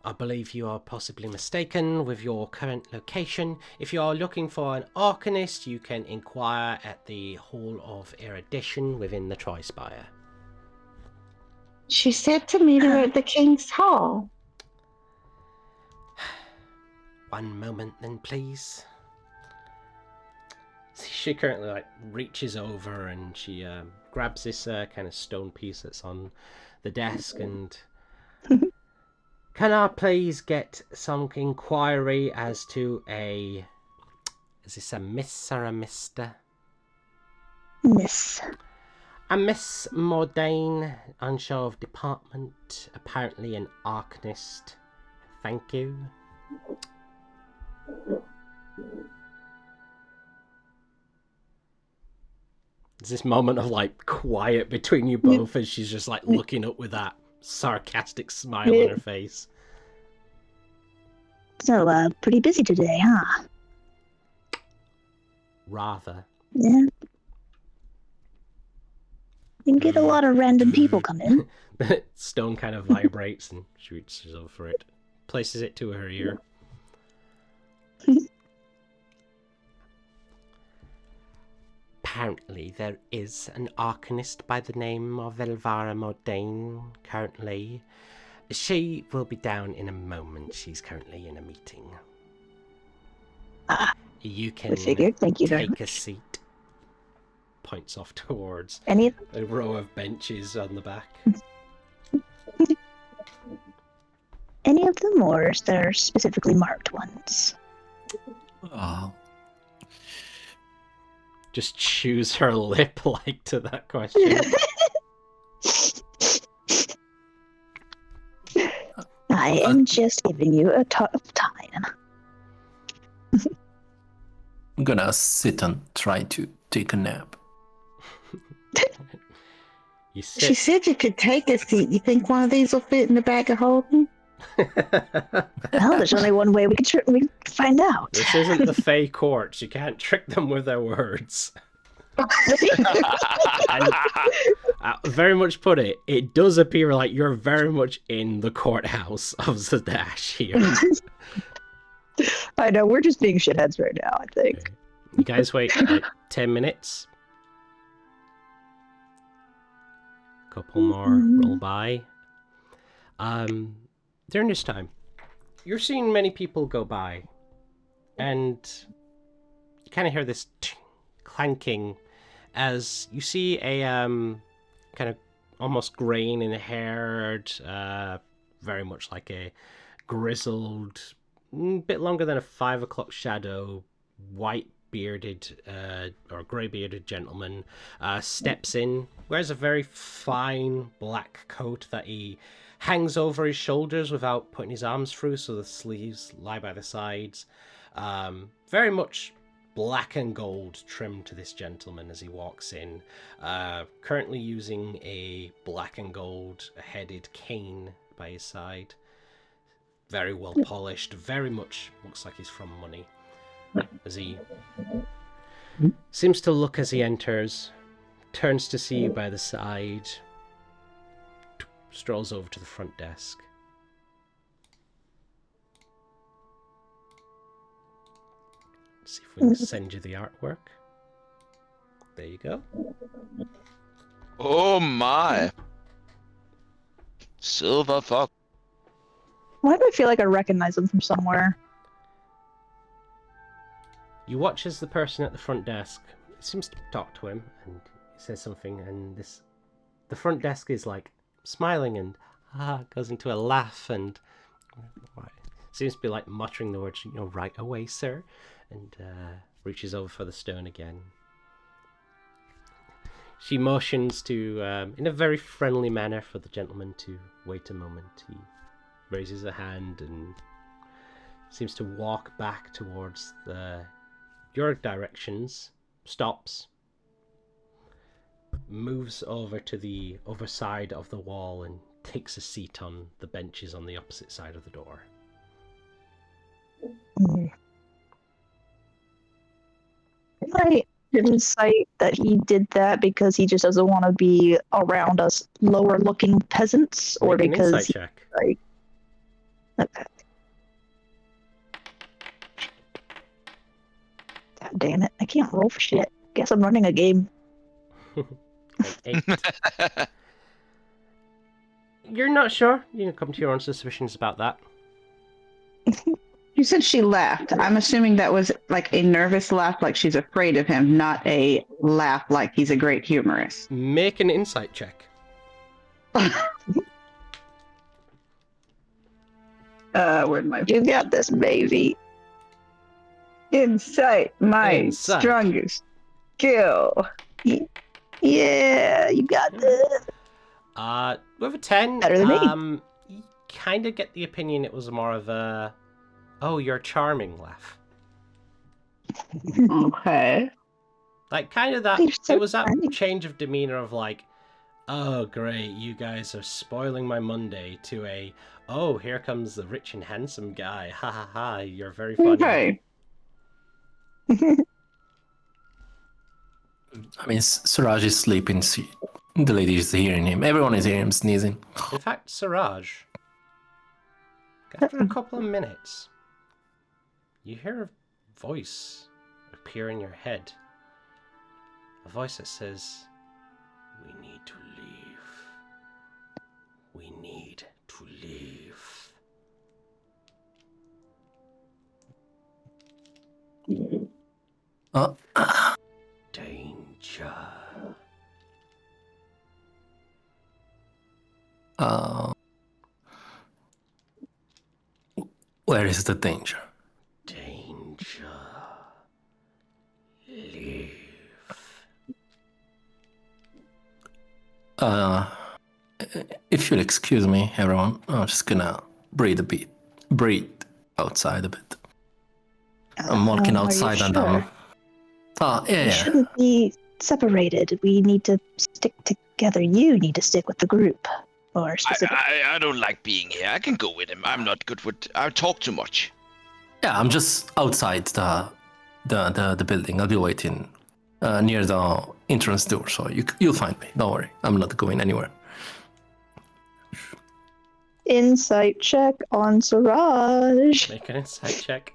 Speaker 2: I believe you are possibly mistaken with your current location. If you are looking for an arcanist, you can inquire at the Hall of Erudition within the Trispire.
Speaker 4: She said to meet her at the King's Hall.
Speaker 2: One moment then, please. She currently reaches over and she grabs this kind of stone piece that's on the desk and... Can I please get some inquiry as to a... Is this a miss or a mister?
Speaker 1: Miss.
Speaker 2: A Miss Mordain, unsure of department, apparently an arcanist. Thank you. There's this moment of quiet between you both as she's just looking up with that sarcastic smile on her face.
Speaker 1: So, pretty busy today, huh?
Speaker 2: Rather.
Speaker 1: Yeah. You get a lot of random people come in.
Speaker 2: Stone kind of vibrates and she reaches over for it. Places it to her ear. Apparently there is an arcanist by the name of Elvira Mordain currently. She will be down in a moment. She's currently in a meeting. You can
Speaker 1: Thank you very
Speaker 2: take a
Speaker 1: much.
Speaker 2: seat. Points off towards
Speaker 1: Any
Speaker 2: a row of benches on the back.
Speaker 1: Any of them, or is there specifically marked ones?
Speaker 6: Oh,
Speaker 2: Just chews her lip to that question.
Speaker 1: I am just giving you a tough time.
Speaker 6: I'm gonna sit and try to take a nap.
Speaker 2: You
Speaker 4: She
Speaker 2: sit.
Speaker 4: said you could take a seat. You think one of these will fit in the bag of holding?
Speaker 1: Well, there's only one way we can find out.
Speaker 2: This isn't the Fey courts. You can't trick them with their words. And very much put it, it does appear like you're very much in the courthouse of Zadash here.
Speaker 1: I know, we're just being shitheads right now, I think.
Speaker 2: You guys wait 10 minutes. Couple more roll by. During this time, you're seeing many people go by, and you kind of hear this clanking as you see a kind of almost grain-haired, very much like a grizzled, bit longer than a 5 o'clock shadow, white-bearded or grey-bearded gentleman steps in, wears a very fine black coat that he hangs over his shoulders without putting his arms through, so the sleeves lie by the sides. Very much black and gold trim to this gentleman as he walks in. Currently using a black and gold headed cane by his side. Very well polished, very much looks like he's from money. As he seems to look as he enters, turns to see you by the side, strolls over to the front desk. Let's see if we can send you the artwork. There you go.
Speaker 3: Oh my! Silver fox.
Speaker 1: Why do I feel like I recognize him from somewhere?
Speaker 2: You watch as the person at the front desk seems to talk to him and he says something, and the front desk is smiling and goes into a laugh and seems to be muttering the words, right away, sir, and reaches over for the stone again. She motions to, in a very friendly manner, for the gentleman to wait a moment. He raises a hand and seems to walk back towards your directions, stops, moves over to the other side of the wall and takes a seat on the benches on the opposite side of the door.
Speaker 1: I insight that he did that because he just doesn't want to be around us lower-looking peasants, or
Speaker 2: Make an
Speaker 1: because
Speaker 2: insight check.
Speaker 1: like. Okay. God damn it! I can't roll for shit. Guess I'm running a game.
Speaker 2: 8. You're not sure. You can come to your own suspicions about that.
Speaker 4: You said she laughed. I'm assuming that was like a nervous laugh, like she's afraid of him, not a laugh like he's a great humorist.
Speaker 2: Make an insight check.
Speaker 4: Where'd my
Speaker 1: You got this, baby.
Speaker 4: insight, my
Speaker 2: Insight.
Speaker 4: strongest skill?
Speaker 1: Yeah, you got this.
Speaker 2: With a 10,
Speaker 1: Better than me.
Speaker 2: you kind of get the opinion it was more of a, oh, you're charming laugh.
Speaker 4: Okay.
Speaker 2: Like, kind of that,
Speaker 1: You're so
Speaker 2: it was that
Speaker 1: funny.
Speaker 2: change of demeanor of like, oh, great, you guys are spoiling my Monday, to a, oh, here comes the rich and handsome guy, ha ha ha, you're very funny.
Speaker 4: Okay.
Speaker 6: I mean, Suraj is sleeping. The lady is hearing him. Everyone is hearing him sneezing.
Speaker 2: In fact, Siraj, after a couple of minutes, you hear a voice appear in your head. A voice that says, we need to leave. We need to leave. Danger.
Speaker 6: Where is the danger?
Speaker 2: Danger. Leave.
Speaker 6: If you'll excuse me, everyone, I'm just gonna breathe outside a bit. I'm walking
Speaker 1: Are you
Speaker 6: outside and
Speaker 1: sure?
Speaker 6: yeah,
Speaker 1: We
Speaker 6: yeah.
Speaker 1: shouldn't be separated. We need to stick together. You need to stick with the group. Or specifically.
Speaker 3: I don't like being here. I can go with him. I'm not good with. I talk too much.
Speaker 6: Yeah, I'm just outside the building. I'll be waiting near the entrance door, so you'll find me. Don't worry, I'm not going anywhere.
Speaker 1: Insight check on Siraj.
Speaker 2: Make an insight check.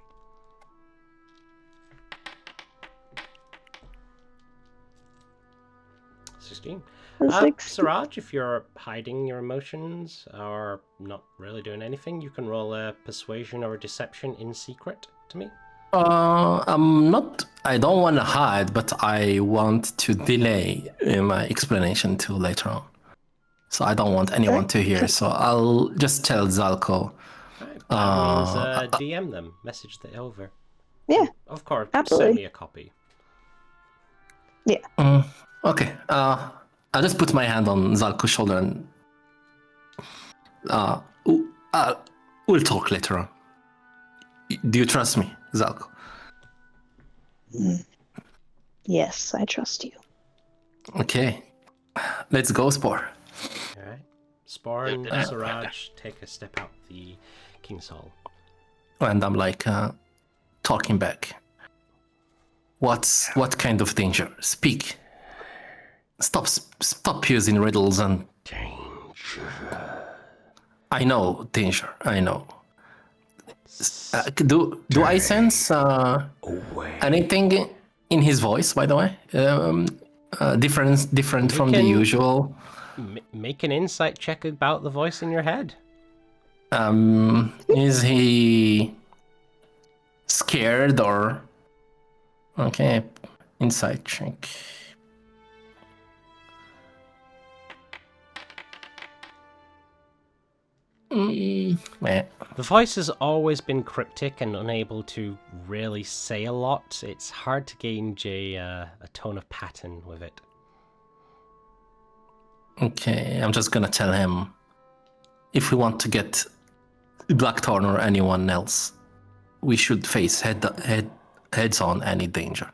Speaker 2: Siraj, if you're hiding your emotions or not really doing anything, you can roll a persuasion or a deception in secret to me.
Speaker 6: I'm not. I don't want to hide, but I want to delay my explanation till later on. So I don't want anyone to hear. So I'll just tell Zalko.
Speaker 2: That means DM them, message it over.
Speaker 1: Yeah,
Speaker 2: of course.
Speaker 1: absolutely.
Speaker 2: Send me a copy.
Speaker 1: Yeah.
Speaker 6: Okay. I'll just put my hand on Zalko's shoulder and we'll talk later on. Do you trust me, Zalko?
Speaker 1: Yes, I trust you.
Speaker 6: Okay. Let's go, Spore.
Speaker 2: Alright. Spore and Siraj take a step out the King's Hall.
Speaker 6: And I'm like talking back. What kind of danger? Speak. Stop using riddles and...
Speaker 2: Danger.
Speaker 6: I know, danger. I know. Do I sense anything in his voice, by the way? Different from the usual?
Speaker 2: Make an insight check about the voice in your head.
Speaker 6: Is he scared or... Okay, insight check.
Speaker 2: The voice has always been cryptic and unable to really say a lot. It's hard to gauge a tone of pattern with it.
Speaker 6: Okay, I'm just gonna tell him if we want to get Blackthorn or anyone else, we should face heads on any danger.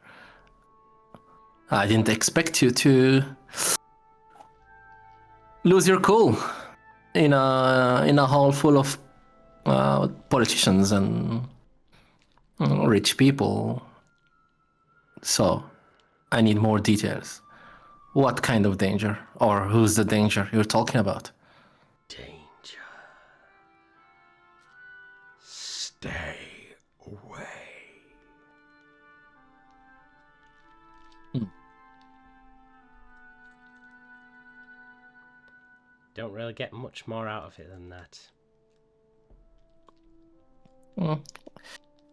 Speaker 6: I didn't expect you to lose your cool in a hall full of politicians and rich people. So, I need more details. What kind of danger, or who's the danger you're talking about?
Speaker 2: Danger. Stay away. Don't really get much more out of it than that.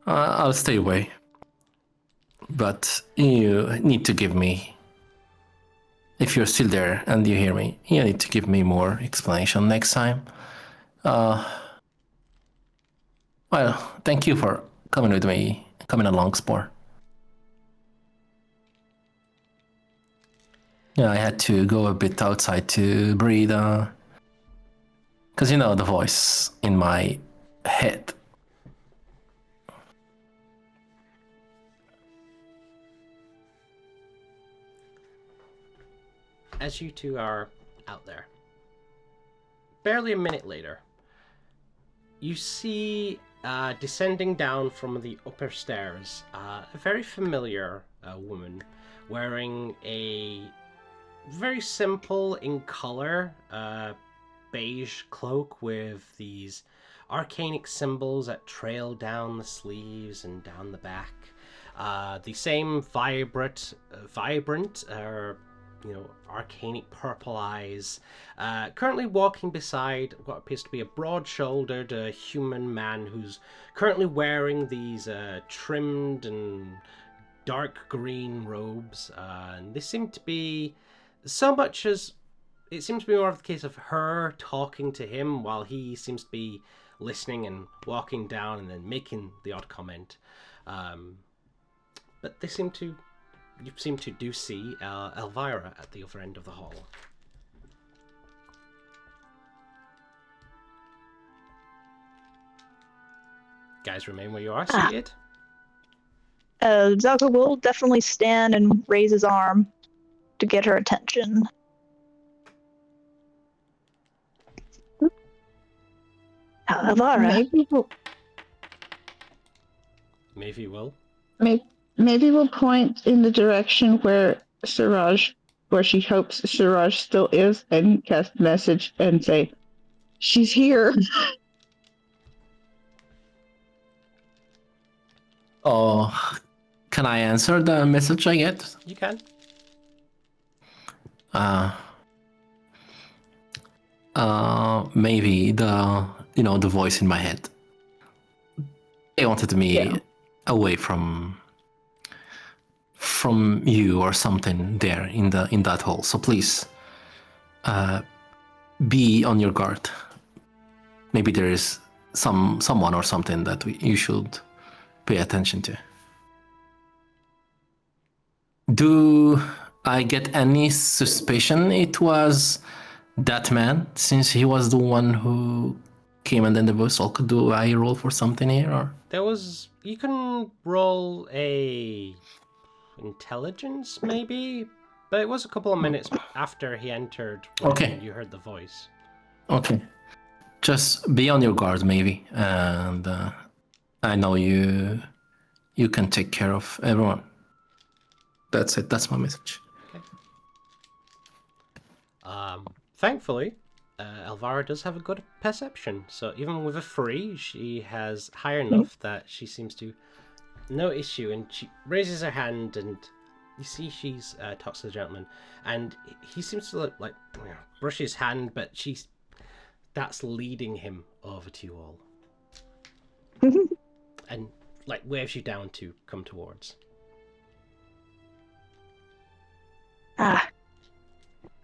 Speaker 6: I'll stay away. But you need to give me, if you're still there and you hear me, you need to give me more explanation next time. Well, thank you for coming with me, coming along, Spore. Yeah, I had to go a bit outside to breathe, because you know the voice in my head.
Speaker 2: As you two are out there, barely a minute later, you see descending down from the upper stairs a very familiar woman wearing a very simple in color beige cloak with these arcanic symbols that trail down the sleeves and down the back. The same vibrant arcanic purple eyes, currently walking beside what appears to be a broad-shouldered human man who's currently wearing these trimmed and dark green robes, and they seem to be so much as it seems to be more of the case of her talking to him while he seems to be listening and walking down and then making the odd comment. But you seem to do see Elvira at the other end of the hall. Guys, remain where you are, seated.
Speaker 1: Zelka will definitely stand and raise his arm to get her attention. Elvira.
Speaker 2: Maybe will.
Speaker 4: Maybe we'll point in the direction where she hopes Siraj still is, and cast a message and say, "She's here."
Speaker 6: Oh, can I answer the message I get?
Speaker 2: You can.
Speaker 6: Maybe the voice in my head. They wanted me away from you or something there in that hole. So please, be on your guard. Maybe there is someone or something that you should pay attention to. Do I get any suspicion it was that man, since he was the one who came and then the voice? Or do I roll for something here? Or
Speaker 2: you can roll a intelligence maybe, but it was a couple of minutes after he entered when you heard the voice.
Speaker 6: Okay, just be on your guard maybe, and I know you can take care of everyone. That's it. That's my message.
Speaker 2: Okay. Thankfully, Elvira does have a good perception, so even with a 3, she has high enough that she seems to no issue, and she raises her hand, and you see she's talks to the gentleman, and he seems to like brush his hand, but that's leading him over to you all, and like waves you down to come towards.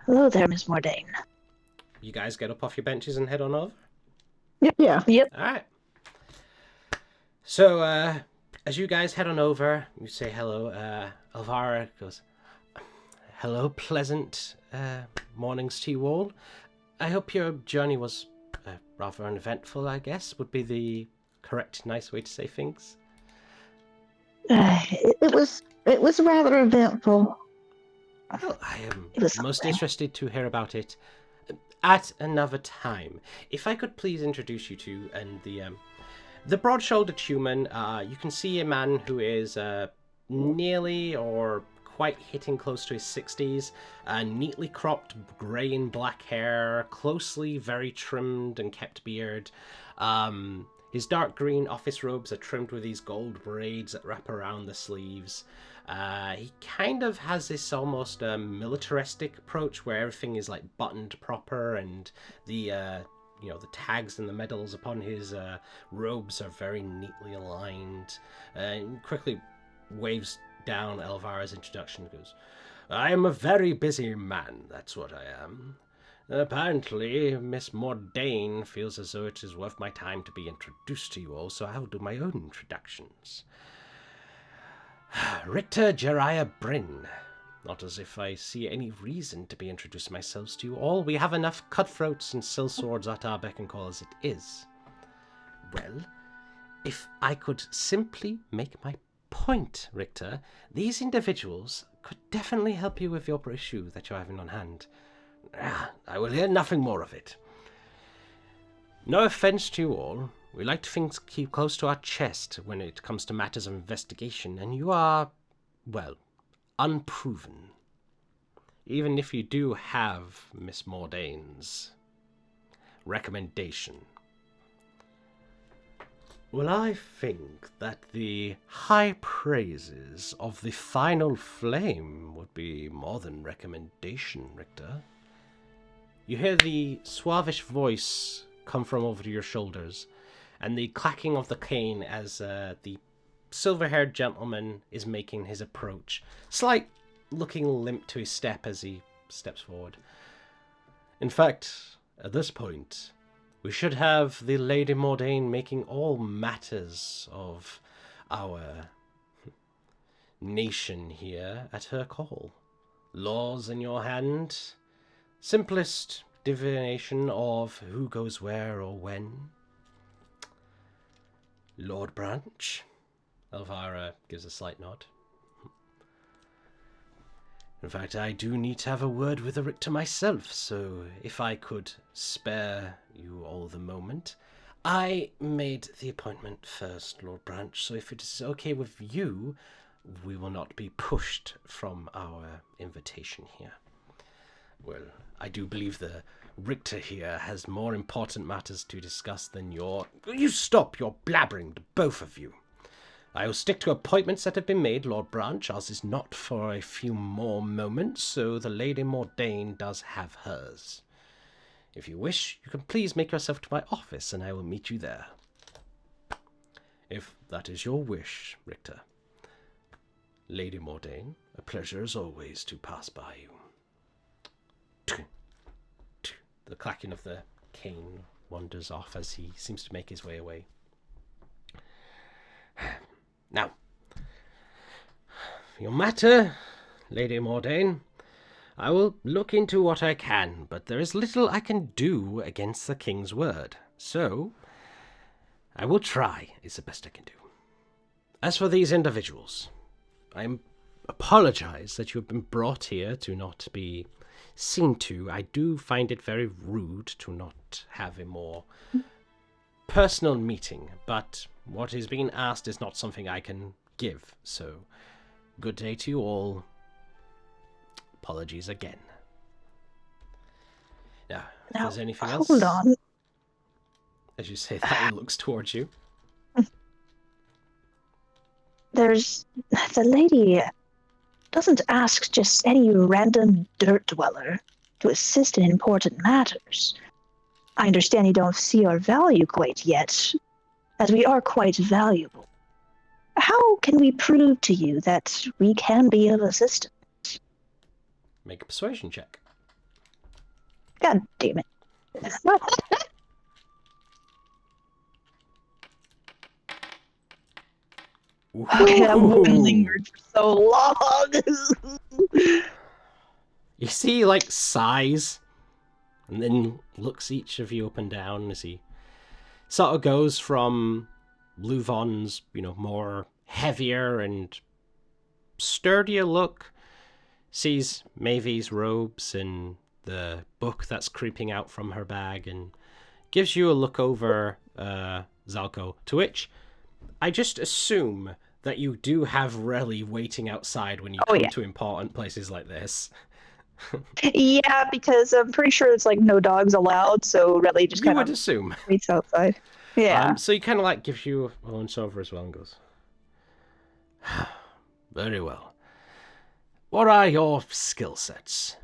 Speaker 1: Hello there, Miss Mordain.
Speaker 2: You guys get up off your benches and head on over?
Speaker 1: Yep. Yeah. Yep.
Speaker 2: All right. So, as you guys head on over, you say hello. Elvira goes, "Hello, pleasant mornings to you all. I hope your journey was rather uneventful, I guess, would be the correct, nice way to say things."
Speaker 4: It was rather eventful.
Speaker 2: Well, I am most interested to hear about it. at another time. If I could please introduce you to and the broad-shouldered human. You can see a man who is nearly or quite hitting close to his 60s, neatly cropped grey and black hair, closely very trimmed and kept beard. His dark green office robes are trimmed with these gold braids that wrap around the sleeves. He kind of has this almost militaristic approach where everything is like buttoned proper, and the the tags and the medals upon his robes are very neatly aligned. And quickly waves down Elvira's introduction and goes, "I am a very busy man, that's what I am. Apparently, Miss Mordain feels as though it is worth my time to be introduced to you all, so I'll do my own introductions. Richter Jeriah Bryn. Not as if I see any reason to be introducing myself to you all. We have enough cutthroats and sellswords at our beck and call as it is. Well, if I could simply make my point, Richter, these individuals could definitely help you with your issue that you're having on hand. I will hear nothing more of it. No offense to you all. We like things keep close to our chest when it comes to matters of investigation, and you are, well, unproven. Even if you do have Miss Mordain's recommendation. Well, I think that the high praises of the final flame would be more than recommendation, Richter. You hear the suavish voice come from over your shoulders, and the clacking of the cane as the silver-haired gentleman is making his approach. Slight looking limp to his step as he steps forward. In fact, at this point, we should have the Lady Mordain making all matters of our nation here at her call. Laws in your hand, simplest divination of who goes where or when. Lord Branch? Elvira gives a slight nod. In fact, I do need to have a word with the Richter myself, so if I could spare you all the moment. I made the appointment first, Lord Branch, so if it is okay with you, we will not be pushed from our invitation here. Well, I do believe the Richter here has more important matters to discuss than your... You stop your blabbering, both of you. I will stick to appointments that have been made, Lord Branch. Ours is not for a few more moments, so the Lady Mordain does have hers. If you wish, you can please make yourself to my office, and I will meet you there. If that is your wish, Richter. Lady Mordain, a pleasure as always to pass by you. The clacking of the cane wanders off as he seems to make his way away. Now, for your matter, Lady Mordain, I will look into what I can, but there is little I can do against the king's word. So, I will try, is the best I can do. As for these individuals, I apologize that you have been brought here to not be seen to. I do find it very rude to not have a more personal meeting, but what is being asked is not something I can give. So, good day to you all. Apologies again. Now, if there's anything else...
Speaker 1: Hold on.
Speaker 2: As you say that, he looks towards you.
Speaker 1: There's... The lady doesn't ask just any random dirt dweller to assist in important matters. I understand you don't see our value quite yet, as we are quite valuable. How can we prove to you that we can be of assistance?
Speaker 2: Make a persuasion check.
Speaker 1: God damn it. Okay, that woman lingered for so long.
Speaker 2: You see, like, sighs, and then looks each of you up and down as he sort of goes from Luvon's, more heavier and sturdier look, sees Mavy's robes and the book that's creeping out from her bag and gives you a look over, Zalko, to which I just assume that you do have Relly waiting outside when you come to important places like this.
Speaker 1: Yeah, because I'm pretty sure it's like no dogs allowed, so Relly just kind of
Speaker 2: assume
Speaker 1: waits outside. Yeah.
Speaker 2: So he kind of like gives you a once over as well and goes, very well. What are your skill sets?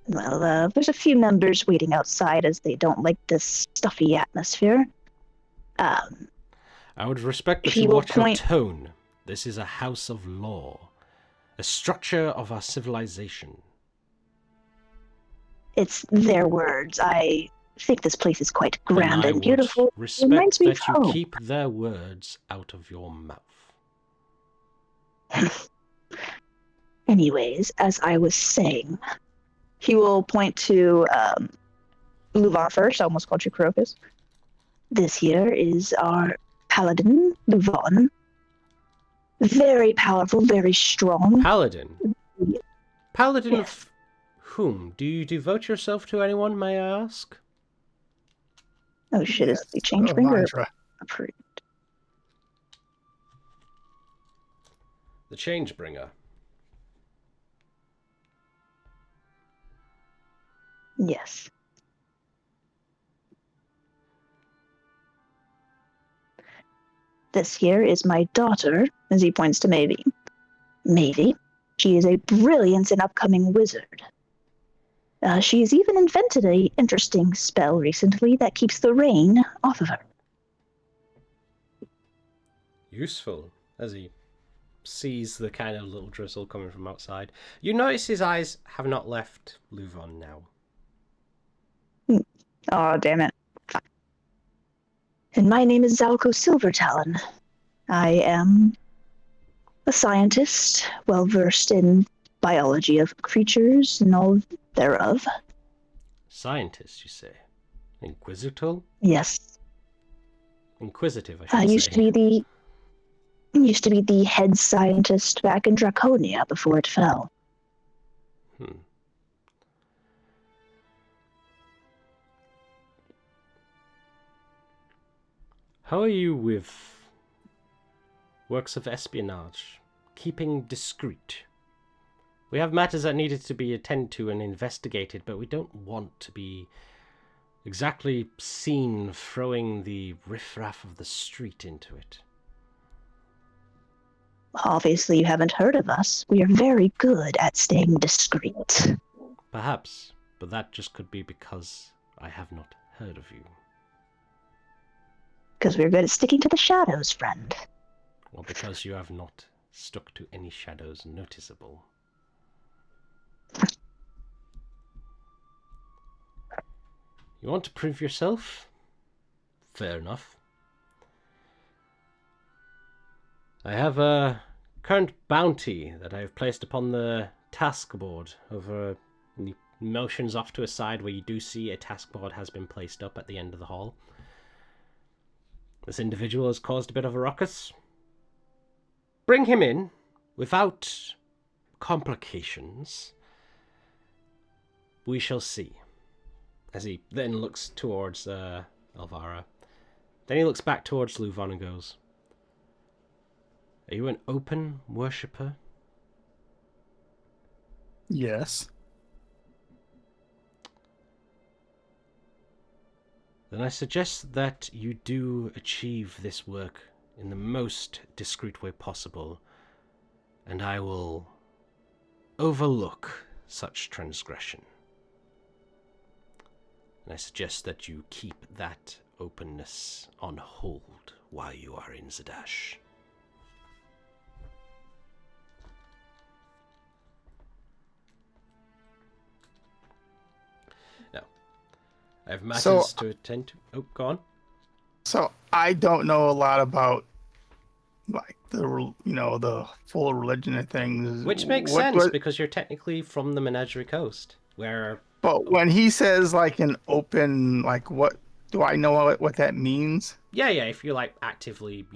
Speaker 1: Well, there's a few members waiting outside as they don't like this stuffy atmosphere.
Speaker 2: I would respect that you watch your tone. This is a house of law, a structure of our civilization.
Speaker 1: It's their words. I think this place is quite grand and beautiful.
Speaker 2: I would respect that you keep their words out of your mouth.
Speaker 1: Anyways, as I was saying, he will point to Louvain first. I almost called you Crocus. This here is our paladin, Louvain. Very powerful, very strong.
Speaker 2: Paladin? Paladin
Speaker 1: yes.
Speaker 2: of whom? Do you devote yourself to anyone, may I ask?
Speaker 1: Oh shit, is the change bringer approved?
Speaker 2: The change bringer.
Speaker 1: Yes. This here is my daughter, as he points to Mavie. Mavie, she is a brilliant and upcoming wizard. She has even invented an interesting spell recently that keeps the rain off of her.
Speaker 2: Useful, as he sees the kind of little drizzle coming from outside. You notice his eyes have not left Louvain now.
Speaker 1: Oh, damn it. And my name is Zalko Silvertalon. I am a scientist, well-versed in biology of creatures and all thereof.
Speaker 2: Scientist, you say? Inquisitor?
Speaker 1: Yes.
Speaker 2: Inquisitive, I should say.
Speaker 1: Used to be the head scientist back in Draconia before it fell.
Speaker 2: How are you with works of espionage? Keeping discreet? We have matters that needed to be attended to and investigated, but we don't want to be exactly seen throwing the riffraff of the street into it.
Speaker 1: Obviously, you haven't heard of us. We are very good at staying discreet.
Speaker 2: Perhaps, but that just could be because I have not heard of you.
Speaker 1: Because we're good at sticking to the shadows, friend.
Speaker 2: Or because you have not stuck to any shadows noticeable. You want to prove yourself? Fair enough. I have a current bounty that I have placed upon the task board over the motions off to a side where you do see a task board has been placed up at the end of the hall. This individual has caused a bit of a ruckus. Bring him in without complications. We shall see. As he then looks towards Elvira. Then he looks back towards Louvain and goes, "Are you an open worshipper?"
Speaker 5: Yes.
Speaker 2: Then I suggest that you do achieve this work in the most discreet way possible, and I will overlook such transgression. And I suggest that you keep that openness on hold while you are in Zadash. Now, I have matters to attend to. Oh, go on.
Speaker 5: So I don't know a lot about like the full religion of things.
Speaker 2: Which makes sense because you're technically from the Menagerie Coast, where.
Speaker 5: But when he says like an open, like what do I know what that means?
Speaker 2: Yeah. If you like actively,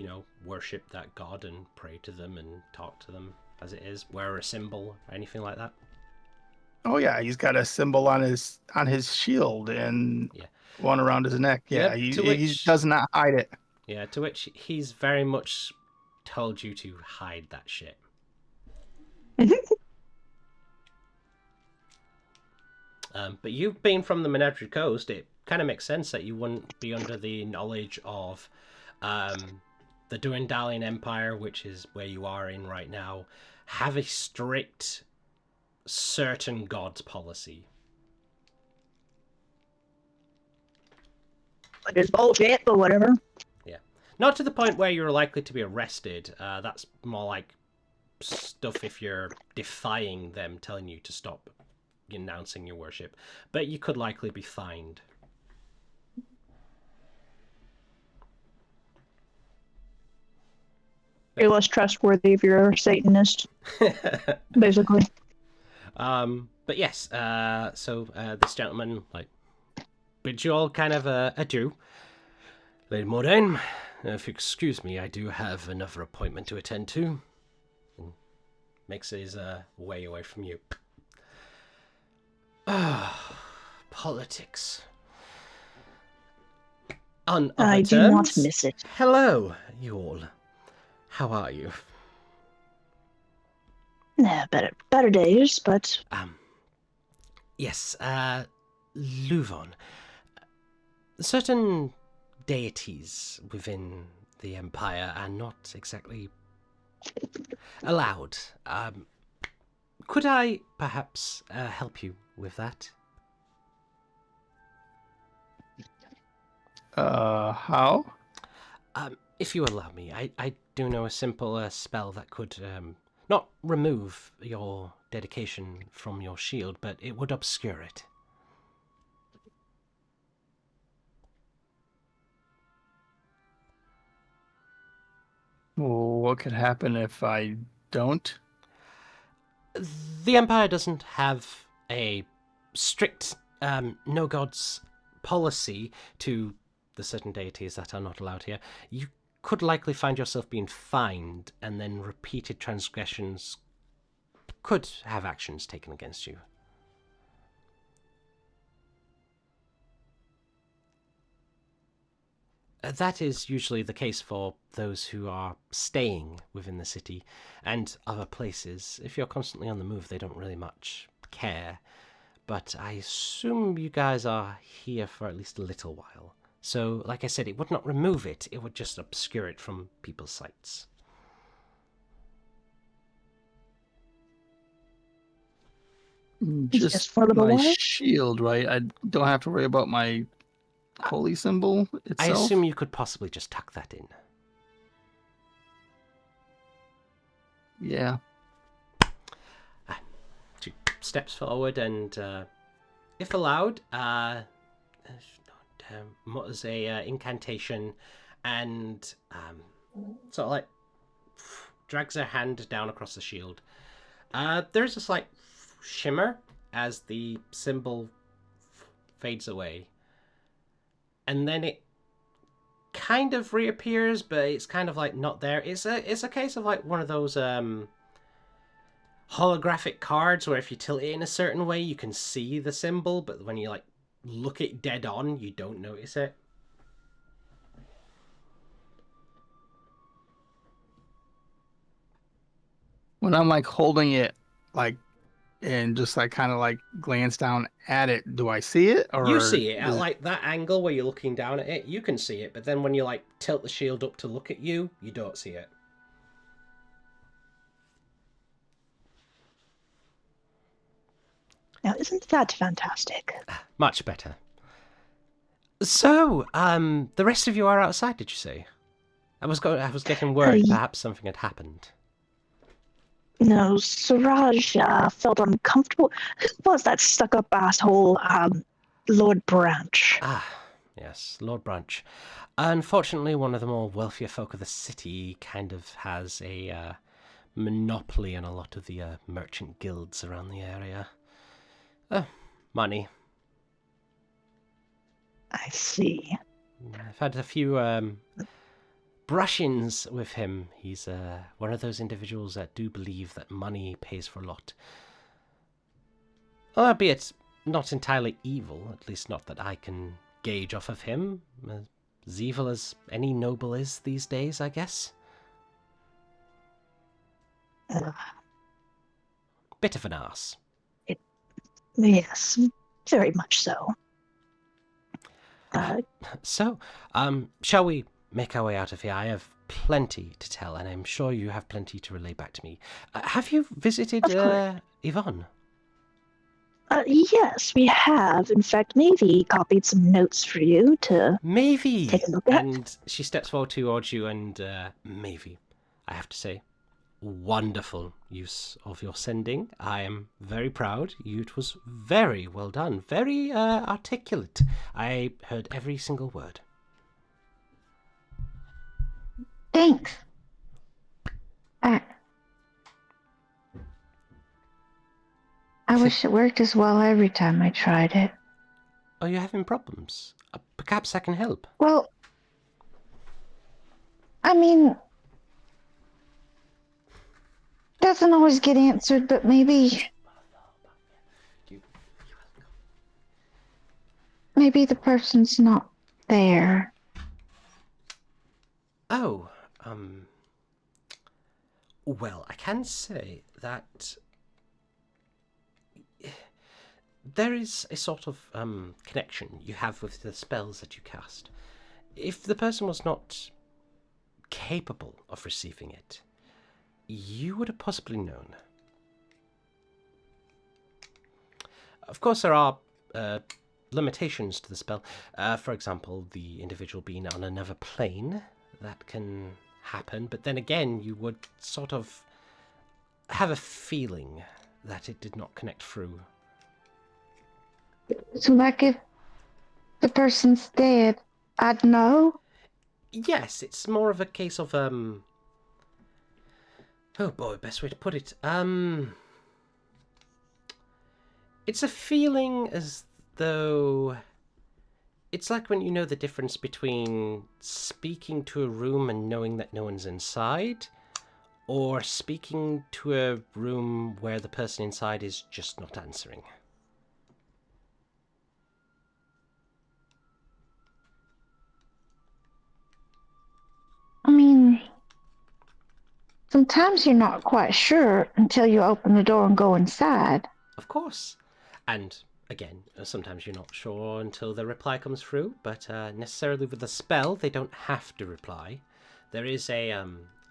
Speaker 2: worship that god and pray to them and talk to them. as it is? Wear a symbol or anything like that?
Speaker 5: Oh yeah, he's got a symbol on his shield and one around his neck. Yeah,
Speaker 2: Yep,
Speaker 5: he does not hide it.
Speaker 2: Yeah, to which he's very much told you to hide that shit. But you've been from the Menadri Coast. It kind of makes sense that you wouldn't be under the knowledge of the Durandalian Empire, which is where you are in right now, have a strict certain gods policy.
Speaker 1: But it's bullshit, but whatever.
Speaker 2: Yeah. Not to the point where you're likely to be arrested. That's more like stuff if you're defying them telling you to stop announcing your worship. But you could likely be fined.
Speaker 1: You're less trustworthy if you're a Satanist, basically.
Speaker 2: But yes, so this gentleman bids you all kind of adieu. Lady Mordain, if you excuse me, I do have another appointment to attend to. And makes his way away from you. Politics. On other
Speaker 1: I
Speaker 2: terms,
Speaker 1: do not miss it.
Speaker 2: Hello, you all. How are you?
Speaker 1: Yeah, better days, but...
Speaker 2: Yes, Luvon. Certain deities within the Empire are not exactly allowed. Could I perhaps help you with that?
Speaker 5: How?
Speaker 2: If you allow me, I do know a simple spell that could not remove your dedication from your shield, but it would obscure it.
Speaker 5: Well, what could happen if I don't?
Speaker 2: The Empire doesn't have a strict no gods policy to the certain deities that are not allowed here. You could likely find yourself being fined, and then repeated transgressions could have actions taken against you. That is usually the case for those who are staying within the city and other places. If you're constantly on the move, they don't really much care. But I assume you guys are here for at least a little while. So, like I said, it would not remove it, it would just obscure it from people's sights.
Speaker 4: Just for a little
Speaker 5: my
Speaker 4: while?
Speaker 5: shield, right? I don't have to worry about my holy symbol itself.
Speaker 2: I assume you could possibly just tuck that in.
Speaker 5: Yeah.
Speaker 2: 2 steps forward and, if allowed, mutters a incantation and sort of like drags her hand down across the shield. There's a slight shimmer as the symbol fades away. And then it kind of reappears, but it's kind of like not there. It's a case of like one of those holographic cards where if you tilt it in a certain way, you can see the symbol, but when you like look it dead on, you don't notice it.
Speaker 5: When I'm like holding it, like, and just like kind of like glance down at it, do I see it? Or
Speaker 2: You see it at like that angle where you're looking down at it, you can see it, but then when you like tilt the shield up to look at you, you don't see it.
Speaker 1: Now, isn't that fantastic?
Speaker 2: Much better. So, the rest of you are outside, did you say? I was getting worried perhaps something had happened.
Speaker 1: No, Suraj felt uncomfortable. Who was that stuck-up asshole, Lord Branch?
Speaker 2: Ah, yes, Lord Branch. Unfortunately, one of the more wealthier folk of the city kind of has a monopoly on a lot of the merchant guilds around the area. Money.
Speaker 1: I see.
Speaker 2: I've had a few brush-ins with him. He's one of those individuals that do believe that money pays for a lot. Albeit not entirely evil, at least not that I can gauge off of him. As evil as any noble is these days, I guess. Bit of an arse.
Speaker 1: Yes, very much so.
Speaker 2: So, shall we make our way out of here? I have plenty to tell, and I'm sure you have plenty to relay back to me. Have you visited Yvonne?
Speaker 1: Yes, we have. In fact, Mavie copied some notes for you to
Speaker 2: Mavie!
Speaker 1: take a look at.
Speaker 2: And she steps forward towards you, and Mavie, I have to say, wonderful use of your sending. I am very proud. It was very well done. Very articulate. I heard every single word.
Speaker 7: Thanks. I wish it worked as well every time I tried it.
Speaker 2: Oh, you're having problems? Perhaps I can help.
Speaker 7: Well, I mean, doesn't always get answered, but maybe the person's not there.
Speaker 2: Oh, well, I can say that there is a sort of connection you have with the spells that you cast. If the person was not capable of receiving it, you would have possibly known. Of course, there are limitations to the spell. For example, the individual being on another plane, that can happen. But then again, you would sort of have a feeling that it did not connect through.
Speaker 7: So, like, if the person's dead, I'd know?
Speaker 2: Yes, it's more of a case of, oh boy, best way to put it. It's a feeling as though... It's like when you know the difference between speaking to a room and knowing that no one's inside, or speaking to a room where the person inside is just not answering.
Speaker 7: I mean, sometimes you're not quite sure until you open the door and go inside.
Speaker 2: Of course. And again, sometimes you're not sure until the reply comes through, but necessarily with the spell, they don't have to reply. There is a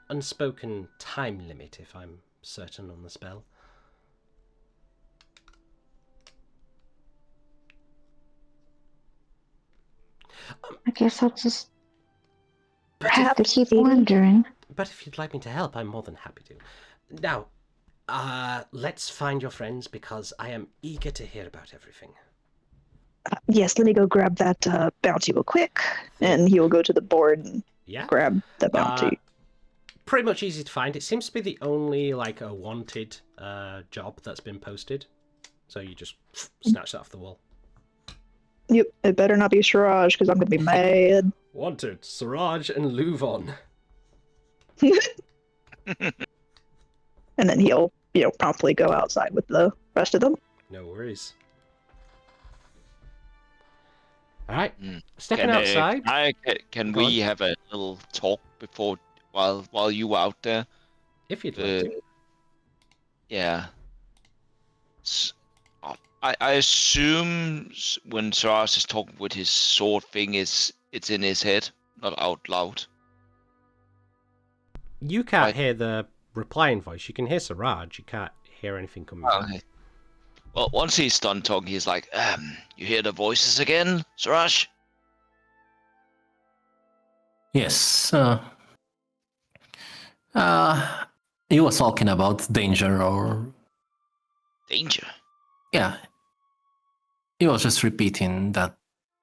Speaker 2: unspoken time limit, if I'm certain on the spell.
Speaker 7: I guess I'll just have to keep wondering.
Speaker 2: But if you'd like me to help, I'm more than happy to. Now, let's find your friends, because I am eager to hear about everything.
Speaker 1: Yes, let me go grab that bounty real quick, and he'll go to the board and grab the bounty.
Speaker 2: Pretty much easy to find. It seems to be the only, like, a wanted job that's been posted. So you just snatch that off the wall.
Speaker 1: Yep, it better not be Siraj, because I'm going to be mad.
Speaker 2: Wanted, Siraj and Luvon.
Speaker 1: And then he'll, promptly go outside with the rest of them.
Speaker 2: No worries. All right, stepping outside.
Speaker 3: Can we have a little talk before, while you out there?
Speaker 2: If you'd like to.
Speaker 3: Yeah. I assume when Siraj is talking with his sword thing, it's in his head, not out loud.
Speaker 2: You can't hear the replying voice. You can hear Siraj. You can't hear anything coming out.
Speaker 3: Okay. Well, once he's done talking, he's like, you hear the voices again, Siraj?
Speaker 6: Yes. He was talking about danger or...
Speaker 3: Danger?
Speaker 6: Yeah. He was just repeating that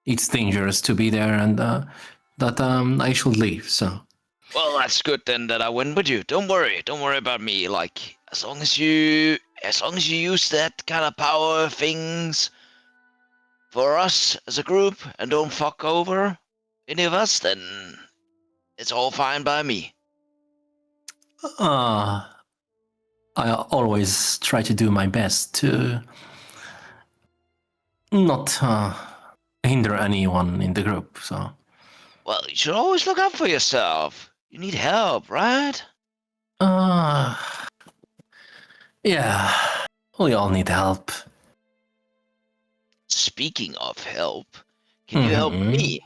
Speaker 6: it's dangerous to be there and that I should leave, so...
Speaker 3: Well, that's good then that I went with you. Don't worry about me. Like, as long as you use that kind of power things for us as a group and don't fuck over any of us, then It's all fine by me.
Speaker 6: I always try to do my best to not hinder anyone in the group. So.
Speaker 3: Well, you should always look out for yourself. You need help, right?
Speaker 6: Yeah, we all need help.
Speaker 3: Speaking of help, can you help me?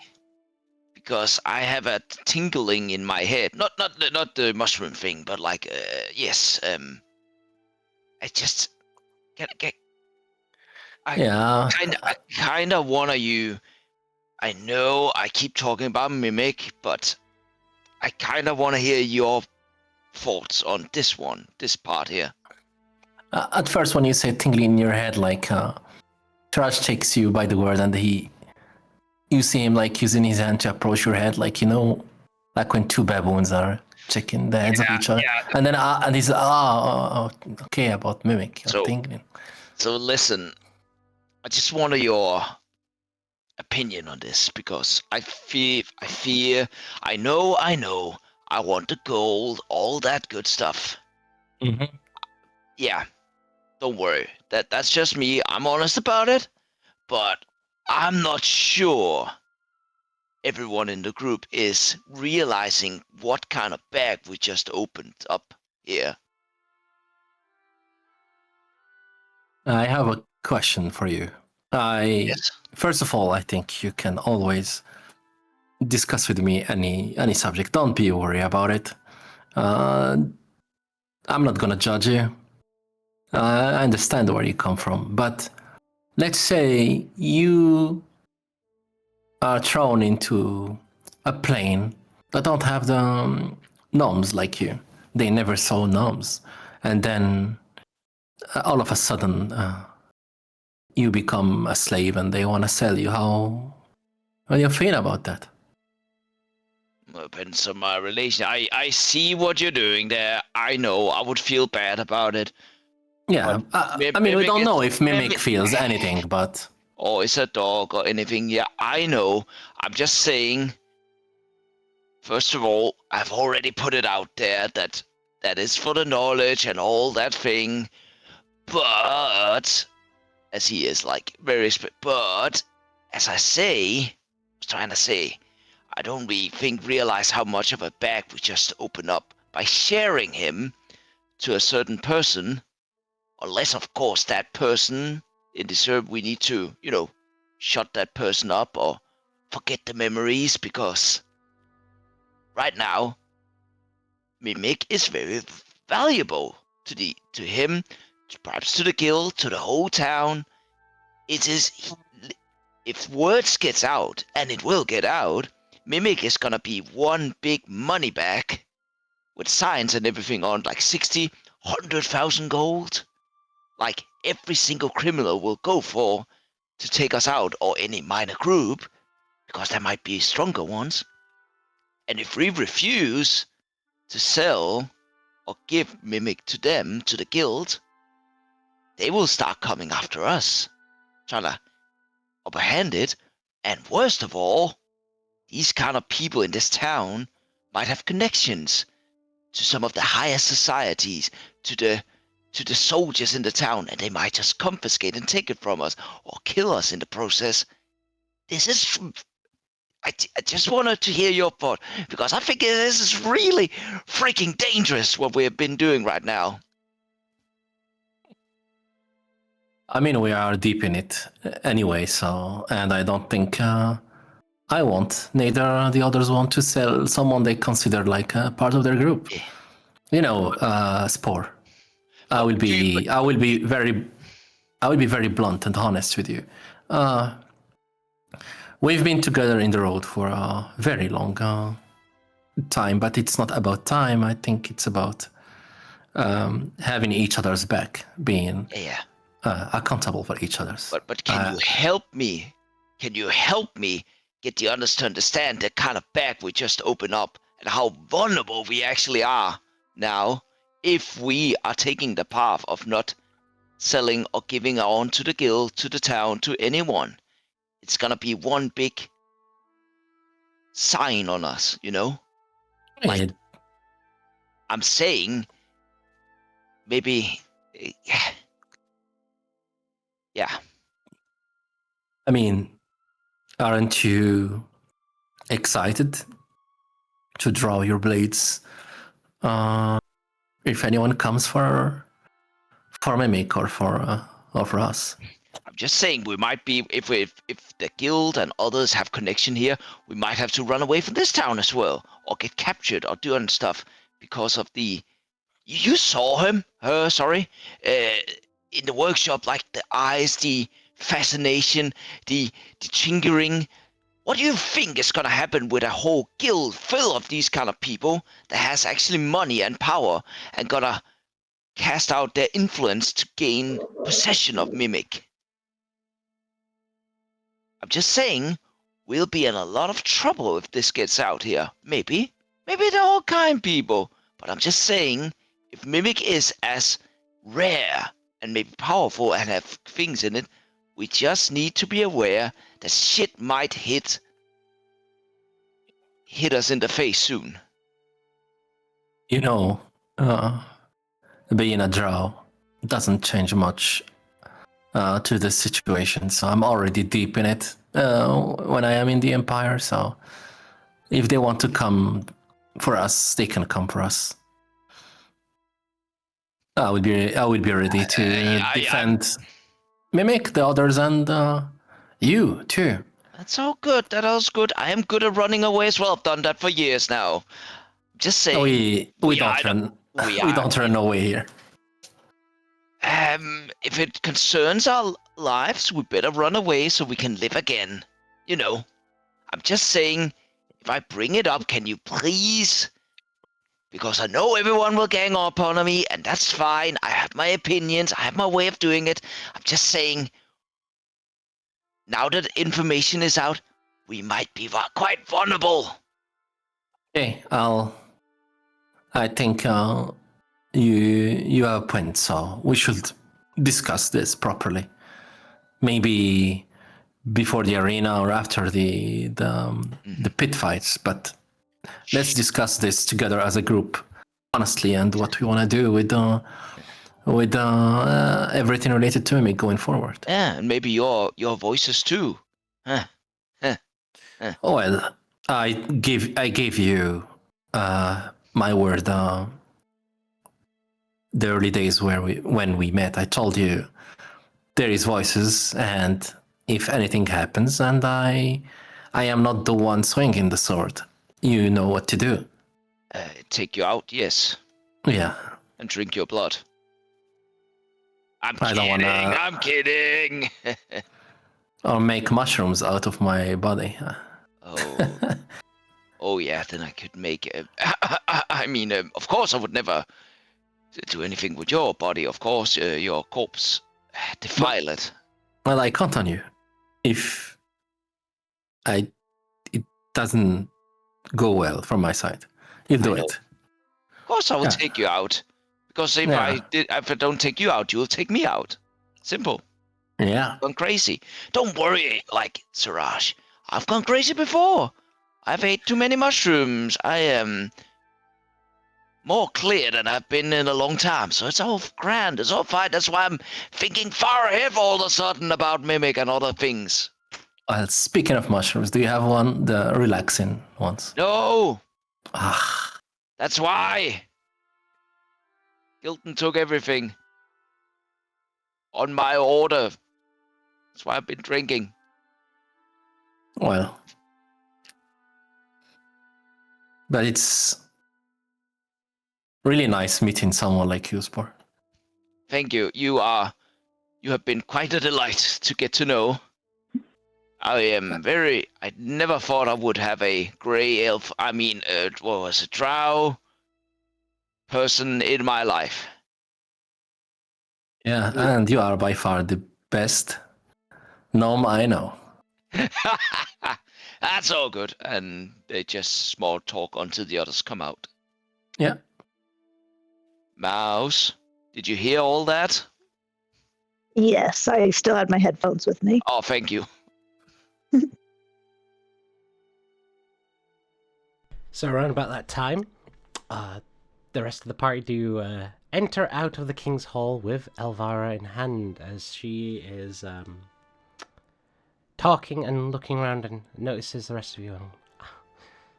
Speaker 3: Because I have a tingling in my head. Not the mushroom thing, but like yes. I just get.
Speaker 6: Yeah.
Speaker 3: I kinda wanna you. I know I keep talking about Mimic, but I kinda wanna hear your thoughts on this part here.
Speaker 6: At first, when you say tingling in your head, like Trash takes you by the word, and you see him like using his hand to approach your head, like like when two baboons are checking the heads of each other, and then and he's okay about Mimic tingling.
Speaker 3: So listen, I just want your opinion on this because I know, I want the gold, all that good stuff.
Speaker 6: Mm-hmm.
Speaker 3: Yeah, don't worry. That's just me. I'm honest about it, but I'm not sure everyone in the group is realizing what kind of bag we just opened up here.
Speaker 6: I have a question for you.
Speaker 3: Yes.
Speaker 6: First of all, I think you can always discuss with me any subject. Don't be worried about it. I'm not gonna judge you. I understand where you come from, but let's say you are thrown into a plane that don't have the gnomes like you. They never saw gnomes, and then all of a sudden you become a slave, and they want to sell you. How do you feel about that?
Speaker 3: Depends on my relation. I see what you're doing there. I know I would feel bad about it.
Speaker 6: Yeah, I mean, we don't know if Mimic feels anything, but...
Speaker 3: Or is a dog or anything. Yeah, I know. I'm just saying, first of all, I've already put it out there that is for the knowledge and all that thing. But, as he is like very... But, as I was trying to say, I don't really realize how much of a bag we just opened up by sharing him to a certain person. Unless, of course, that person in the server, we need to, shut that person up or forget the memories, because right now, Mimic is very valuable to him, perhaps to the guild, to the whole town. It is, if words gets out, and it will get out, Mimic is gonna be one big money bag with signs and everything on, like 60, 100,000 gold. Like every single criminal will go for to take us out, or any minor group, because there might be stronger ones. And if we refuse to sell or give Mimic to them, to the guild, they will start coming after us, trying to overhand it. And worst of all, these kind of people in this town might have connections to some of the higher societies, to the soldiers in the town, and they might just confiscate and take it from us, or kill us in the process. This is... I just wanted to hear your thought, because I think this is really freaking dangerous what we have been doing right now.
Speaker 6: I mean, we are deep in it anyway, so... And I don't think I want, neither the others want to sell someone they consider like part of their group.
Speaker 3: Yeah.
Speaker 6: Spore. I will be very blunt and honest with you. We've been together in the road for a very long time, but it's not about time. I think it's about having each other's back, being accountable for each other's.
Speaker 3: But can you help me? Can you help me get the others to understand the kind of bag we just opened up, and how vulnerable we actually are now if we are taking the path of not selling or giving on to the guild, to the town, to anyone? It's gonna be one big sign on us, Like, I'm saying, maybe, yeah.
Speaker 6: I mean, aren't you excited to draw your blades? If anyone comes for Mimic or for us.
Speaker 3: I'm just saying we might be, if the guild and others have connection here, we might have to run away from this town as well, or get captured or doing stuff because of the. You saw her, sorry, in the workshop, like the eyes, the fascination, the tinkering. What do you think is gonna happen with a whole guild full of these kind of people that has actually money and power and gonna cast out their influence to gain possession of Mimic? I'm just saying, we'll be in a lot of trouble if this gets out here. Maybe they're all kind people, but I'm just saying, if Mimic is as rare and maybe powerful and have things in it, we just need to be aware that shit might hit us in the face soon.
Speaker 6: You know, being a drow doesn't change much to the situation, so I'm already deep in it when I am in the Empire, so if they want to come for us, they can come for us. I would be ready to defend Mimic, the others, and you too.
Speaker 3: That's all good. That all's good. I am good at running away as well. I've done that for years now. Just saying.
Speaker 6: We don't run away here.
Speaker 3: If it concerns our lives, we better run away so we can live again. You know, I'm just saying, if I bring it up, can you please? Because I know everyone will gang up on me, and that's fine. I have my opinions. I have my way of doing it. I'm just saying, now that information is out, we might be quite vulnerable.
Speaker 6: Okay, I think you have a point, so we should discuss this properly. Maybe before the arena or after the pit fights, but let's discuss this together as a group, honestly, and what we want to do with everything related to Mimic going forward.
Speaker 3: Yeah, and maybe your voices too.
Speaker 6: Well, I gave you my word. The early days when we met, I told you there is voices, and if anything happens, and I am not the one swinging the sword, you know what to do.
Speaker 3: Take you out, yes.
Speaker 6: Yeah.
Speaker 3: And drink your blood. I'm
Speaker 6: I'm
Speaker 3: kidding.
Speaker 6: Or make mushrooms out of my body.
Speaker 3: Oh yeah, then I could make it. I mean, of course I would never do anything with your body, of course, your corpse. Defile it.
Speaker 6: Well, I count on you. If it doesn't go well from my side, you'll do it.
Speaker 3: Of course I will take you out. Because if I don't take you out, you'll take me out. Simple.
Speaker 6: Yeah.
Speaker 3: I've gone crazy. Don't worry, like, Suraj. I've gone crazy before. I've ate too many mushrooms. I am more clear than I've been in a long time. So it's all grand. It's all fine. That's why I'm thinking far ahead all of a sudden about Mimic and other things.
Speaker 6: Well, speaking of mushrooms, do you have one? The relaxing ones?
Speaker 3: No. That's why. Gilton took everything. On my order. That's why I've been drinking.
Speaker 6: Well. But it's really nice meeting someone like you, Spore.
Speaker 3: Thank you. You have been quite a delight to get to know. I never thought I would have a grey elf, drow person in my life.
Speaker 6: Yeah, and you are by far the best gnome I know.
Speaker 3: That's all good. And they just small talk until the others come out.
Speaker 6: Yeah.
Speaker 3: Mouse, did you hear all that?
Speaker 1: Yes, I still had my headphones with me.
Speaker 3: Oh, thank you.
Speaker 2: So around about that time, the rest of the party do enter out of the King's Hall with Elvira in hand as she is talking and looking around and notices the rest of you. And,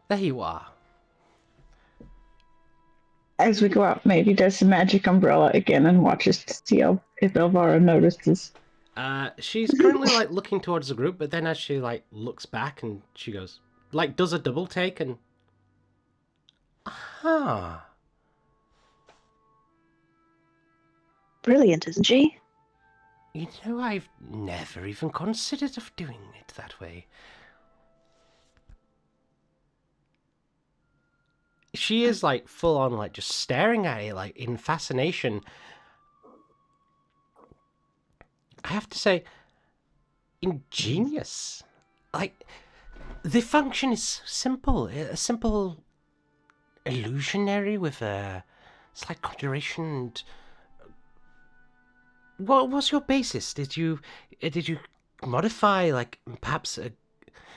Speaker 2: there you are.
Speaker 4: As we go out, maybe does the magic umbrella again and watches to see if Elvira notices.
Speaker 2: She's currently like looking towards the group, but then as she like looks back and she goes, like does a double take and
Speaker 1: Brilliant, isn't she?
Speaker 2: You know, I've never even considered of doing it that way. She is like full on like just staring at it like in fascination. I have to say, ingenious. Like, the function is simple. A simple illusionary with a slight conjuration and... What was your basis? Did you modify, like, perhaps a...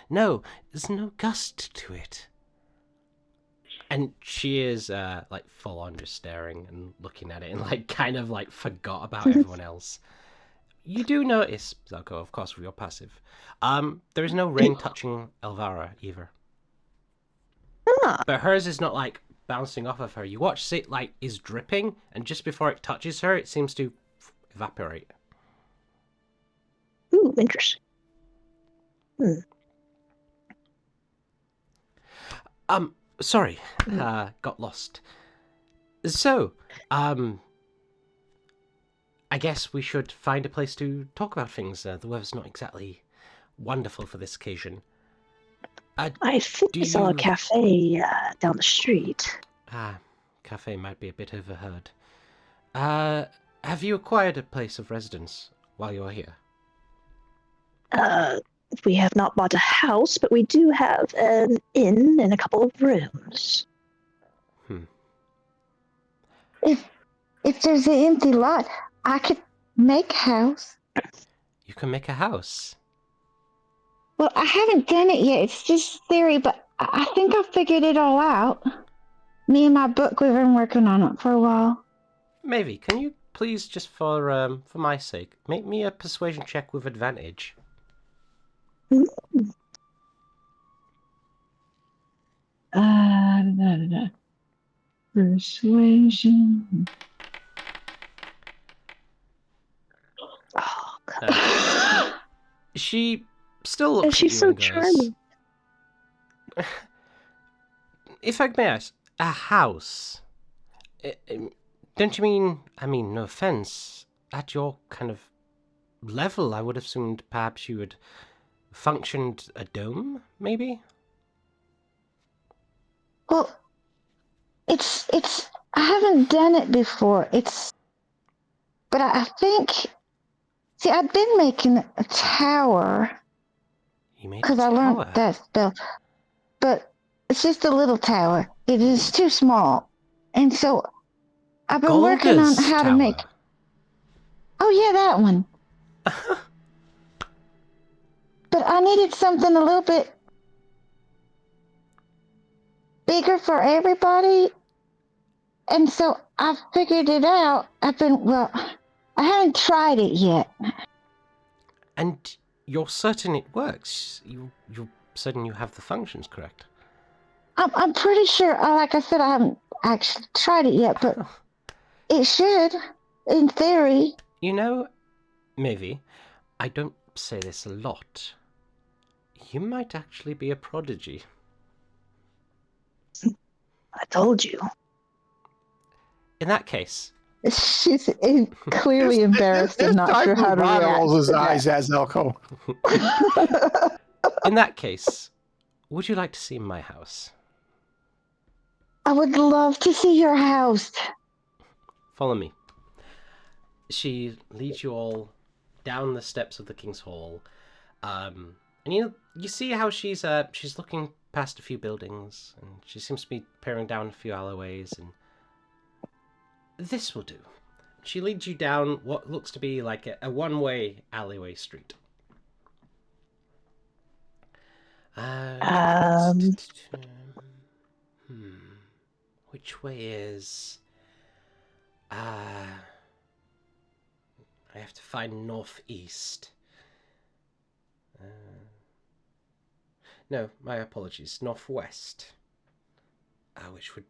Speaker 2: No, there's no gust to it. And she is, like, full on just staring and looking at it and, like, kind of, like, forgot about everyone else. You do notice, Zelko, of course, with your passive. There is no rain touching Elvira either. But hers is not like bouncing off of her. You watch it like is dripping, and just before it touches her, it seems to evaporate.
Speaker 1: Ooh, interesting.
Speaker 2: Sorry, got lost. So, I guess we should find a place to talk about things. The weather's not exactly wonderful for this occasion.
Speaker 1: I think I saw a cafe down the street.
Speaker 2: Cafe might be a bit overheard. Have you acquired a place of residence while you're here?
Speaker 1: We have not bought a house, but we do have an inn and a couple of rooms.
Speaker 7: If there's an empty lot, I could make a house.
Speaker 2: You can make a house?
Speaker 7: Well, I haven't done it yet. It's just theory, but I think I figured it all out. Me and my book, we've been working on it for a while.
Speaker 2: Maybe. Can you please, just for my sake, make me a persuasion check with advantage?
Speaker 4: Persuasion.
Speaker 1: Oh, God.
Speaker 2: She still looks at you
Speaker 1: so
Speaker 2: and goes,
Speaker 1: charming.
Speaker 2: If I may ask, a house? Don't you mean, I mean, no offense, at your kind of level, I would have assumed perhaps you had functioned a dome, maybe?
Speaker 7: Well, it's, I haven't done it before. But I think, see, I've been making a tower.
Speaker 2: You made a
Speaker 7: because I learned that spell. But it's just a little tower. It is too small. And so I've been working on how to make... Oh, yeah, that one. But I needed something a little bit bigger for everybody. And so I figured it out. I haven't tried it yet.
Speaker 2: And you're certain it works? You're certain you have the functions correct?
Speaker 7: I'm pretty sure, like I said, I haven't actually tried it yet, but it should, in theory.
Speaker 2: You know, maybe, I don't say this a lot. You might actually be a prodigy.
Speaker 1: I told you.
Speaker 2: In that case...
Speaker 4: She's clearly embarrassed and not sure how to react.
Speaker 5: Rolls his eyes at Zelko.
Speaker 2: In that case, would you like to see my house?
Speaker 7: I would love to see your house.
Speaker 2: Follow me. She leads you all down the steps of the King's Hall. And you see how she's looking past a few buildings, and she seems to be peering down a few alleyways, and this will do. She leads you down what looks to be like a one-way alleyway street. Which way is... I have to find northeast. No, my apologies. Northwest. Which would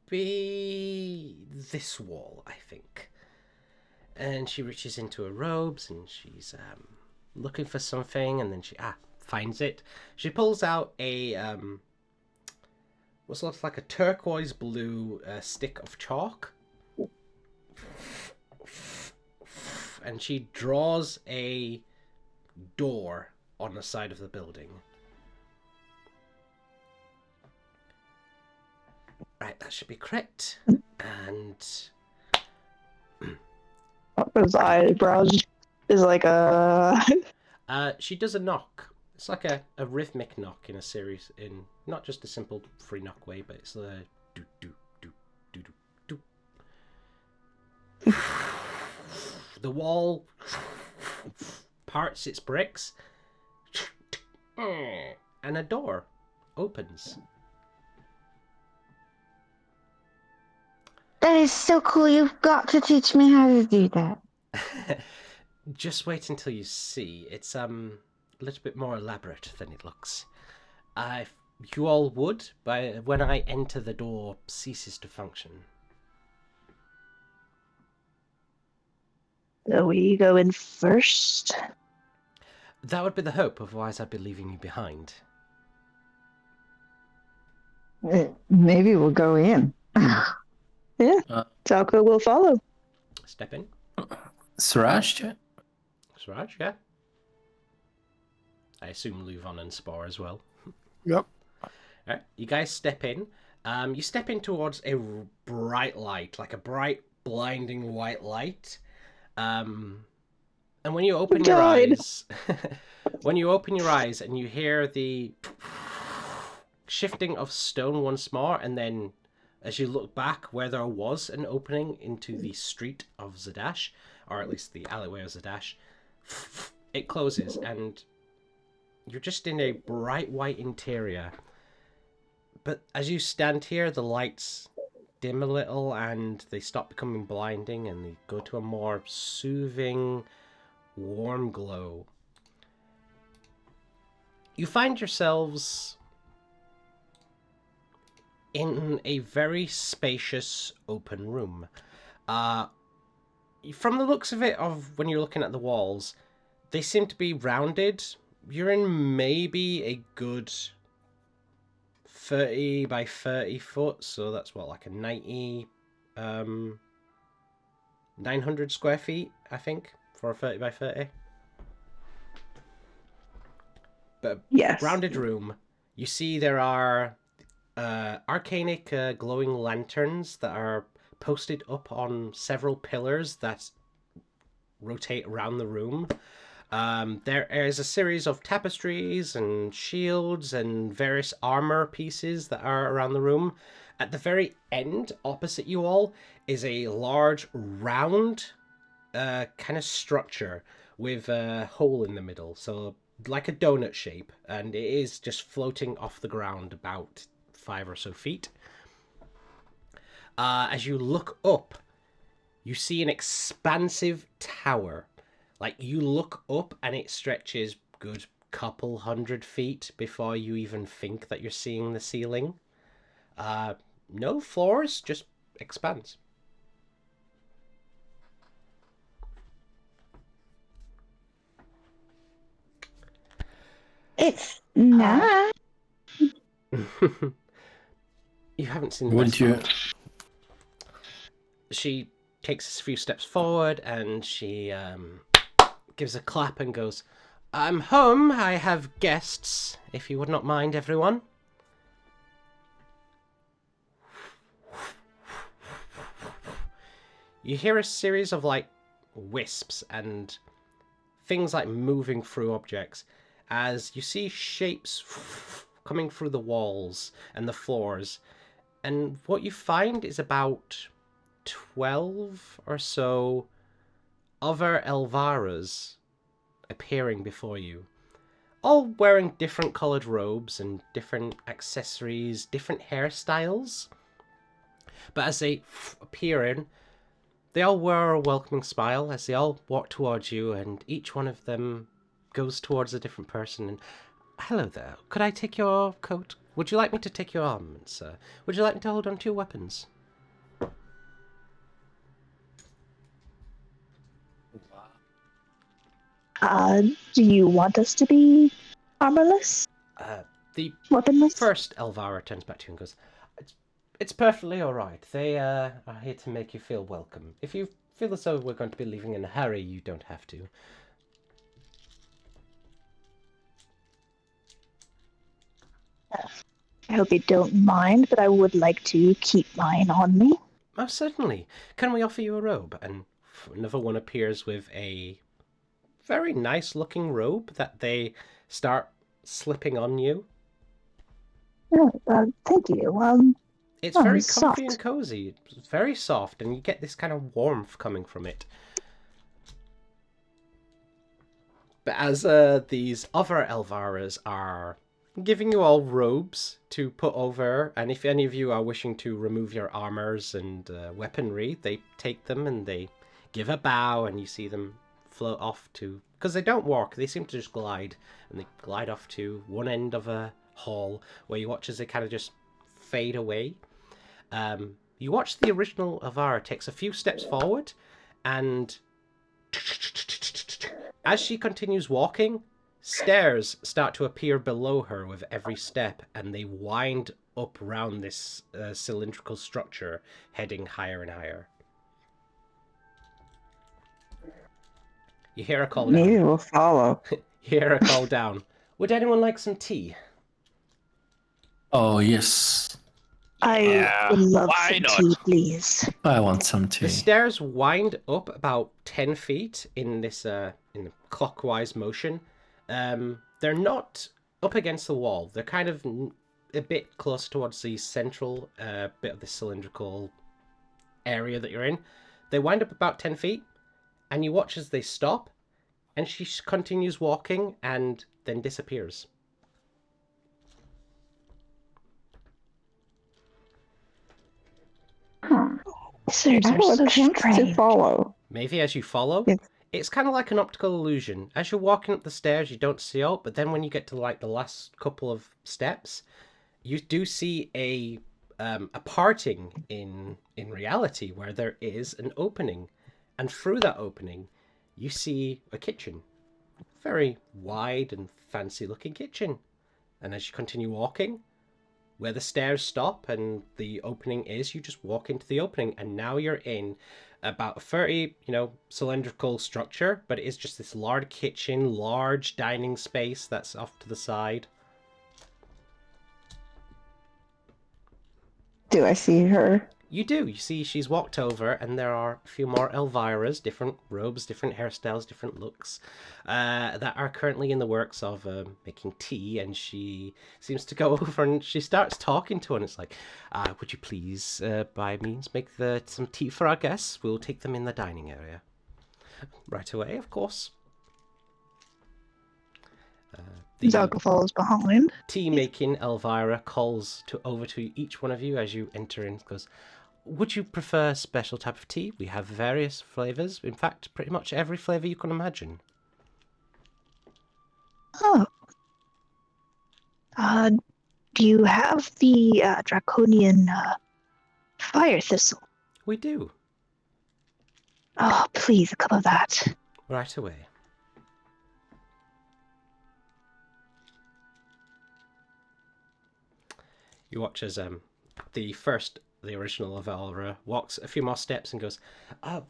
Speaker 2: be this wall, I think. And she reaches into her robes and she's looking for something, and then she finds it. She pulls out a what looks like a turquoise blue stick of chalk, and she draws a door on the side of the building. Right, that should be correct. And
Speaker 1: those eyebrows is like a...
Speaker 2: she does a knock. It's like a rhythmic knock in a series, in not just a simple free knock way, but it's a do do do do do do. The wall parts its bricks, and a door opens.
Speaker 7: That is so cool. You've got to teach me how to do that.
Speaker 2: Just wait until you see. It's a little bit more elaborate than it looks. You all would, but when I enter, the door ceases to function.
Speaker 1: So we go in first?
Speaker 2: That would be the hope, otherwise I'd be leaving you behind.
Speaker 7: Maybe we'll go in.
Speaker 1: Yeah, Talco will follow.
Speaker 2: Step in.
Speaker 6: Suraj?
Speaker 2: Suraj, yeah. I assume Luvon and Spore as well.
Speaker 5: Yep.
Speaker 2: Alright, you guys step in. You step in towards a bright light, like a bright, blinding white light. And when you open your eyes, when you open your eyes and you hear the shifting of stone once more, and then as you look back where there was an opening into the street of Zadash, or at least the alleyway of Zadash, it closes and you're just in a bright white interior. But as you stand here, the lights dim a little and they stop becoming blinding and they go to a more soothing, warm glow. You find yourselves in a very spacious open room. From the looks of it, of when you're looking at the walls, they seem to be rounded. You're in maybe a good 30 by 30 foot, so that's what, like a 900 square feet, I think, for a 30 by 30. But
Speaker 1: yes.
Speaker 2: Rounded room. You see there are arcanic glowing lanterns that are posted up on several pillars that rotate around the room. There is a series of tapestries and shields and various armor pieces that are around the room. At the very end, opposite you all, is a large round kind of structure with a hole in the middle, so like a donut shape, and it is just floating off the ground about 5 or so feet. As you look up, you see an expansive tower. Like, you look up and it stretches good couple 100 feet before you even think that you're seeing the ceiling. No floors, just expands.
Speaker 7: It's nice.
Speaker 2: You haven't seen the
Speaker 6: Would
Speaker 2: best
Speaker 6: you?
Speaker 2: part. She takes a few steps forward and she gives a clap and goes, "I'm home. I have guests, if you would not mind, everyone." You hear a series of, like, wisps and things like moving through objects as you see shapes coming through the walls and the floors. And what you find is about 12 or so other Elvaras appearing before you. all wearing different coloured robes and different accessories, different hairstyles. But as they appear in, they all wear a welcoming smile as they all walk towards you, and each one of them goes towards a different person. And hello there. Could I take your coat? Would you like me to take your armaments, sir? Would you like me to hold on to your weapons?
Speaker 1: Do you want us to be armorless?
Speaker 2: The
Speaker 1: Weaponless?
Speaker 2: first Elvira turns back to you and goes, It's perfectly all right. They are here to make you feel welcome. If you feel as though we're going to be leaving in a hurry, you don't have to.
Speaker 1: I hope you don't mind, but I would like to keep mine on me.
Speaker 2: Most certainly. Can we offer you a robe? And another one appears with a very nice looking robe that they start slipping on you.
Speaker 1: Thank you.
Speaker 2: It's very comfy
Speaker 1: soft.
Speaker 2: and cozy. It's very soft, and you get this kind of warmth coming from it. But as these other Elviras are giving you all robes to put over, and if any of you are wishing to remove your armors and weaponry, they take them and they give a bow, and you see them float off to... Because they don't walk, they seem to just glide, and they glide off to one end of a hall where you watch as they kind of just fade away. You watch the original Elvira takes a few steps forward, and as she continues walking, stairs start to appear below her with every step, and they wind up around this cylindrical structure, heading higher and higher. You hear a call down.
Speaker 4: Maybe we'll follow.
Speaker 2: You hear a call down. Would anyone like some tea?
Speaker 6: Oh, yes.
Speaker 1: I would love some tea, please.
Speaker 6: I want some tea.
Speaker 2: The stairs wind up about 10 feet in this in clockwise motion. They're not up against the wall. They're kind of a bit close towards the central bit of the cylindrical area that you're in. They wind up about 10 feet, and you watch as they stop, and she continues walking and then disappears.
Speaker 1: Stairs
Speaker 4: I
Speaker 1: are
Speaker 4: will
Speaker 1: so
Speaker 4: attempt to
Speaker 1: strange.
Speaker 4: follow.
Speaker 2: Maybe as you follow,
Speaker 4: Yes.
Speaker 2: it's kind of like an optical illusion. As you're walking up the stairs, you don't see out, but then when you get to like the last couple of steps, you do see a parting in reality where there is an opening, and through that opening, you see a kitchen, very wide and fancy looking kitchen. And as you continue walking, where the stairs stop and the opening is, you just walk into the opening, and now you're in about a 30, cylindrical structure, but it is just this large kitchen, large dining space that's off to the side.
Speaker 4: Do I see her?
Speaker 2: You do. You see she's walked over, and there are a few more Elviras, different robes, different hairstyles, different looks, that are currently in the works of making tea, and she seems to go over and she starts talking to her, and it's like, would you please, by means, make some tea for our guests? We'll take them in the dining area. Right away, of course.
Speaker 1: Zaga follows behind.
Speaker 2: Tea-making Elvira calls over to each one of you as you enter in, goes, would you prefer a special type of tea? We have various flavours. In fact, pretty much every flavour you can imagine.
Speaker 1: Oh. Do you have the draconian fire thistle?
Speaker 2: We do.
Speaker 1: Oh, please, a cup of that.
Speaker 2: Right away. You watch as the original Elvira walks a few more steps and goes,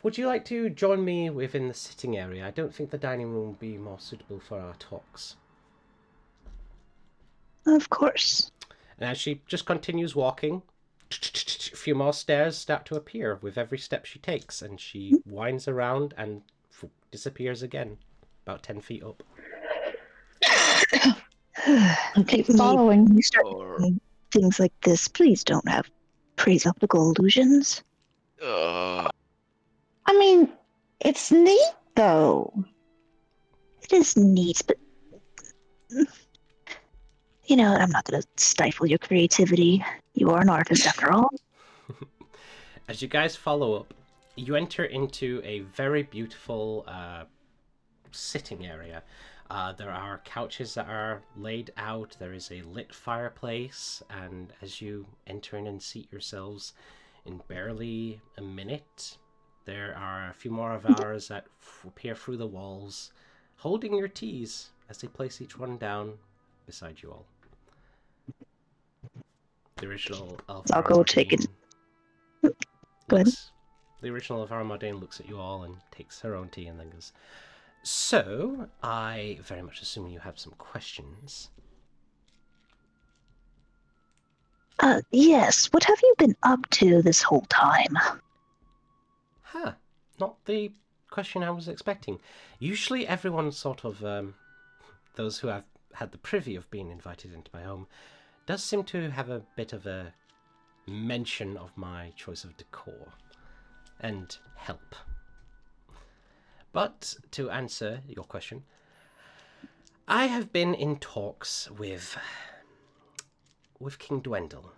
Speaker 2: would you like to join me within the sitting area? I don't think the dining room would be more suitable for our talks.
Speaker 1: Of course.
Speaker 2: And as she just continues walking, a few more stairs start to appear with every step she takes, and she winds around and disappears again, about 10 feet up.
Speaker 1: Okay, following. You start doing things like this. Please don't have praise optical illusions.
Speaker 7: I mean, it's neat, though.
Speaker 1: It is neat, but You know, I'm not going to stifle your creativity. You are an artist after all.
Speaker 2: As you guys follow up, you enter into a very beautiful sitting area. There are couches that are laid out. There is a lit fireplace, and as you enter in and seat yourselves, in barely a minute, there are a few more of ours that appear through the walls, holding your teas as they place each one down beside you all. The original Alvaro
Speaker 1: I'll go take it. Go ahead.
Speaker 2: The original Alvaro Mardane looks at you all and takes her own tea and then goes, "So, I very much assume you have some questions."
Speaker 1: Yes. What have you been up to this whole time?
Speaker 2: Huh. Not the question I was expecting. Usually everyone sort of, those who have had the privy of being invited into my home, does seem to have a bit of a mention of my choice of decor and help. But to answer your question, I have been in talks with King Dwendal.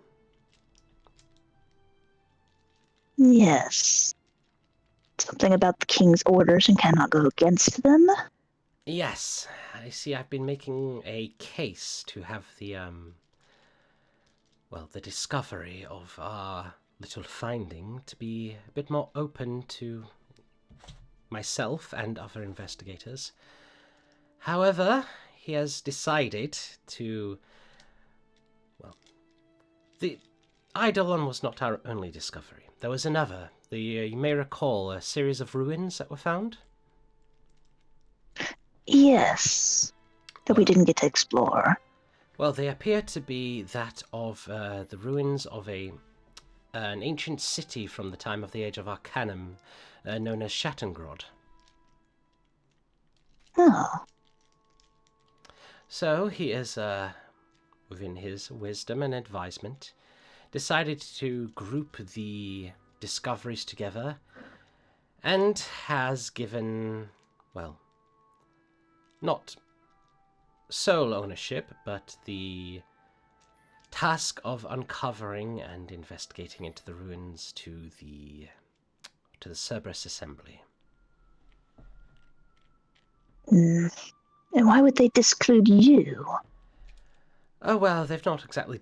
Speaker 1: Yes. Something about the king's orders and cannot go against them?
Speaker 2: Yes, I see. I've been making a case to have the the discovery of our little finding to be a bit more open to myself and other investigators. However, he has decided to... Well, the Eidolon was not our only discovery. There was another. You may recall a series of ruins that were found?
Speaker 1: Yes. That we didn't get to explore.
Speaker 2: Well, they appear to be that of the ruins of an ancient city from the time of the Age of Arcanum, known as Shattengrod.
Speaker 1: Oh.
Speaker 2: So he is, within his wisdom and advisement, decided to group the discoveries together and has given, well, not sole ownership, but the task of uncovering and investigating into the ruins to the Cerberus Assembly.
Speaker 1: And why would they disclude you?
Speaker 2: Oh, well, they've not exactly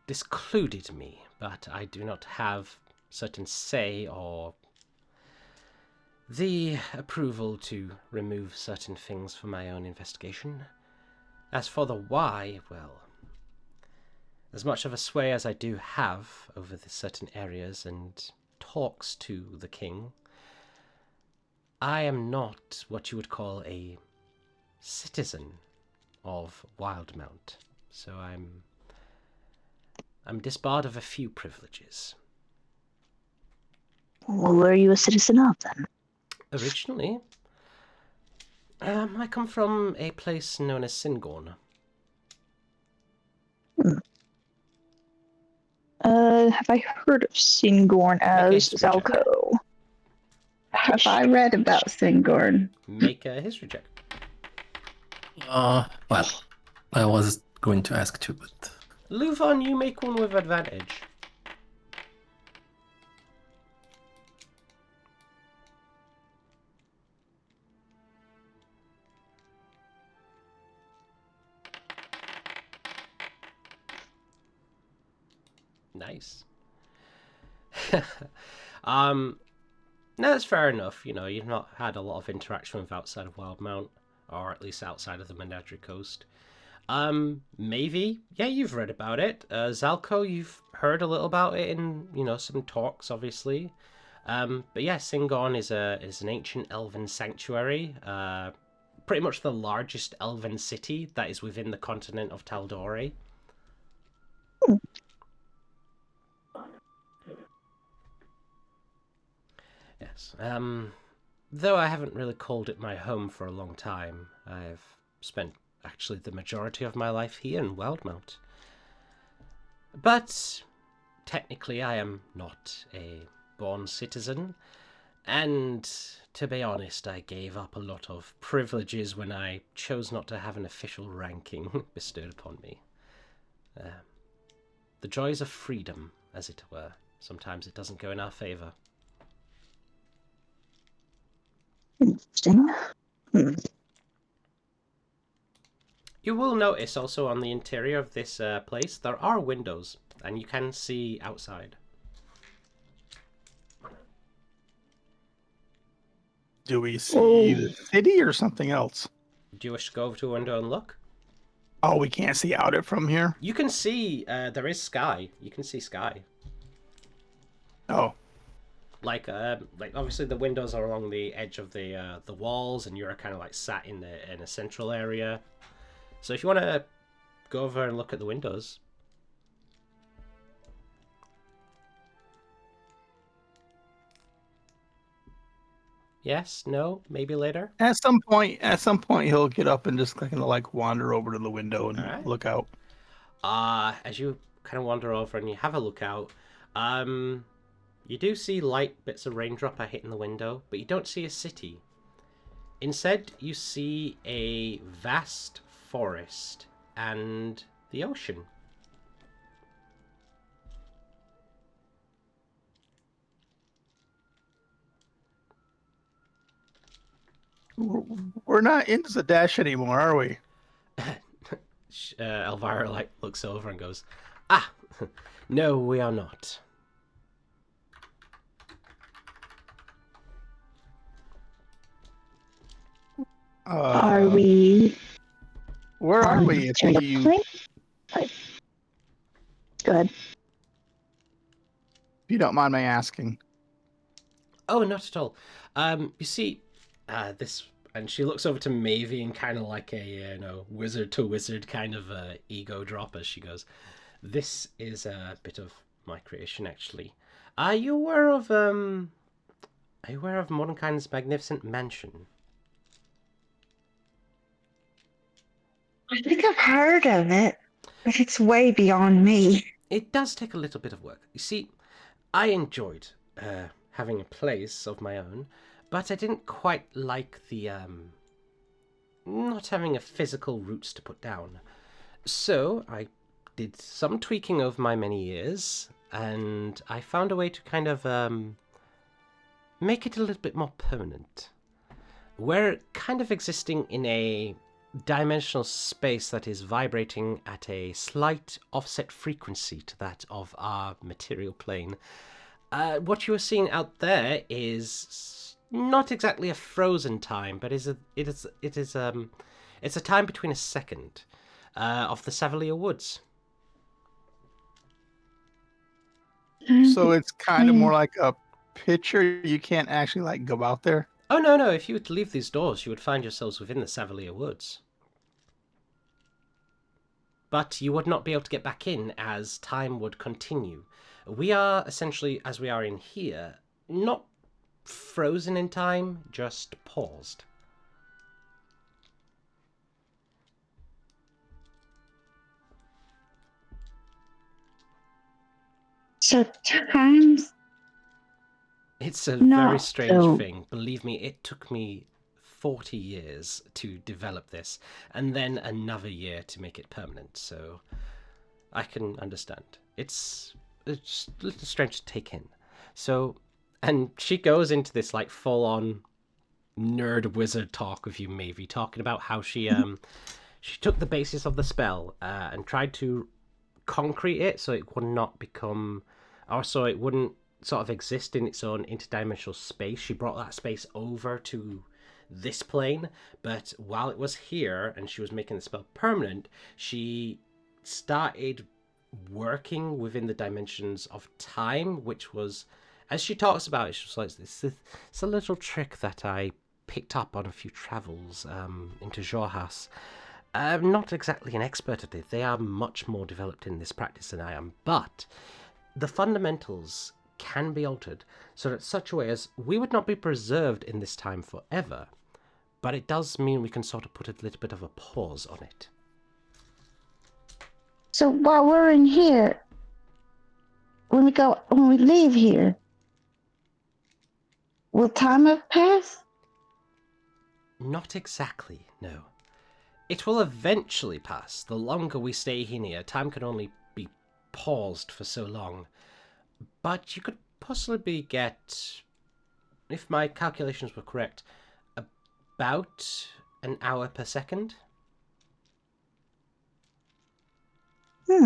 Speaker 2: discluded me, but I do not have certain say or the approval to remove certain things for my own investigation. As for the why, well, as much of a sway as I do have over the certain areas and talks to the king, I am not what you would call a citizen of Wildmount, so I'm disbarred of a few privileges.
Speaker 1: Well, were you a citizen of then?
Speaker 2: Originally, I come from a place known as Singorn.
Speaker 1: Have I heard of Singorn as Zalco?
Speaker 4: Have I read about Singorn?
Speaker 2: Make a history check.
Speaker 6: Well, I was going to ask too, but...
Speaker 2: Luvan, you make one with advantage. Nice. No, that's fair enough. You know, you've not had a lot of interaction with outside of Wildmount, or at least outside of the Menagerie Coast. Maybe, yeah, you've read about it. Zalco, you've heard a little about it in, some talks, obviously. But yeah, Singorn is an ancient elven sanctuary. Pretty much the largest elven city that is within the continent of Taldori. Yes. Though I haven't really called it my home for a long time, I've spent actually the majority of my life here in Wildmount. But technically I am not a born citizen, and to be honest, I gave up a lot of privileges when I chose not to have an official ranking bestowed upon me. The joys of freedom, as it were. Sometimes it doesn't go in our favor.
Speaker 1: Interesting.
Speaker 2: You will notice also on the interior of this place, there are windows, and you can see outside.
Speaker 5: Do we see the city or something else?
Speaker 2: Do you wish to go over to a window and look?
Speaker 5: Oh, we can't see out it from here?
Speaker 2: You can see, there is sky. You can see sky.
Speaker 5: Oh.
Speaker 2: Like obviously the windows are along the edge of the walls, and you're kind of like sat in a central area. So if you want to go over and look at the windows. Yes, no, maybe later.
Speaker 5: At some point, he'll get up and just kind of like wander over to the window and look out.
Speaker 2: As you kind of wander over and you have a look out, you do see light bits of raindrop are hitting the window, but you don't see a city. Instead, you see a vast forest and the ocean.
Speaker 5: We're not in Zadash anymore, are we?
Speaker 2: Elvira looks over and goes, "Ah, no, we are not."
Speaker 1: Are we?
Speaker 5: Where are we? If you
Speaker 1: Go ahead.
Speaker 5: If you don't mind my asking.
Speaker 2: Oh, not at all. You see, this, and she looks over to Mavie in kind of like a wizard to wizard kind of ego drop as she goes, "This is a bit of my creation, actually. Are you aware of Mordenkind's magnificent mansion?"
Speaker 7: I think I've heard of it, but it's way beyond me.
Speaker 2: It does take a little bit of work. You see, I enjoyed having a place of my own, but I didn't quite like the not having a physical roots to put down. So I did some tweaking over my many years, and I found a way to kind of make it a little bit more permanent. We're kind of existing in a dimensional space that is vibrating at a slight offset frequency to that of our material plane. What you are seeing out there is not exactly a frozen time, but it's a time between a second of the Savalier Woods.
Speaker 5: So it's kind of more like a picture. You can't actually like go out there.
Speaker 2: Oh, no. If you were to leave these doors, you would find yourselves within the Savalier Woods. But you would not be able to get back in as time would continue. We are essentially, as we are in here, not frozen in time, just paused.
Speaker 7: So times...
Speaker 2: It's a very strange thing. Believe me, it took me 40 years to develop this, and then another year to make it permanent, so I can understand. It's a little strange to take in. So, and she goes into this like full-on nerd wizard talk with you, Mavie, talking about how she took the basis of the spell and tried to concrete it so it would not become, or so it wouldn't sort of exist in its own interdimensional space. She brought that space over to this plane, but while it was here and she was making the spell permanent, she started working within the dimensions of time, which was, as she talks about it, she was like, it's a little trick that I picked up on a few travels into Jorhas. I'm not exactly an expert at it. They are much more developed in this practice than I am, but the fundamentals can be altered so that such a way as we would not be preserved in this time forever, but it does mean we can sort of put a little bit of a pause on it.
Speaker 7: So while we're in here, when we leave here, will time have passed?
Speaker 2: Not exactly, no. It will eventually pass. The longer we stay here, time can only be paused for so long. But you could possibly get, if my calculations were correct, about an hour per second.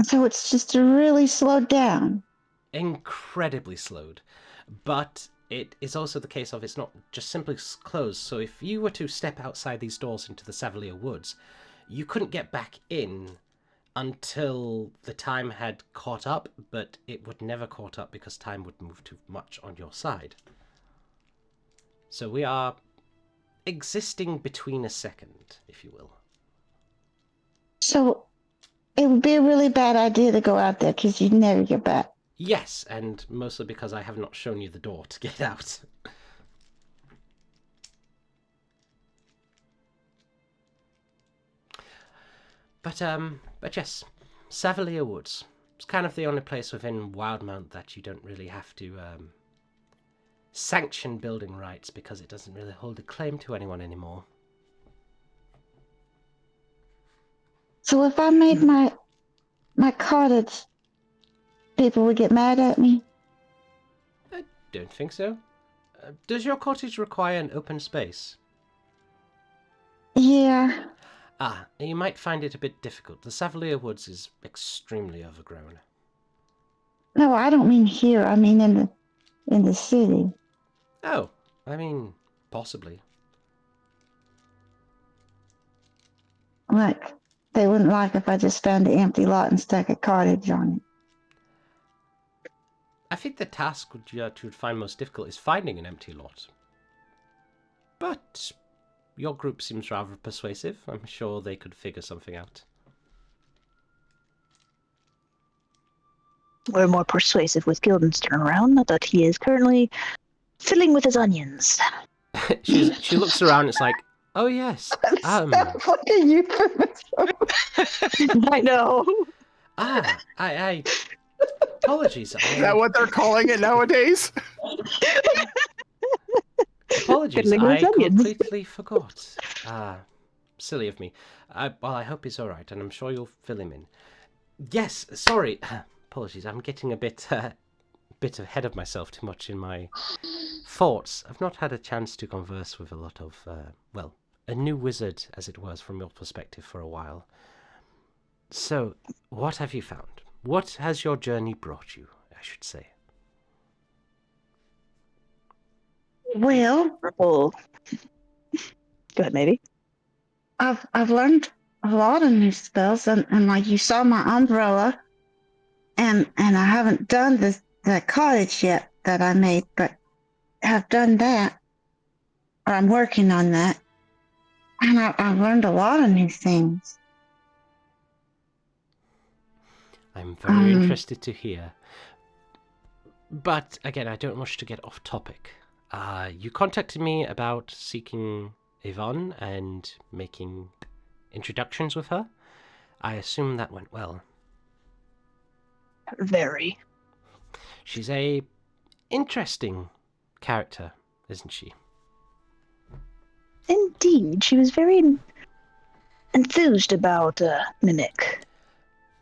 Speaker 7: So it's just really slowed down.
Speaker 2: Incredibly slowed. But it is also the case of it's not just simply closed. So if you were to step outside these doors into the Savalier Woods, you couldn't get back in until the time had caught up, but it would never caught up because time would move too much on your side. So we are existing between a second, if you will.
Speaker 7: So it would be a really bad idea to go out there because you'd never get back.
Speaker 2: Yes, and mostly because I have not shown you the door to get out. But yes, Savalier Woods. It's kind of the only place within Wildmount that you don't really have to sanction building rights because it doesn't really hold a claim to anyone anymore.
Speaker 7: So if I made my cottage, people would get mad at me?
Speaker 2: I don't think so. Does your cottage require an open space?
Speaker 7: Yeah.
Speaker 2: You might find it a bit difficult. The Savalier Woods is extremely overgrown.
Speaker 7: No, I don't mean here. I mean in the city.
Speaker 2: Oh, I mean, possibly.
Speaker 7: Like, they wouldn't like if I just found an empty lot and stuck a cottage on it.
Speaker 2: I think the task you would find most difficult is finding an empty lot. But your group seems rather persuasive. I'm sure they could figure something out.
Speaker 1: We're more persuasive with Gilden's turnaround, not that he is currently filling with his onions.
Speaker 2: She looks around, it's like, oh yes.
Speaker 7: That's like a euphemism.
Speaker 1: I know.
Speaker 2: I apologies.
Speaker 5: Is that what they're calling it nowadays?
Speaker 2: Apologies, I completely forgot. Silly of me. Well, I hope he's alright, and I'm sure you'll fill him in. Yes, sorry. Apologies, I'm getting a bit ahead of myself too much in my thoughts. I've not had a chance to converse with a lot of, a new wizard, as it was, from your perspective for a while. So, what have you found? What has your journey brought you, I should say?
Speaker 7: Well,
Speaker 1: Go ahead, maybe.
Speaker 7: I've learned a lot of new spells, and like you saw my umbrella, and I haven't done the cottage yet that I made, but I've done that, or I'm working on that, and I've learned a lot of new things.
Speaker 2: I'm very interested to hear. But again, I don't wish to get off topic. You contacted me about seeking Yvonne and making introductions with her. I assume that went well.
Speaker 1: Very.
Speaker 2: She's a interesting character, isn't she?
Speaker 1: Indeed, she was very enthused about Mimic.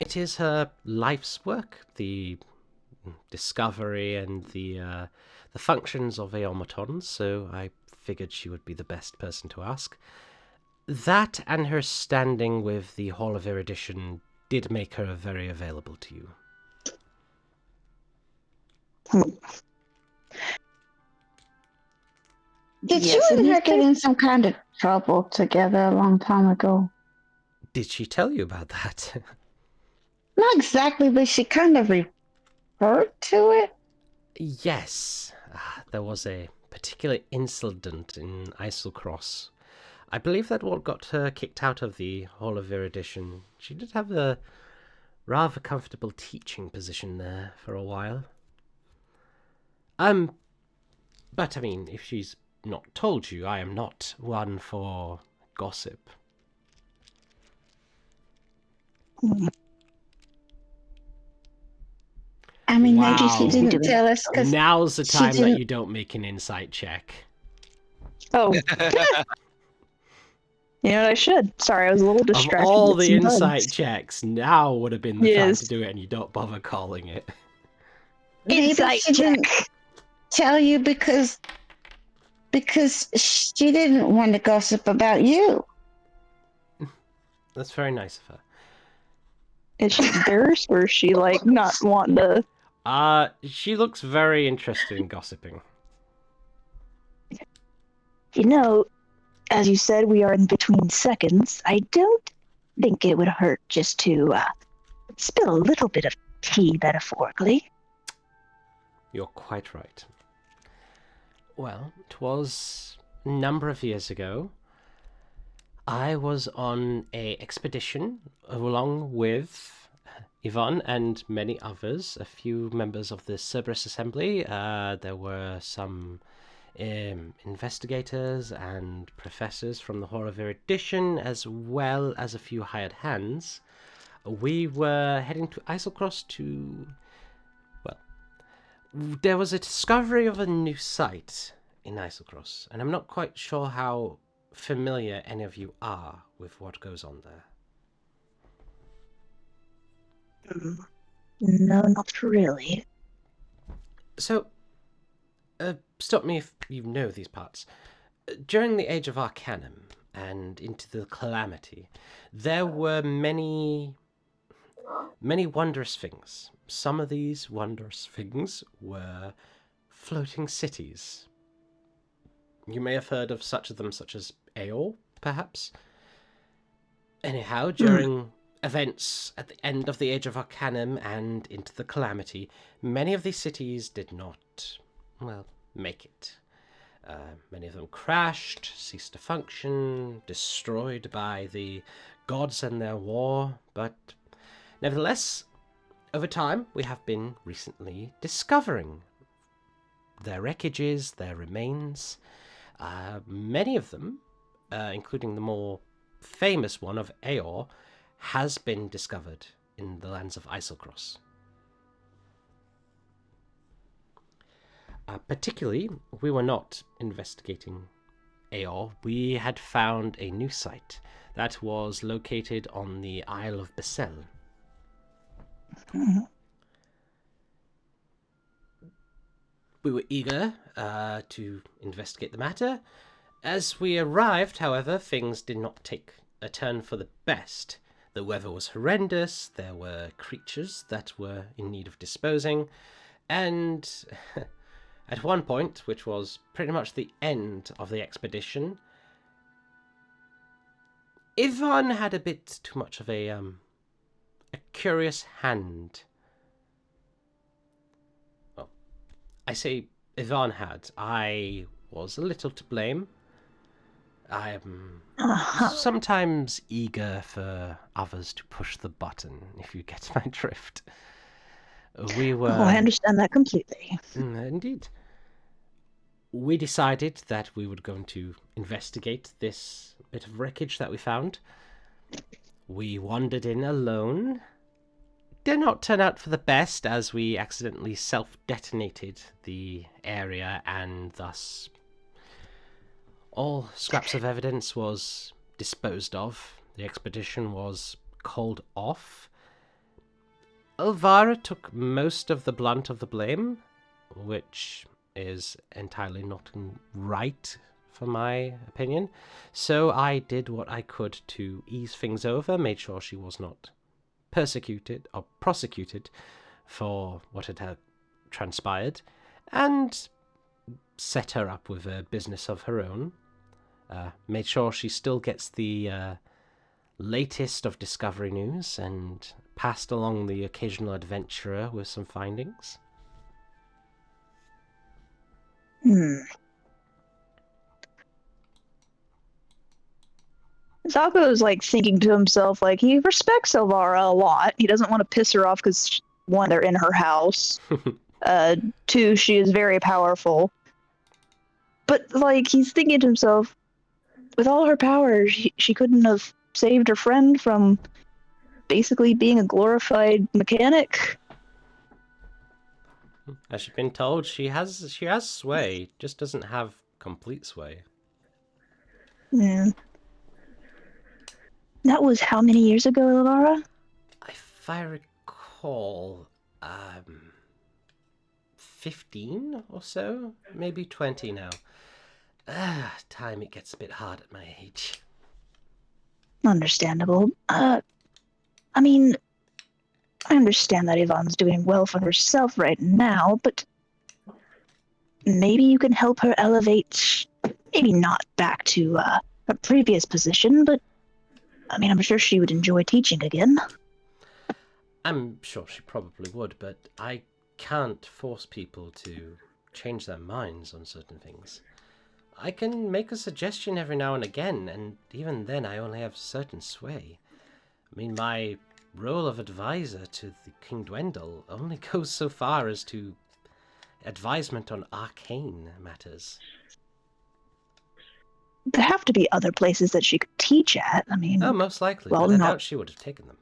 Speaker 2: It is her life's work, the discovery and the functions of automatons, so I figured she would be the best person to ask. That and her standing with the Hall of Erudition did make her very available to you.
Speaker 7: Did you and her get in some kind of trouble together a long time ago?
Speaker 2: Did she tell you about that?
Speaker 7: Not exactly, but she kind of referred to it.
Speaker 2: Yes, there was a particular incident in Islecross. I believe that what got her kicked out of the Hall of Erudition. She did have a rather comfortable teaching position there for a while. But I mean, if she's not told you, I am not one for gossip.
Speaker 7: I mean, maybe she
Speaker 2: Wow.
Speaker 7: didn't tell us because
Speaker 2: Now's the
Speaker 7: she
Speaker 2: time that
Speaker 7: didn't-
Speaker 2: you don't make an insight check.
Speaker 1: Oh, you know what? I should. Sorry, I was a little
Speaker 2: Of
Speaker 1: distracted.
Speaker 2: all
Speaker 1: with
Speaker 2: the
Speaker 1: some
Speaker 2: insight
Speaker 1: bugs.
Speaker 2: checks, now would have been the time
Speaker 1: Yes.
Speaker 2: to do it, and you don't bother calling it.
Speaker 7: maybe
Speaker 1: Insight
Speaker 7: she didn't
Speaker 1: check.
Speaker 7: tell you because she didn't want to gossip about you.
Speaker 2: That's very nice of her.
Speaker 1: Is she embarrassed, or is she like not wanting to?
Speaker 2: She looks very interested in gossiping.
Speaker 1: You know, as you said, we are in between seconds. I don't think it would hurt just to spill a little bit of tea, metaphorically.
Speaker 2: You're quite right. Well, it was a number of years ago. I was on a expedition along with Yvonne and many others, a few members of the Cerberus Assembly. There were some investigators and professors from the Horror of Erudition, as well as a few hired hands. We were heading to Islecross to... well, there was a discovery of a new site in Islecross, and I'm not quite sure how familiar any of you are with what goes on there.
Speaker 1: No, not really.
Speaker 2: So, stop me if you know these parts. During the Age of Arcanum and into the Calamity, there were many wondrous things. Some of these wondrous things were floating cities. You may have heard of such of them, such as Aeol, perhaps. Anyhow, during events at the end of the Age of Arcanum and into the Calamity, many of these cities did not, well, make it. Many of them crashed, ceased to function, destroyed by the gods and their war, but nevertheless, over time, we have been recently discovering their wreckages, their remains. Many of them, including the more famous one of Aeor, has been discovered in the lands of Islecross. Particularly, we were not investigating Aeor. We had found a new site that was located on the Isle of Bessel. We were eager to investigate the matter. As we arrived, however, things did not take a turn for the best. The weather was horrendous, there were creatures that were in need of disposing, and at one point, which was pretty much the end of the expedition, Yvonne had a bit too much of a curious hand. Well, I say Yvonne had. I was a little to blame. I'm sometimes eager for others to push the button, if you get my drift. We were...
Speaker 1: Oh, I understand that completely.
Speaker 2: Indeed. We decided that we were going to investigate this bit of wreckage that we found. We wandered in alone. Did not turn out for the best, as we accidentally self-detonated the area, and thus all scraps of evidence was disposed of. The expedition was called off. Elvira took most of the blunt of the blame, which is entirely not right, for my opinion. So I did what I could to ease things over, made sure she was not persecuted or prosecuted for what had transpired, and set her up with a business of her own. Made sure she still gets the latest of Discovery news, and passed along the occasional adventurer with some findings.
Speaker 1: Zalko's like thinking to himself, like, he respects Elvira a lot. He doesn't want to piss her off because, one, they're in her house. Two, she is very powerful. But, like, he's thinking to himself, with all her power, she couldn't have saved her friend from basically being a glorified mechanic.
Speaker 2: As you've been told, she has sway, just doesn't have complete sway.
Speaker 1: Hmm. That was how many years ago, Laura?
Speaker 2: If I recall, 15 or so? Maybe 20 now. Time, it gets a bit hard at my age.
Speaker 1: Understandable. I mean, I understand that Yvonne's doing well for herself right now, but maybe you can help her elevate, maybe not back to her previous position, but I mean, I'm sure she would enjoy teaching again.
Speaker 2: I'm sure she probably would, but I can't force people to change their minds on certain things. I can make a suggestion every now and again, and even then I only have certain sway. I mean, my role of advisor to the King Dwendal only goes so far as to advisement on arcane matters.
Speaker 1: There have to be other places that she could teach at. I mean,
Speaker 2: Oh, most likely,
Speaker 1: well,
Speaker 2: but I
Speaker 1: not.
Speaker 2: doubt she would have taken them.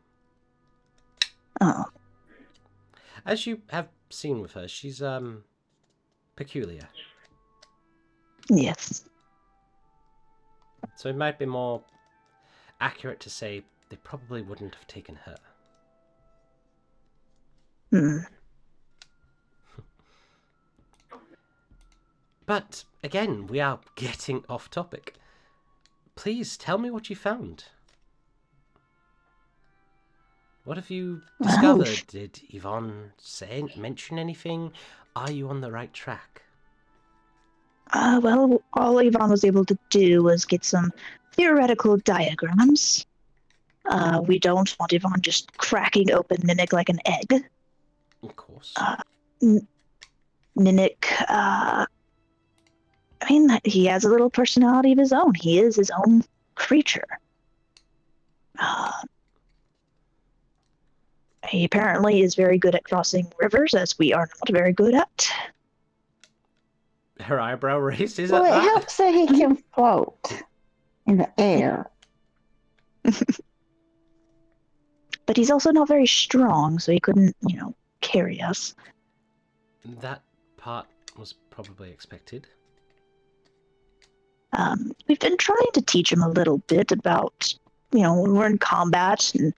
Speaker 1: Oh,
Speaker 2: As you have seen with her, she's, peculiar.
Speaker 1: yes.
Speaker 2: So it might be more accurate to say they probably wouldn't have taken her.
Speaker 1: Hmm.
Speaker 2: But, again, we are getting off topic. Please, tell me what you found. What have you discovered? Did Yvonne mention anything? Are you on the right track?
Speaker 1: Well, all Yvonne was able to do was get some theoretical diagrams. We don't want Yvonne just cracking open Mimic like an egg.
Speaker 2: Of course.
Speaker 1: Mimic, I mean, he has a little personality of his own. He is his own creature. He apparently is very good at crossing rivers, as we are not very good at.
Speaker 2: Her eyebrow raises
Speaker 7: Well,
Speaker 2: at
Speaker 7: it
Speaker 2: that.
Speaker 7: helps that he can float in the air.
Speaker 1: But he's also not very strong, so he couldn't, carry us.
Speaker 2: That part was probably expected.
Speaker 1: We've been trying to teach him a little bit about, when we're in combat and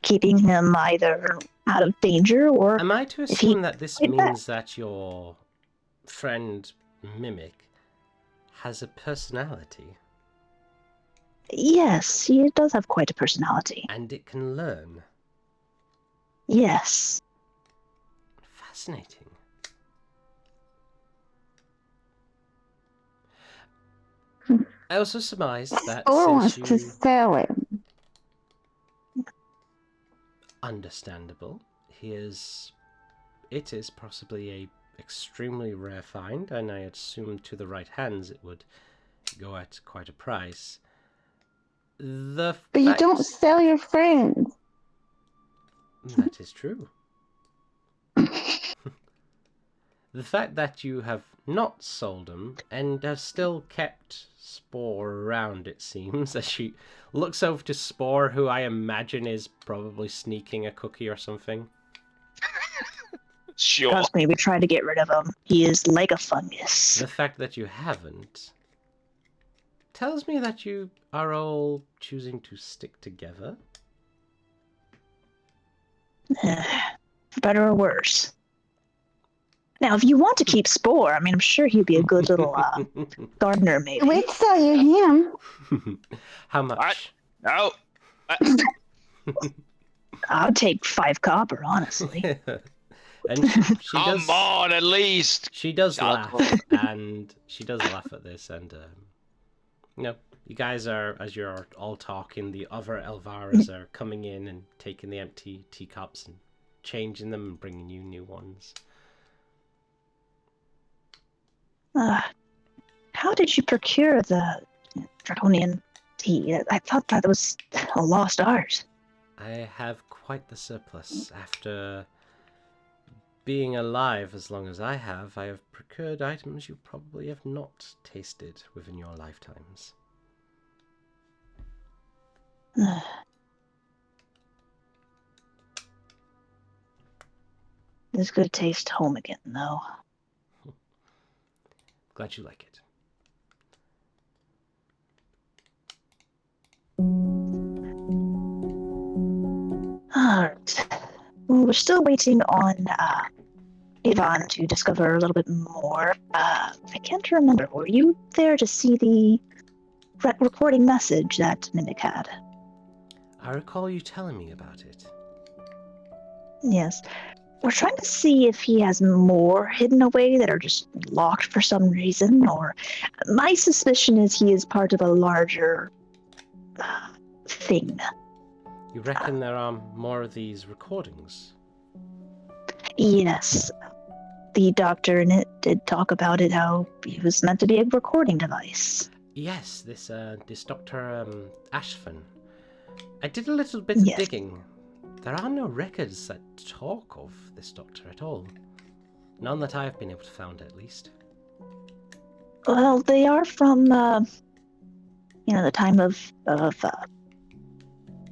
Speaker 1: keeping him either out of danger or
Speaker 2: Am I to
Speaker 1: if he
Speaker 2: assume that this
Speaker 1: fight
Speaker 2: means that your friend Mimic has a personality?
Speaker 1: Yes, he does have quite a personality.
Speaker 2: And it can learn?
Speaker 1: Yes.
Speaker 2: Fascinating. I also surmise that
Speaker 7: Or wants
Speaker 2: since
Speaker 7: to
Speaker 2: you...
Speaker 7: sell him.
Speaker 2: Understandable. It is possibly a extremely rare find, and I assume to the right hands it would go at quite a price.
Speaker 7: But you don't sell your friends.
Speaker 2: That is true. The fact that you have not sold them and have still kept Spore around, it seems, as she looks over to Spore, who I imagine is probably sneaking a cookie or something.
Speaker 3: Sure.
Speaker 1: Trust me, we tried to get rid of him. He is like a fungus.
Speaker 2: The fact that you haven't tells me that you are all choosing to stick together.
Speaker 1: For better or worse. Now, if you want to keep Spore, I mean, I'm sure he'd be a good little gardener, maybe.
Speaker 7: We'd sell you him.
Speaker 2: How much?
Speaker 3: No.
Speaker 1: I'll take 5 copper, honestly.
Speaker 2: And she
Speaker 3: Come
Speaker 2: does.
Speaker 3: on, at least.
Speaker 2: She does
Speaker 3: Shut
Speaker 2: laugh, and she does laugh at this, and you guys are, as you're all talking, the other Elvaras are coming in and taking the empty teacups and changing them and bringing you new ones.
Speaker 1: How did you procure the draconian tea? I thought that was a lost art.
Speaker 2: I have quite the surplus. After being alive as long as I have procured items you probably have not tasted within your lifetimes.
Speaker 1: It's good to taste home again, though.
Speaker 2: Glad you like it.
Speaker 1: Alright. Well, we're still waiting on Yvonne to discover a little bit more. I can't remember. Were you there to see the recording message that Mimic had?
Speaker 2: I recall you telling me about it.
Speaker 1: Yes. We're trying to see if he has more hidden away that are just locked for some reason, or my suspicion is he is part of a larger thing.
Speaker 2: You reckon there are more of these recordings?
Speaker 1: Yes. The doctor in it did talk about it, how he was meant to be a recording device.
Speaker 2: Yes, this Dr. Ashford. I did a little bit of digging. There are no records that talk of this doctor at all. None that I've been able to find, at least.
Speaker 1: Well, they are from, the time of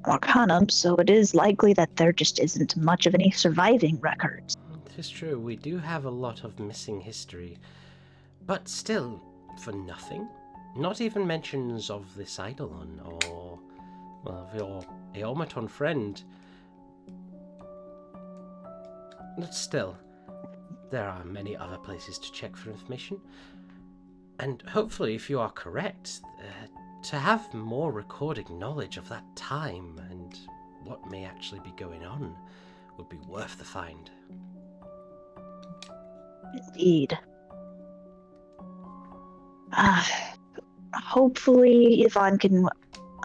Speaker 1: Arcanum, so it is likely that there just isn't much of any surviving records.
Speaker 2: It is true, we do have a lot of missing history. But still, for nothing? Not even mentions of this Eidolon, or, well, of your Eomaton friend. But still, there are many other places to check for information. And hopefully, if you are correct, to have more recorded knowledge of that time and what may actually be going on would be worth the find.
Speaker 1: Indeed. Hopefully Yvonne can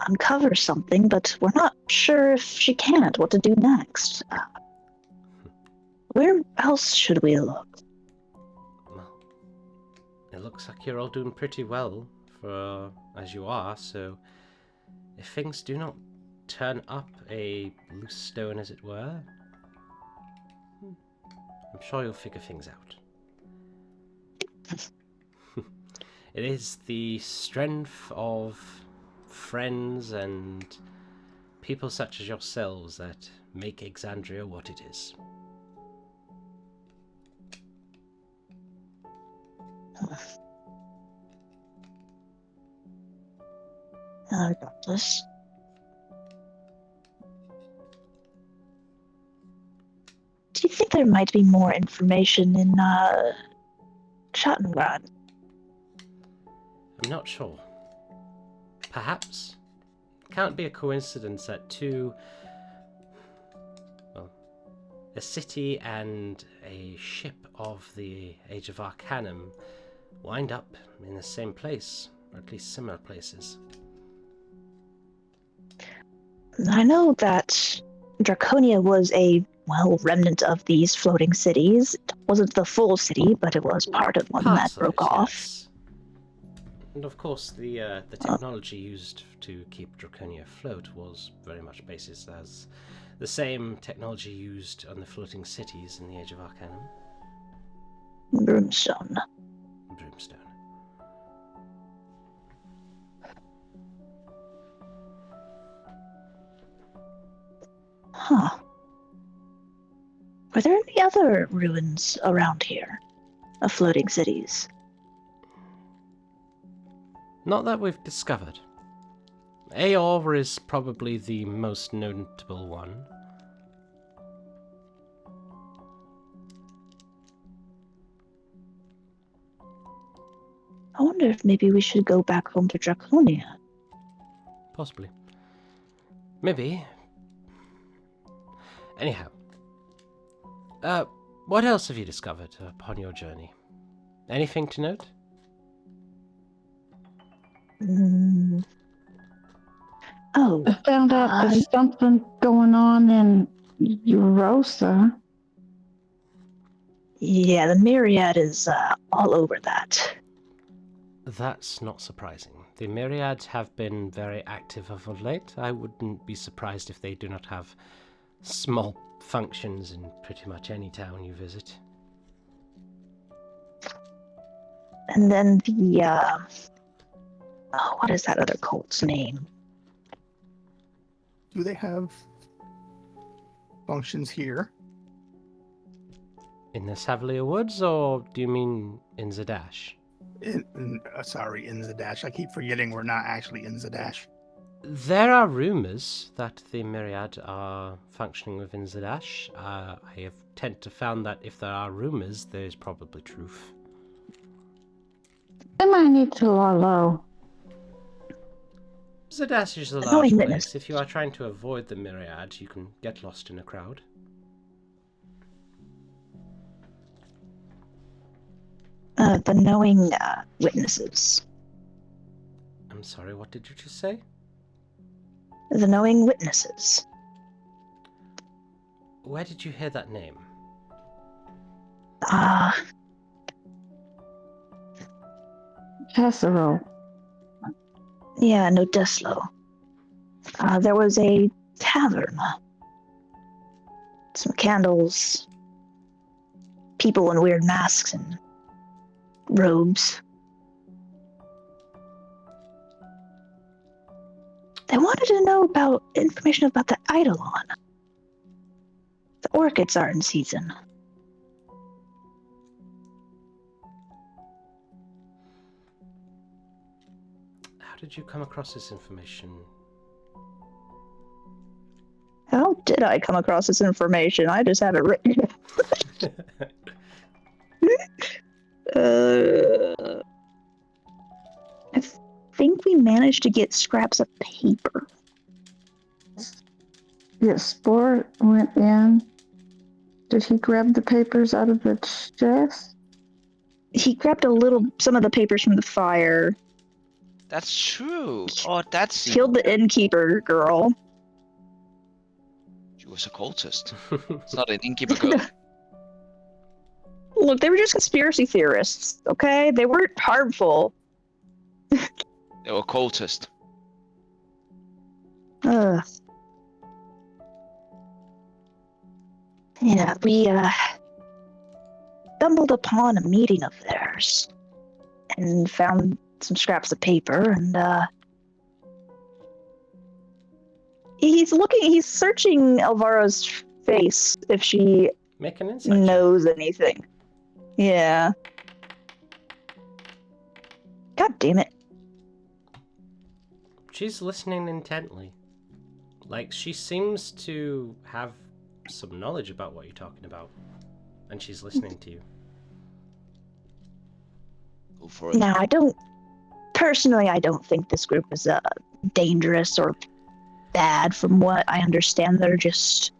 Speaker 1: uncover something, but we're not sure if she can't, what to do next. Where else should we look?
Speaker 2: Well, it looks like you're all doing pretty well for as you are, so if things do not turn up a loose stone, as it were, I'm sure you'll figure things out. It is the strength of friends and people such as yourselves that make Exandria what it is.
Speaker 1: I got this. Do you think there might be more information in Schattengrad?
Speaker 2: I'm not sure. Perhaps. Can't be a coincidence that a city and a ship of the Age of Arcanum wind up in the same place, or at least similar places.
Speaker 1: I know that Draconia was a, remnant of these floating cities. It wasn't the full city, but it was part of one that broke off.
Speaker 2: Yes. And of course, the technology used to keep Draconia afloat was very much based as the same technology used on the floating cities in the Age of Arcanum.
Speaker 1: Brimstone. Huh. Are there any other ruins around here of floating cities?
Speaker 2: Not that we've discovered. Aor is probably the most notable one.
Speaker 1: I wonder if maybe we should go back home to Draconia.
Speaker 2: Possibly. Maybe. Anyhow. What else have you discovered upon your journey? Anything to note?
Speaker 1: Oh.
Speaker 7: I found out there's something going on in Eurosa.
Speaker 1: Yeah, the Myriad is all over that.
Speaker 2: That's not surprising. The Myriads have been very active of late. I wouldn't be surprised if they do not have small functions in pretty much any town you visit.
Speaker 1: And then the, what is that other cult's name?
Speaker 5: Do they have functions here?
Speaker 2: In the Savalier Woods, or do you mean in Zadash?
Speaker 5: Sorry, in Zadash. I keep forgetting we're not actually in Zadash.
Speaker 2: There are rumours that the Myriad are functioning within Zadash. I have tend to found that if there are rumours, there is probably truth.
Speaker 7: I might need to lie low.
Speaker 2: Zadash is a
Speaker 1: Annoying
Speaker 2: large
Speaker 1: witness.
Speaker 2: place. If you are trying to avoid the Myriad, you can get lost in a crowd.
Speaker 1: The knowing witnesses.
Speaker 2: I'm sorry, what did you just say?
Speaker 1: The knowing witnesses.
Speaker 2: Where did you hear that name?
Speaker 7: Casserole.
Speaker 1: Yeah, no Deslo. There was a tavern. Some candles. People in weird masks and robes. They wanted to know about information about the Eidolon. The orchids are in season.
Speaker 2: How did you come across this information?
Speaker 1: How did I come across this information? I just have it written. I think we managed to get scraps of paper.
Speaker 7: Yeah, Spore went in. Did he grab the papers out of the chest?
Speaker 1: He grabbed some of the papers from the fire.
Speaker 3: That's true. Oh, that's
Speaker 1: Killed the innkeeper girl.
Speaker 3: She was a cultist. It's not an innkeeper girl.
Speaker 1: Look, they were just conspiracy theorists, okay? They weren't harmful.
Speaker 3: They were cultist.
Speaker 1: Ugh. Yeah, we stumbled upon a meeting of theirs and found some scraps of paper, and he's searching Alvaro's face if she
Speaker 2: Make an insight check.
Speaker 1: knows anything. Yeah. God damn it.
Speaker 2: She's listening intently. Like, she seems to have some knowledge about what you're talking about. And she's listening to you.
Speaker 3: Go for it.
Speaker 1: Now, I don't think this group is dangerous or bad. From what I understand, they're just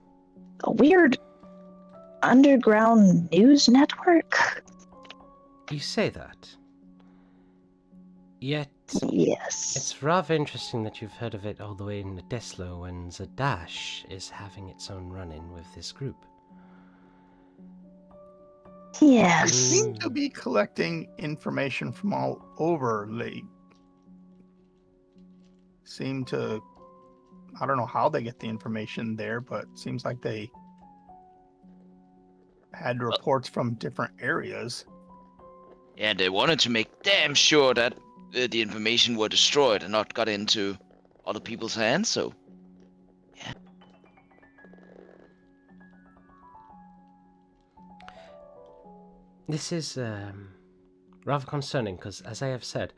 Speaker 1: a weird underground news network.
Speaker 2: You say that. Yet,
Speaker 1: Yes.
Speaker 2: it's rather interesting that you've heard of it all the way in Deslo when Zadash is having its own run-in with this group.
Speaker 5: They
Speaker 1: Yes.
Speaker 5: seem to be collecting information from all over. They seem to, I don't know how they get the information there, but it seems like they had reports from different areas.
Speaker 3: Yeah, they wanted to make damn sure that the information were destroyed and not got into other people's hands, so... Yeah.
Speaker 2: This is rather concerning because, as I have said,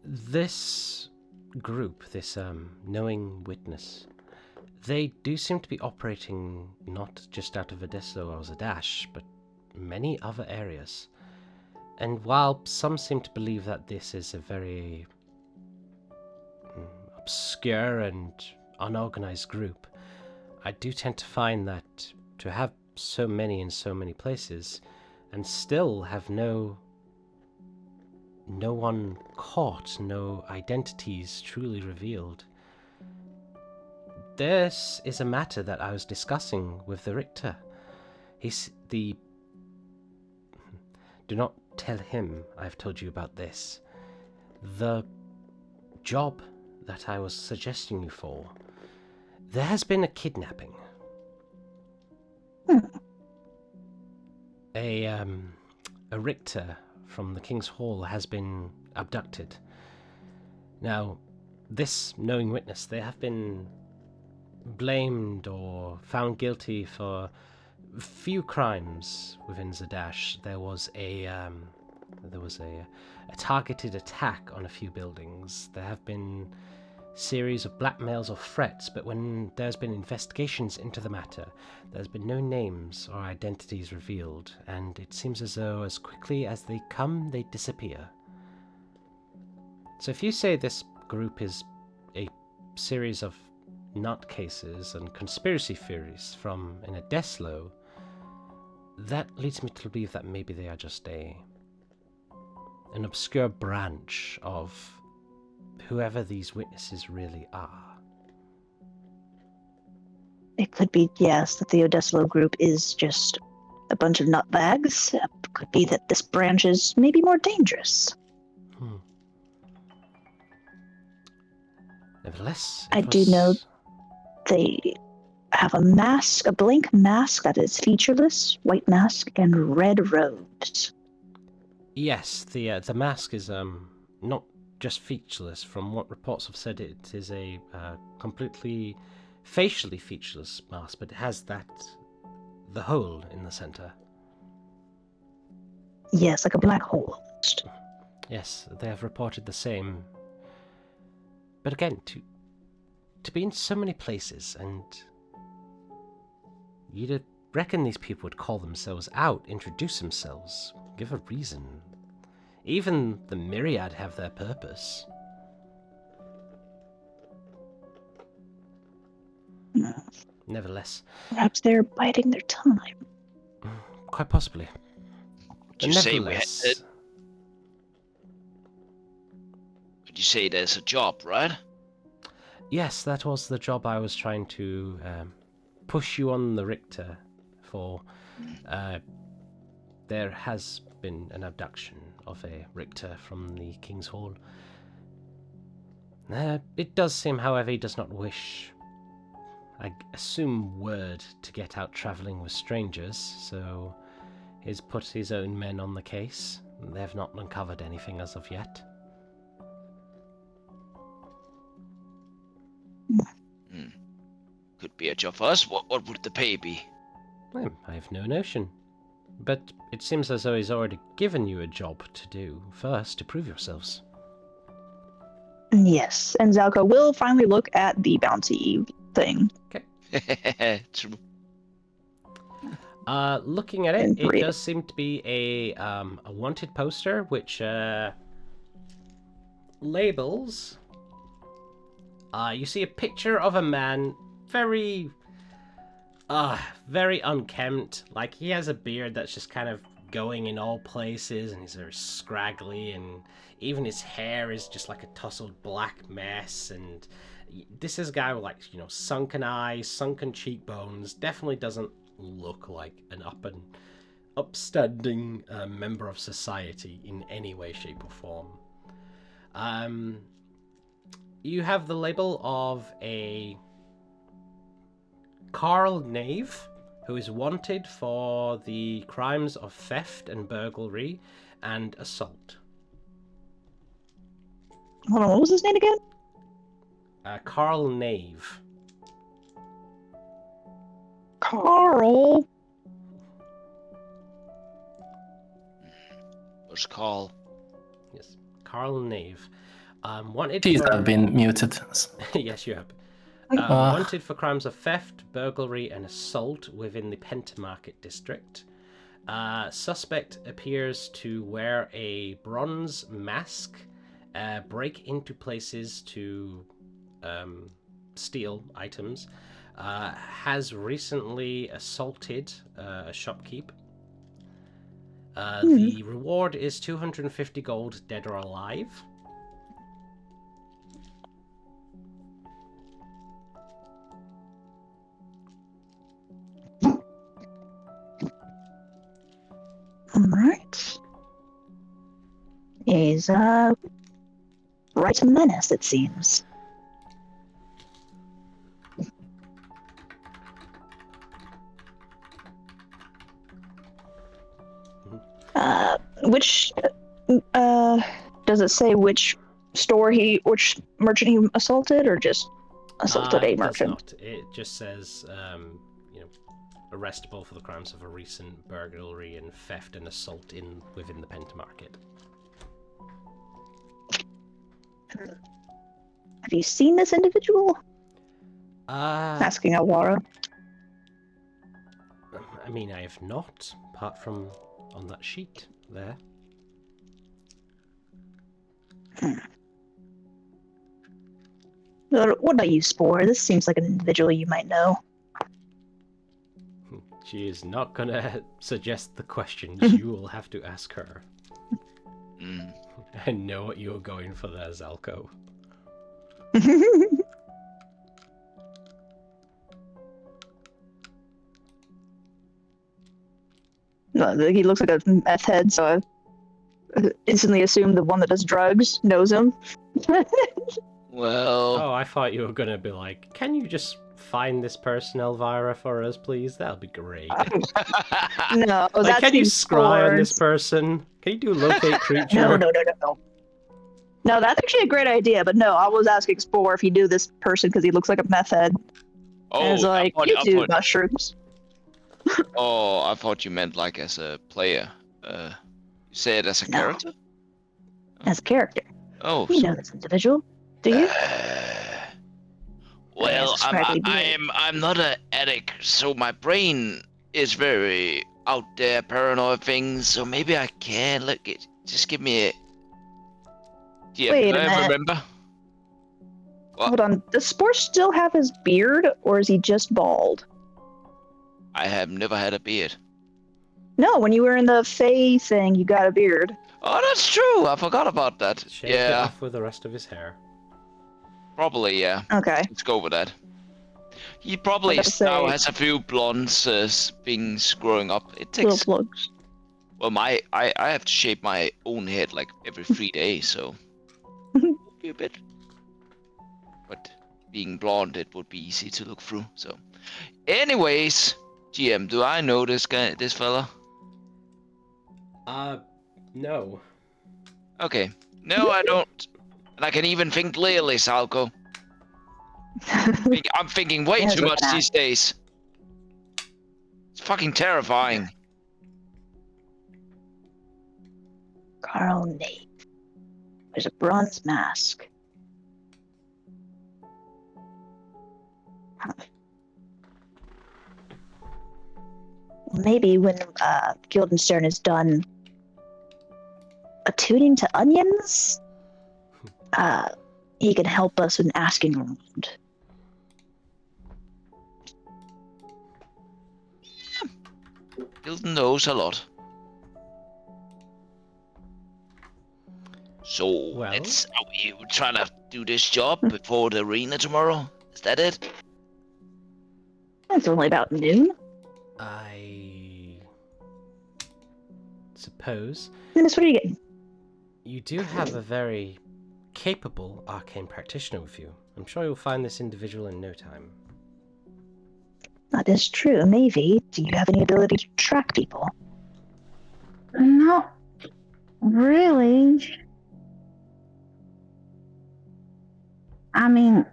Speaker 2: this group, this knowing witness, they do seem to be operating not just out of Edessa or Zadash, but many other areas. And while some seem to believe that this is a very obscure and unorganized group, I do tend to find that to have so many in so many places and still have no one caught, no identities truly revealed. This is a matter that I was discussing with the Richter. Do not tell him I've told you about this. The job that I was suggesting you for, there has been a kidnapping. A Richter from the King's Hall has been abducted. Now, this knowing witness, they have been blamed or found guilty for few crimes within Zadash. There was a targeted attack on a few buildings. There have been series of blackmails or threats, but when there's been investigations into the matter, there's been no names or identities revealed, and it seems as though as quickly as they come, they disappear. So if you say this group is a series of nutcases and conspiracy theories from an Edeslo, that leads me to believe that maybe they are just an obscure branch of whoever these witnesses really are.
Speaker 1: It could be, yes, that the Odeslo group is just a bunch of nutbags. It could be that this branch is maybe more dangerous.
Speaker 2: Nevertheless,
Speaker 1: I do know they have a mask, a blank mask that is featureless, white mask, and red robes.
Speaker 2: Yes, the mask is not just featureless. From what reports have said, it is a completely facially featureless mask, but it has the hole in the center.
Speaker 1: Yes, like a black hole almost.
Speaker 2: Yes, they have reported the same. But again, to be in so many places, and you'd reckon these people would call themselves out, introduce themselves, give a reason. Even the Myriad have their purpose. Nevertheless.
Speaker 1: Perhaps they're biding their time.
Speaker 2: Quite possibly.
Speaker 3: Did you say we had it? Did you say there's a job, right?
Speaker 2: Yes, that was the job I was trying to push you on the Richter for. There has been an abduction of a Richter from the King's Hall. It does seem, however, he does not wish, I assume, word to get out travelling with strangers, so he's put his own men on the case. They have not uncovered anything as of yet.
Speaker 3: Could be a job for us. What would the pay be?
Speaker 2: I have no notion. But it seems as though he's already given you a job to do first to prove yourselves.
Speaker 1: Yes, and Zalko will finally look at the bounty thing.
Speaker 3: Okay. True.
Speaker 2: Looking at it, it does seem to be a wanted poster, which labels. You see a picture of a man, very unkempt. Like, he has a beard that's just kind of going in all places, and he's very scraggly, and even his hair is just like a tousled black mess. And this is a guy with, like, sunken eyes, sunken cheekbones. Definitely doesn't look like an upstanding member of society in any way, shape, or form. You have the label of a Carl Knave, who is wanted for the crimes of theft and burglary and assault.
Speaker 1: Hold on, what was his name again?
Speaker 2: Carl Knave.
Speaker 1: Carl.
Speaker 3: What's Carl?
Speaker 2: Yes, Carl Knave. Wanted
Speaker 6: Please
Speaker 2: for...
Speaker 6: have been muted.
Speaker 2: Yes, you have. Wanted for crimes of theft, burglary, and assault within the Pentamarket district. Suspect appears to wear a bronze mask, break into places to steal items, has recently assaulted a shopkeep. The reward is 250 gold, dead or alive.
Speaker 1: Alright. He's, right a menace, it seems. Which, does it say which merchant he assaulted, or just assaulted a merchant?
Speaker 2: It just says, arrestable for the crimes of a recent burglary and theft and assault within the Penta Market.
Speaker 1: Have you seen this individual? Asking Alwara.
Speaker 2: I mean, I have not, apart from on that sheet there.
Speaker 1: What about you, Spore? This seems like an individual you might know.
Speaker 2: She is not gonna suggest the questions. You will have to ask her. I know what you're going for there, Zalko.
Speaker 1: No, he looks like a meth head, so I instantly assumed the one that does drugs knows him.
Speaker 3: Well,
Speaker 2: Oh, I thought you were gonna be like, can you just find this person, Elvira, for us, please? That'll be great.
Speaker 1: No,
Speaker 2: Like,
Speaker 1: that
Speaker 2: can you
Speaker 1: seems
Speaker 2: scry on this
Speaker 1: Spore's.
Speaker 2: person? Can you do locate creature?
Speaker 1: No. No, that's actually a great idea, but no, I was asking Spore if he knew this person because he looks like a meth head. And it's like, you do mushrooms.
Speaker 3: I thought you meant like as a player. You say it as a character?
Speaker 1: As a character.
Speaker 3: Oh,
Speaker 1: We know this individual. Do you?
Speaker 3: Well,
Speaker 1: scraggly
Speaker 3: I'm not an addict, so my brain is very out there, paranoid things. So maybe I can look it. Just give me a. Yeah,
Speaker 1: Wait
Speaker 3: do
Speaker 1: a
Speaker 3: I
Speaker 1: minute.
Speaker 3: remember? What?
Speaker 1: Hold on. Does Spore still have his beard, or is he just bald?
Speaker 3: I have never had a beard.
Speaker 1: No, when you were in the Fae thing, you got a beard.
Speaker 3: Oh, that's true. I forgot about that.
Speaker 2: Shaved it off with the rest of his hair.
Speaker 3: Probably, yeah.
Speaker 1: Okay.
Speaker 3: Let's go with that. He probably now has a few blonde things growing up. It takes.
Speaker 1: Little plugs.
Speaker 3: Well, I have to shave my own head like every 3 days, so be a bit. But being blonde, it would be easy to look through. So, anyways, GM, do I know this fella?
Speaker 2: No.
Speaker 3: Okay, no, I don't, and I can even think clearly, Salko. I'm thinking way too much these days. It's fucking terrifying.
Speaker 1: Carl Nate. There's a bronze mask. Maybe when Guildenstern is done attuning to onions, he can help us in asking around.
Speaker 3: Gilden knows a lot. So, are we trying to do this job before the arena tomorrow? Is that it?
Speaker 1: It's only about noon.
Speaker 2: I suppose.
Speaker 1: Dennis, what are you getting?
Speaker 2: You do have a very capable arcane practitioner with you. I'm sure you'll find this individual in no time.
Speaker 1: That is true, maybe. Do you have any ability to track people?
Speaker 7: Not really. I mean,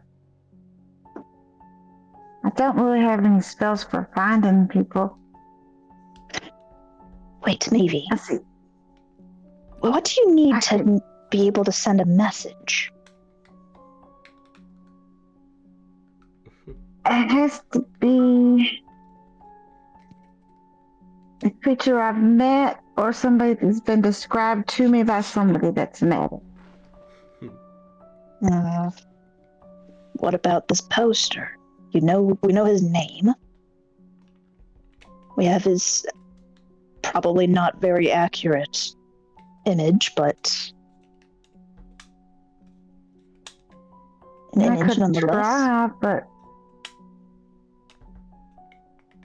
Speaker 7: I don't really have any spells for finding people.
Speaker 1: Wait, Navy.
Speaker 7: I see.
Speaker 1: What do you need to be able to send a message?
Speaker 7: It has to be a creature I've met or somebody that's been described to me by somebody that's met it.
Speaker 1: What about this poster? We know his name. We have his probably not very accurate image, but an
Speaker 7: I
Speaker 1: image
Speaker 7: could
Speaker 1: nonetheless.
Speaker 7: try, but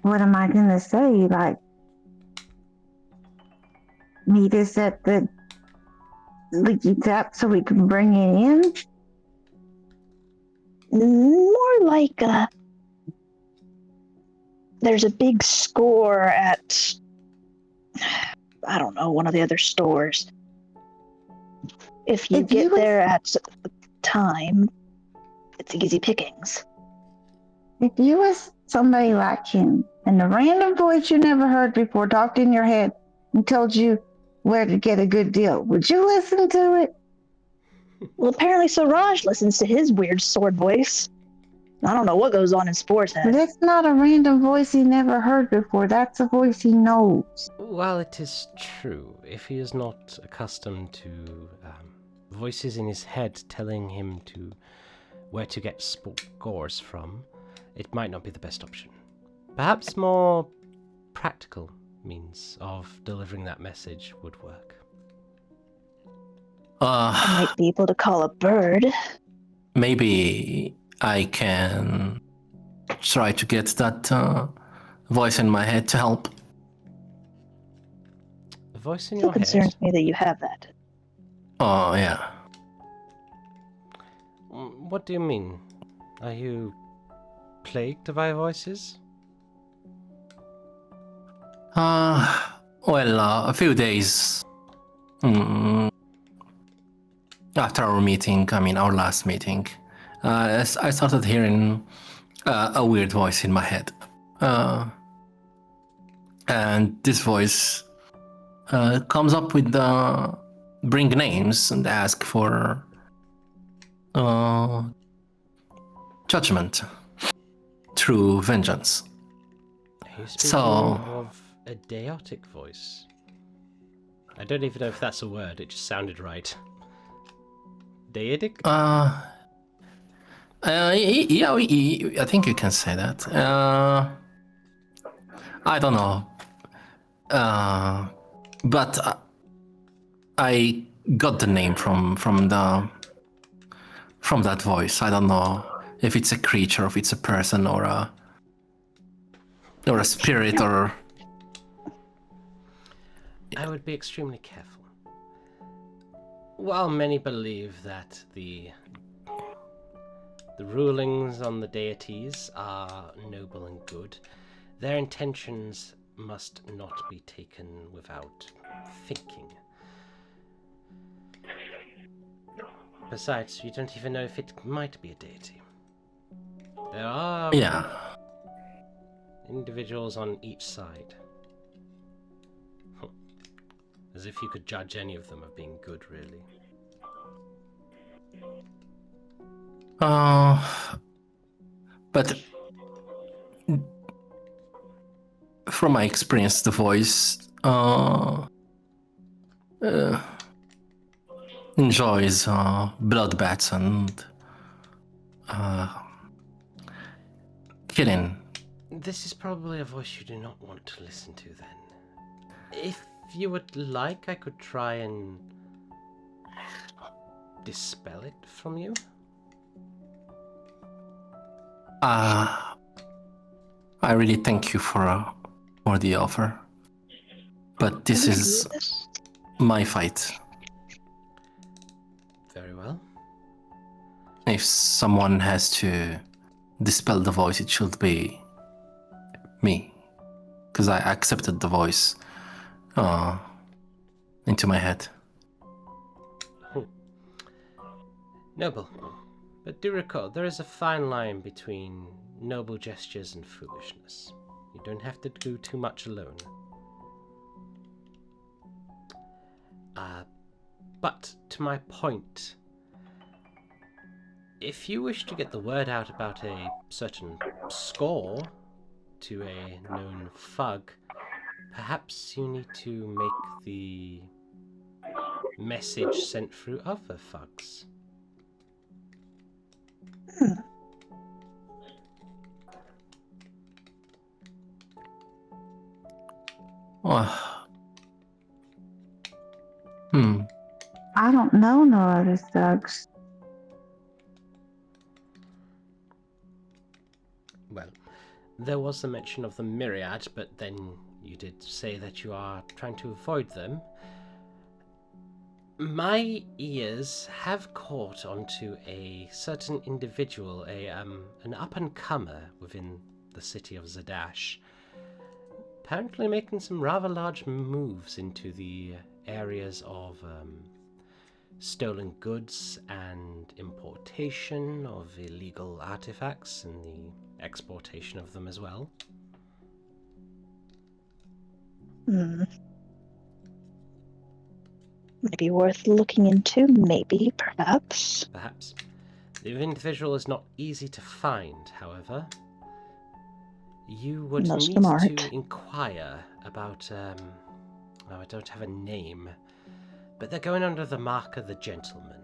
Speaker 7: what am I going to say? Like, meet us at the leaky tap so we can bring it in?
Speaker 1: More like there's a big score at, I don't know, one of the other stores. If you get there at the time, it's easy pickings.
Speaker 7: If you was somebody like him, and the random voice you never heard before talked in your head and told you where to get a good deal, would you listen to it?
Speaker 1: Well, apparently Siraj listens to his weird sword voice. I don't know what goes on in Sport's
Speaker 7: But
Speaker 1: head.
Speaker 7: it's not a random voice he never heard before. That's a voice he knows.
Speaker 2: Well, it is true. If he is not accustomed to voices in his head telling him to where to get scores from, it might not be the best option. Perhaps more practical means of delivering that message would work.
Speaker 1: I might be able to call a bird.
Speaker 6: Maybe I can try to get that voice in my head to help.
Speaker 2: A voice in
Speaker 1: It
Speaker 2: your head?
Speaker 1: concerns me that you have that.
Speaker 6: Oh, yeah.
Speaker 2: What do you mean? Are you plagued by voices?
Speaker 6: A few days after our last meeting, I started hearing a weird voice in my head. And this voice comes up with bring names and ask for judgment through vengeance.
Speaker 2: Are you speaking
Speaker 6: So,
Speaker 2: of a deotic voice? I don't even know if that's a word, it just sounded right. Deidic?
Speaker 6: yeah, I think you can say that. I don't know. But I got the name from that voice. I don't know if it's a creature, if it's a person, or a spirit, or...
Speaker 2: I would be extremely careful. While many believe that the rulings on the deities are noble and good, their intentions must not be taken without thinking. Besides, you don't even know if it might be a deity. There are individuals on each side. As if you could judge any of them of being good, really.
Speaker 6: But from my experience, the voice enjoys bloodbaths and killing.
Speaker 2: This is probably a voice you do not want to listen to, then. If you would like, I could try and dispel it from you.
Speaker 6: I really thank you for the offer, but this is my fight.
Speaker 2: Very well.
Speaker 6: If someone has to dispel the voice, it should be me, because I accepted the voice into my head.
Speaker 2: Noble. But do recall, there is a fine line between noble gestures and foolishness. You don't have to do too much alone. But to my point, if you wish to get the word out about a certain score to a known thug, perhaps you need to make the message sent through other thugs.
Speaker 7: I don't know no other thugs.
Speaker 2: Well, there was a mention of the myriad, but then you did say that you are trying to avoid them. My ears have caught onto a certain individual, an up-and-comer within the city of Zadash, apparently making some rather large moves into the areas of stolen goods and importation of illegal artifacts in the exportation of them as well.
Speaker 1: Maybe worth looking into, maybe, perhaps.
Speaker 2: Perhaps. The individual is not easy to find, however. You would
Speaker 1: Most of
Speaker 2: need
Speaker 1: them aren't.
Speaker 2: to inquire about, I don't have a name, but they're going under the mark of the gentleman.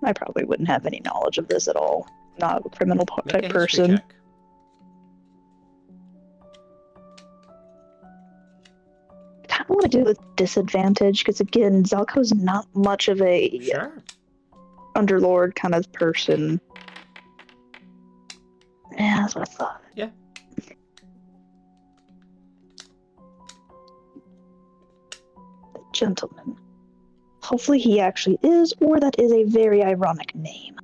Speaker 1: I probably wouldn't have any knowledge of this at all. Not a criminal
Speaker 2: Make
Speaker 1: type
Speaker 2: a history
Speaker 1: person.
Speaker 2: check.
Speaker 1: I kind of want to do it with disadvantage, because again, Zalko's not much of a
Speaker 2: Sure.
Speaker 1: underlord kind of person. Yeah, that's what I thought.
Speaker 2: Yeah.
Speaker 1: The gentleman. Hopefully he actually is, or that is a very ironic name.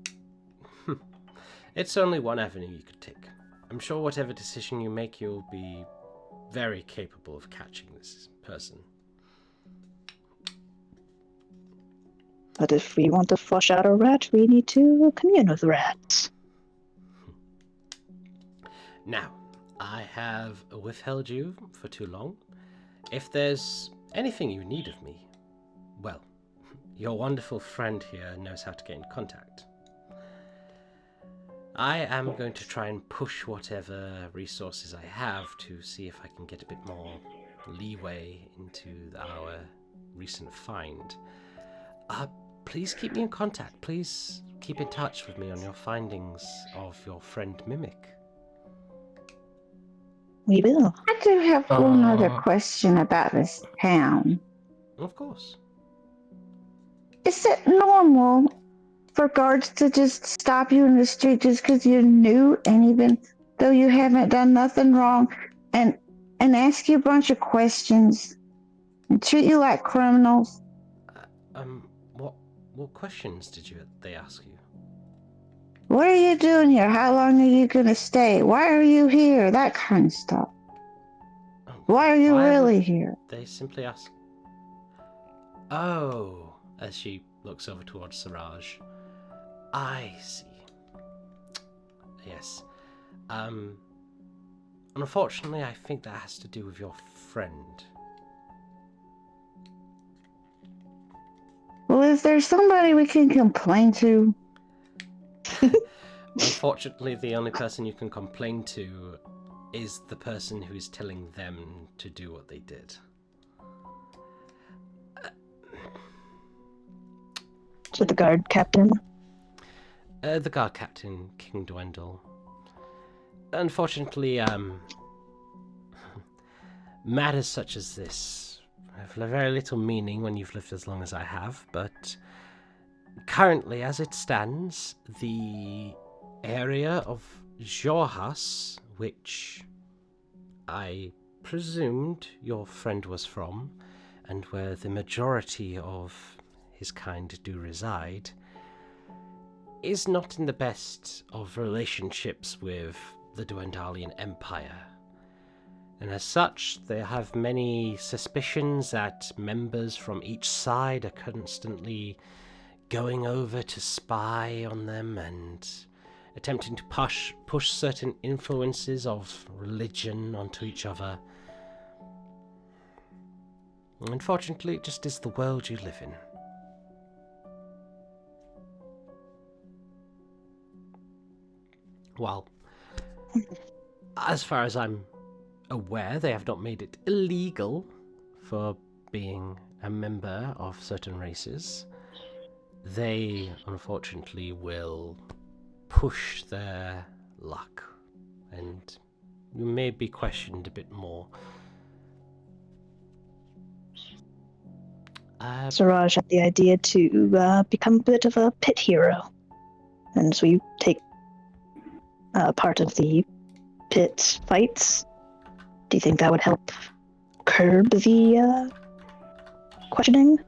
Speaker 2: It's only one avenue you could take. I'm sure whatever decision you make, you'll be very capable of catching this person.
Speaker 1: But if we want to flush out a rat, we need to commune with rats.
Speaker 2: Now, I have withheld you for too long. If there's anything you need of me, well, your wonderful friend here knows how to get in contact. I am going to try and push whatever resources I have to see if I can get a bit more leeway into our recent find. Please keep me in contact. Please keep in touch with me on your findings of your friend Mimic.
Speaker 1: We will.
Speaker 7: I do have one other question about this town.
Speaker 2: Of course.
Speaker 7: Is it normal for guards to just stop you in the street just because you're new, and even though you haven't done nothing wrong, and ask you a bunch of questions and treat you like criminals?
Speaker 2: What questions did they ask you?
Speaker 7: What are you doing here? How long are you going to stay? Why are you here? That kind of stuff. Why are you really here?
Speaker 2: They simply ask. Oh, as she looks over towards Siraj. I see. Yes. Unfortunately, I think that has to do with your friend.
Speaker 7: Well, is there somebody we can complain to?
Speaker 2: Unfortunately, the only person you can complain to is the person who is telling them to do what they did.
Speaker 1: So the guard captain?
Speaker 2: The guard captain, King Dwendal. Unfortunately, matters such as this have very little meaning when you've lived as long as I have, but currently, as it stands, the area of Jorhas, which I presumed your friend was from, and where the majority of his kind do reside, is not in the best of relationships with the Dwendalian Empire. And as such, they have many suspicions that members from each side are constantly going over to spy on them and attempting to push certain influences of religion onto each other. Unfortunately, it just is the world you live in. Well, as far as I'm aware, they have not made it illegal for being a member of certain races. They, unfortunately, will push their luck, and you may be questioned a bit more.
Speaker 1: Siraj had the idea to become a bit of a pit hero. And so you take part of the pit fights. Do you think that would help curb the questioning?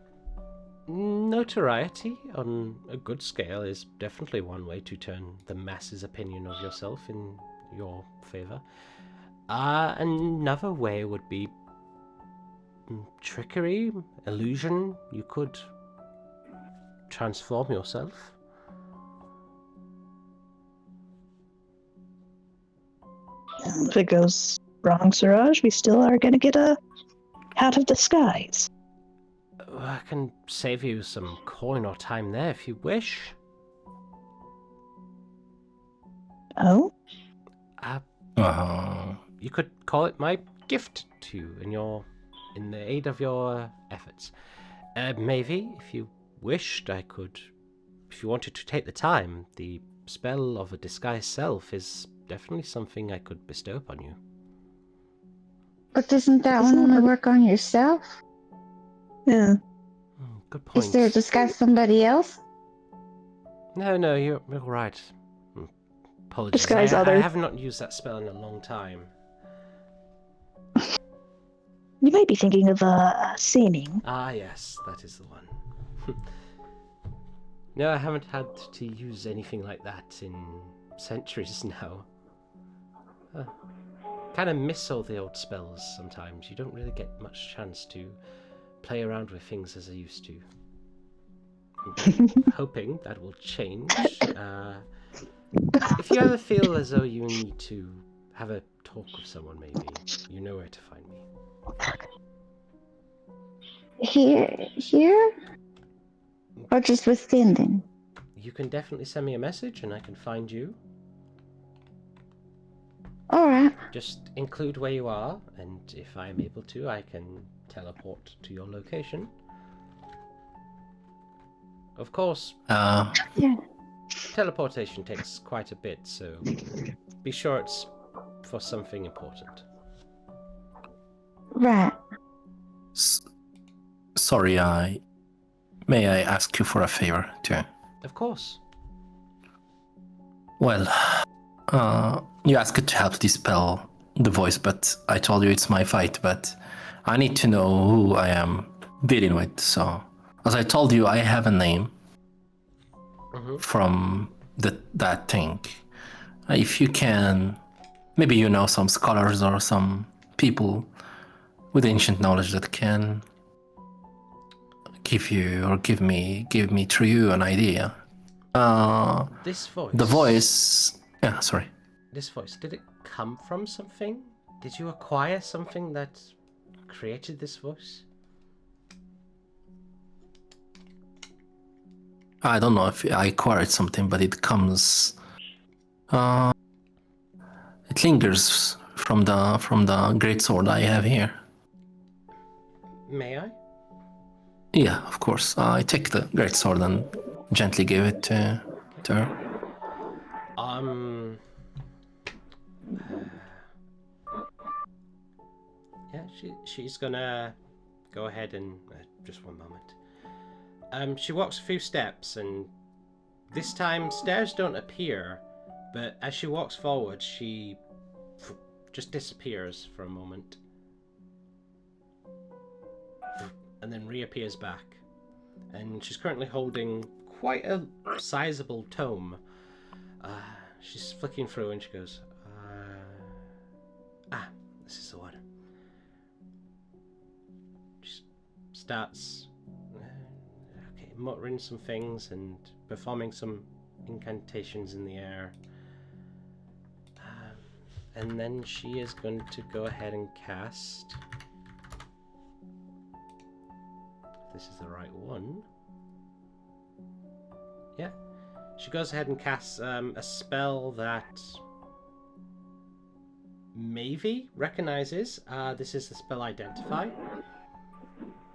Speaker 2: Notoriety on a good scale is definitely one way to turn the masses' opinion of yourself in your favor. Another way would be trickery, illusion. You could transform yourself.
Speaker 1: If it goes wrong, Suraj, we still are going to get a hat of disguise.
Speaker 2: I can save you some coin or time there if you wish.
Speaker 1: Oh?
Speaker 2: You could call it my gift to you in the aid of your efforts. Maybe, if you wished, I could... If you wanted to take the time, the spell of a disguised self is definitely something I could bestow upon you.
Speaker 7: But doesn't that one only work on yourself?
Speaker 1: Yeah.
Speaker 2: Good point.
Speaker 7: Is there a disguise somebody else?
Speaker 2: No, you're right. Apologies.
Speaker 1: Disguise
Speaker 2: I
Speaker 1: others.
Speaker 2: have not used that spell in a long time.
Speaker 1: You might be thinking of seeming.
Speaker 2: Ah, yes, that is the one. No, I haven't had to use anything like that in centuries now. Kind of miss all the old spells sometimes. You don't really get much chance to play around with things as I used to. I'm hoping that will change. If you ever feel as though you need to have a talk with someone, maybe, you know where to find me.
Speaker 7: Here? Or just with sending?
Speaker 2: You can definitely send me a message and I can find you.
Speaker 7: Alright.
Speaker 2: Just include where you are, and if I'm able to, I can teleport to your location. Of course,
Speaker 7: Yeah.
Speaker 2: teleportation takes quite a bit, so be sure it's for something important.
Speaker 7: Right.
Speaker 6: Sorry, may I ask you for a favor, too?
Speaker 2: Of course.
Speaker 6: Well, you asked to help dispel the voice, but I told you it's my fight, but I need to know who I am dealing with, so... As I told you, I have a name from that thing. If you can... Maybe you know some scholars or some people with ancient knowledge that can give you or give me through you an idea.
Speaker 2: This voice.
Speaker 6: The voice. Yeah, sorry.
Speaker 2: This voice, did it come from something? Did you acquire something that created this voice?
Speaker 6: I don't know if I acquired something, but it comes. It lingers from the great sword I have here.
Speaker 2: May I?
Speaker 6: Yeah, of course. I take the great sword and gently give it to her.
Speaker 2: Yeah, she's gonna go ahead and just one moment. She walks a few steps, and this time stairs don't appear, but as she walks forward, she just disappears for a moment, and then reappears back. And she's currently holding quite a sizable tome. She's flicking through, and she goes, this is the one. She starts muttering some things and performing some incantations in the air. And then she is going to go ahead and cast... If this is the right one. Yeah. She goes ahead and casts a spell that Mavie recognizes. This is the spell Identify.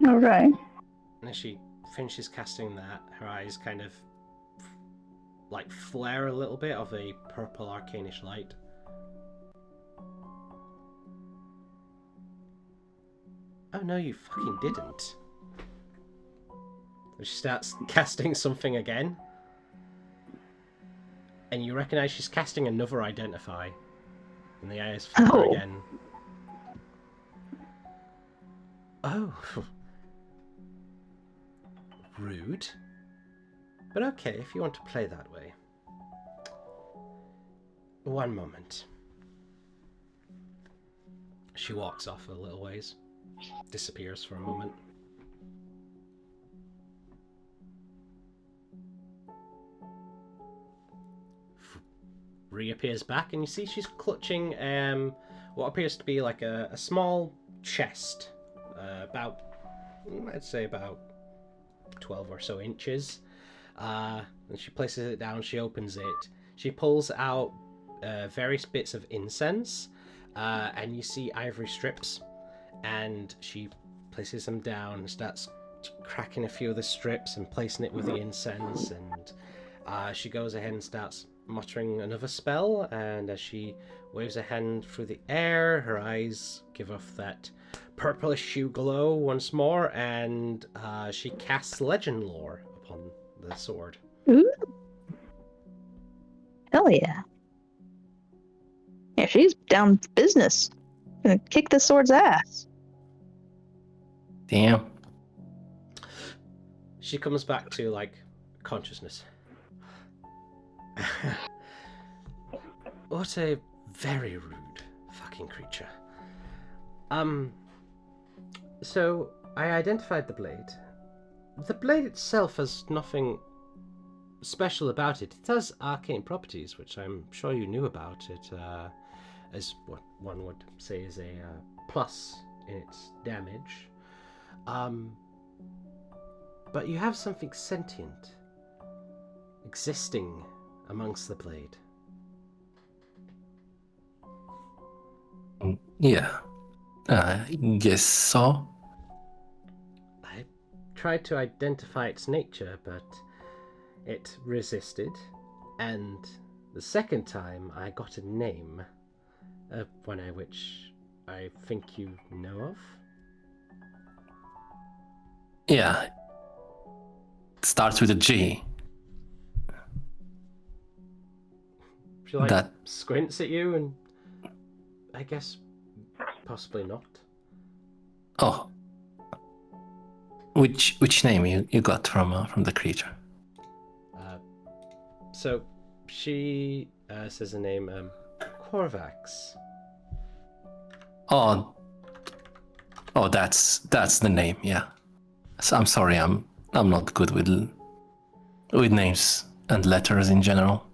Speaker 1: Alright.
Speaker 2: And as she finishes casting that, her eyes kind of like flare a little bit of a purple arcanish light. Oh no, you fucking didn't. And she starts casting something again. And you recognize she's casting another Identify. And the eyes flicker again. Oh. Rude. But okay, if you want to play that way. One moment. She walks off a little ways. disappears for a moment. Reappears back, and you see she's clutching what appears to be like a small chest, about, I'd say about 12 or so inches. And she places it down, she opens it, she pulls out various bits of incense, and you see ivory strips, and she places them down and starts cracking a few of the strips and placing it with the incense, and she goes ahead and starts muttering another spell, and as she waves a hand through the air, her eyes give off that purplish hue glow once more, and she casts legend lore upon the sword.
Speaker 1: Ooh. Hell yeah. Yeah, she's down for business. Gonna kick this sword's ass.
Speaker 6: Damn.
Speaker 2: She comes back to, like, consciousness. What a very rude fucking creature. So I identified the blade. The blade itself has nothing special about it. It has arcane properties, which I'm sure you knew about. It as what one would say is a plus in its damage. But you have something sentient existing amongst the blade.
Speaker 6: Yeah. Guess so.
Speaker 2: I tried to identify its nature, but it resisted. And the second time, I got a name, one which I think you know of.
Speaker 6: Yeah. It starts with a G.
Speaker 2: She like
Speaker 6: That-
Speaker 2: squints at you, and I guess possibly not.
Speaker 6: Oh. Which name you got from the creature?
Speaker 2: So she says the name Corvax.
Speaker 6: Oh, that's the name. Yeah. So I'm sorry, I'm not good with names and letters in general.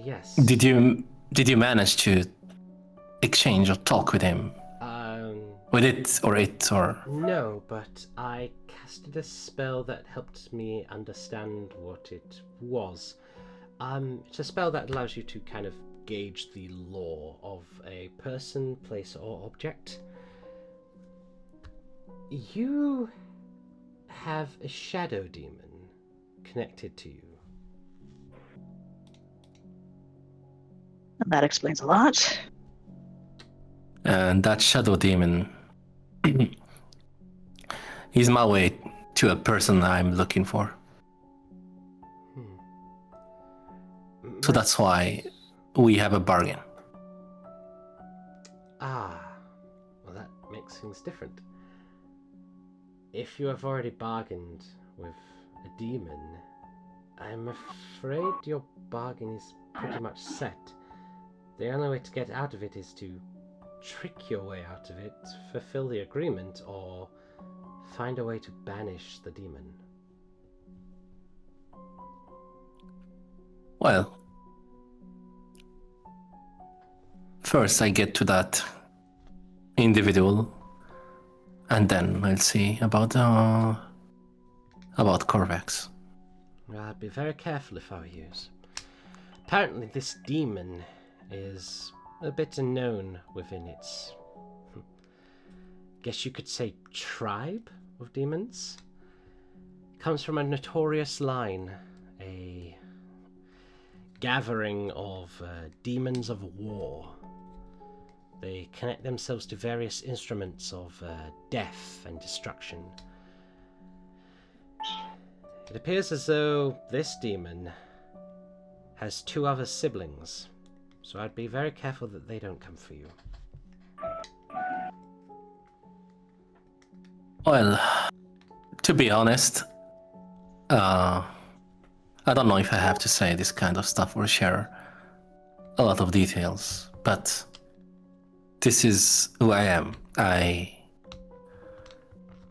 Speaker 2: Yes.
Speaker 6: Did you manage to exchange or talk with him? With it or?
Speaker 2: No, but I casted a spell that helped me understand what it was. It's a spell that allows you to kind of gauge the lore of a person, place, or object. You have a shadow demon connected to you.
Speaker 1: That explains a lot.
Speaker 6: And that shadow demon is my way to a person I'm looking for. So that's why we have a bargain.
Speaker 2: Ah, well, that makes things different. If you have already bargained with a demon, I'm afraid your bargain is pretty much set. The only way to get out of it is to trick your way out of it, fulfill the agreement, or find a way to banish the demon.
Speaker 6: Well, first I get to that individual, and then I'll see about Corvax.
Speaker 2: Well, I'd be very careful if I were you. Apparently this demon is a bit unknown within its, guess you could say, tribe of demons. Comes from a notorious line, a gathering of demons of war. They connect themselves to various instruments of death and destruction. It appears as though this demon has two other siblings, so I'd be very careful that they don't come for you.
Speaker 6: Well, to be honest, I don't know if I have to say this kind of stuff or share a lot of details, but this is who I am. I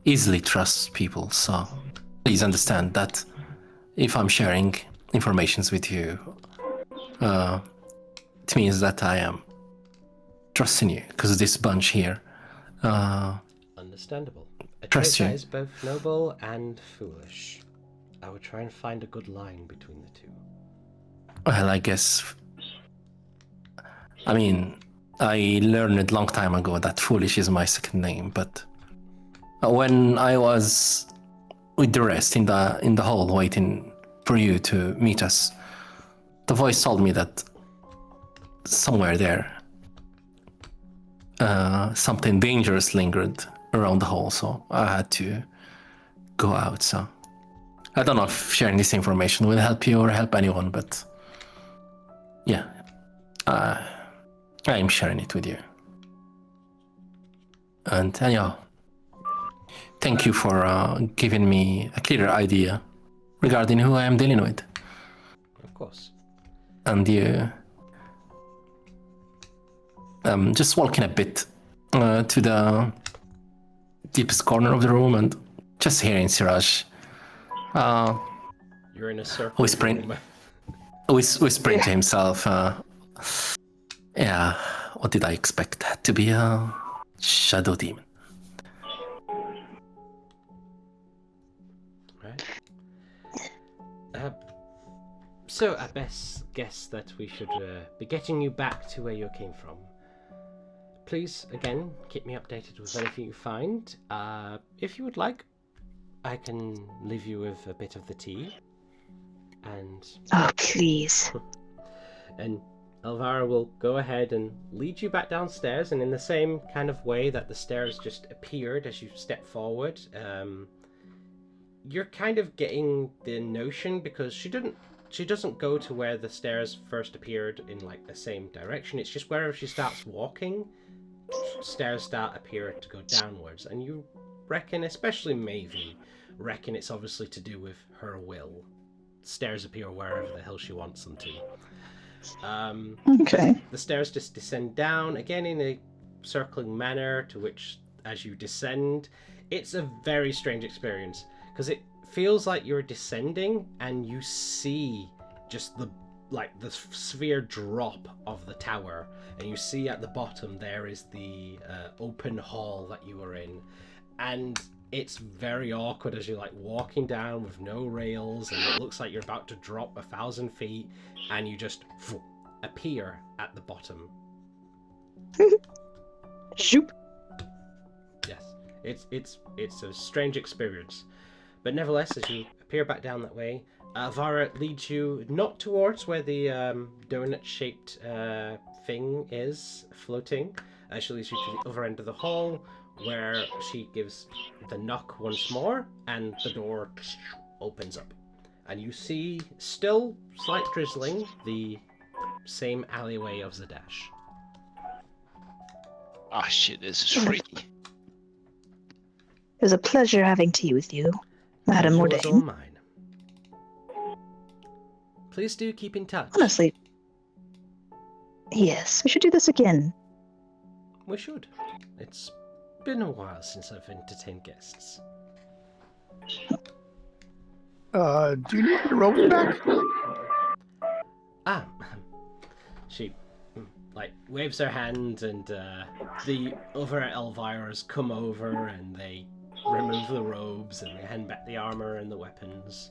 Speaker 6: easily trust people, so please understand that if I'm sharing informations with you, it means that I am trusting you, because this bunch here
Speaker 2: Understandable. A trait
Speaker 6: trust
Speaker 2: that
Speaker 6: you.
Speaker 2: is both noble and foolish. I would try and find a good line between the two.
Speaker 6: Well, I guess... I mean, I learned a long time ago that foolish is my second name, but when I was with the rest in the hall waiting for you to meet us, the voice told me that somewhere there something dangerous lingered around the hall, so I had to go out. So I don't know if sharing this information will help you or help anyone, but yeah, I am sharing it with you. And anyhow, thank you for giving me a clearer idea regarding who I am dealing with.
Speaker 2: Of course.
Speaker 6: And you just walking a bit to the deepest corner of the room and just hearing Siraj
Speaker 2: You're in a circle.
Speaker 6: whispering to himself, yeah, what did I expect? That to be a shadow demon.
Speaker 2: Right. So I best guess that we should be getting you back to where you came from. Please, again, keep me updated with anything you find. If you would like, I can leave you with a bit of the tea. And...
Speaker 1: Oh, please.
Speaker 2: And Elvira will go ahead and lead you back downstairs, and in the same kind of way that the stairs just appeared as you step forward, you're kind of getting the notion, because she doesn't go to where the stairs first appeared in like the same direction. It's just wherever she starts walking, stairs appear to go downwards, and you reckon, especially Maeve, reckon it's obviously to do with her will. Stairs appear wherever the hell she wants them to.
Speaker 4: Okay.
Speaker 2: The stairs just descend down again in a circling manner, to which, as you descend, it's a very strange experience, because it feels like you're descending and you see just the sphere drop of the tower, and you see at the bottom there is the open hall that you were in, and it's very awkward as you're like walking down with no rails, and it looks like you're about to drop 1,000 feet, and you just appear at the bottom.
Speaker 1: Zoop.
Speaker 2: Yes, it's a strange experience, but nevertheless, as you appear back down that way, Vara leads you not towards where the donut-shaped thing is floating. She leads you to the other end of the hall, where she gives the knock once more, and the door opens up. And you see, still slight drizzling, the same alleyway of Zadash.
Speaker 3: Ah, shit, this is freaky.
Speaker 1: It was a pleasure having tea with you, Madam
Speaker 2: Pleasure was all
Speaker 1: Mordain.
Speaker 2: mine. Please do keep in touch.
Speaker 1: Honestly, yes, we should do this again.
Speaker 2: We should. It's been a while since I've entertained guests.
Speaker 5: Do you need your ropes back?
Speaker 2: She waves her hand, and the other Elviras come over, and they remove the robes, and they hand back the armor and the weapons.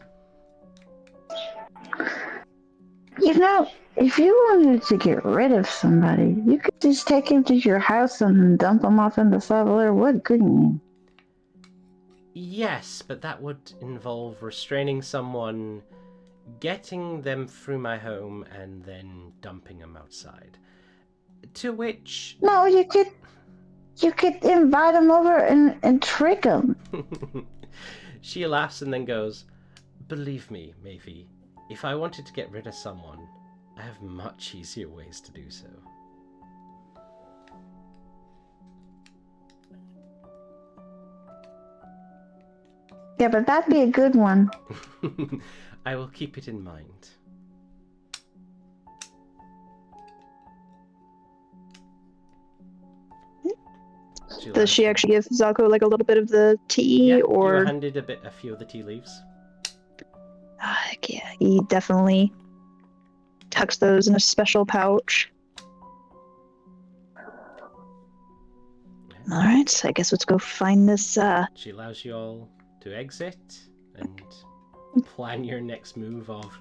Speaker 7: You know, if you wanted to get rid of somebody, you could just take him to your house and dump him off in the Savalier Wood, couldn't you?
Speaker 2: Yes, but that would involve restraining someone, getting them through my home, and then dumping them outside. To which...
Speaker 7: No, you could invite him over and trick him.
Speaker 2: She laughs and then goes, "Believe me, Maeve, if I wanted to get rid of someone, I have much easier ways to do so."
Speaker 7: Yeah, but that'd be a good one.
Speaker 2: I will keep it in mind.
Speaker 1: Does she actually give Zako like a little bit of the tea,
Speaker 2: Yeah,
Speaker 1: or?
Speaker 2: you were handed a few of the tea leaves.
Speaker 1: Heck yeah, he definitely tucks those in a special pouch. All right, so I guess let's go find this.
Speaker 2: She allows you all to exit and plan your next move of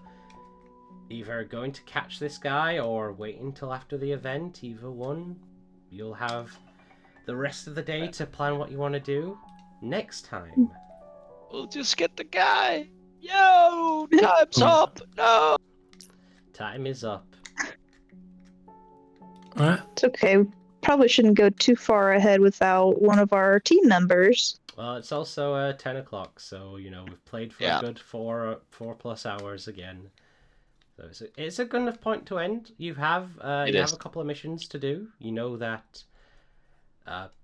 Speaker 2: either going to catch this guy or wait until after the event. Either one, you'll have the rest of the day to plan what you want to do next time.
Speaker 3: We'll just get the guy. Yo, time's up. No.
Speaker 2: Time is up.
Speaker 1: It's okay. We probably shouldn't go too far ahead without one of our team members.
Speaker 2: Well, it's also 10 o'clock, so, you know, we've played for a good 4+ hours again. So it's a good enough point to end. You have a couple of missions to do. You know that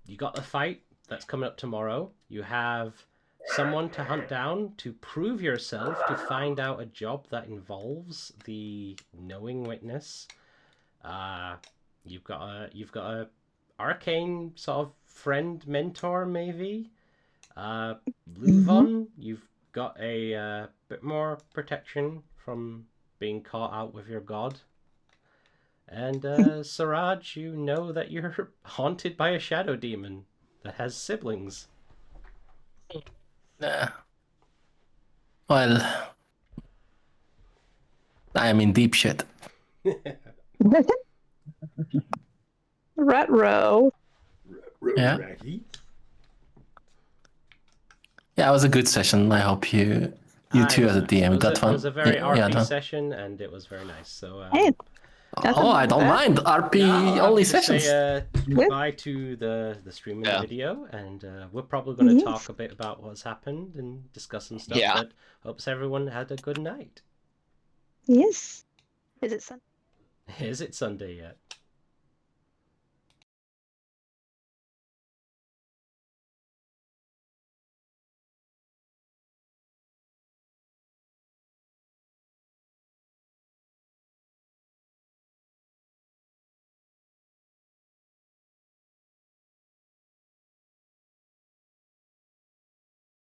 Speaker 2: you got the fight that's coming up tomorrow. You have someone to hunt down to prove yourself, to find out a job that involves the knowing witness. You've got a arcane sort of friend mentor maybe. Luvon, you've got a bit more protection from being caught out with your god. And Siraj, you know that you're haunted by a shadow demon that has siblings.
Speaker 6: Well, I am in deep shit.
Speaker 1: Retro.
Speaker 6: Yeah. Yeah, it was a good session. I hope you too as a DM got fun.
Speaker 2: It was a very RP session, and it was very nice. So.
Speaker 6: I don't mind RP only sessions.
Speaker 2: Say goodbye to the streaming video, and we're probably going to talk a bit about what's happened and discuss some stuff.
Speaker 3: Yeah.
Speaker 2: But hopes everyone had a good night.
Speaker 1: Yes. Is it Sunday?
Speaker 2: Is it Sunday yet?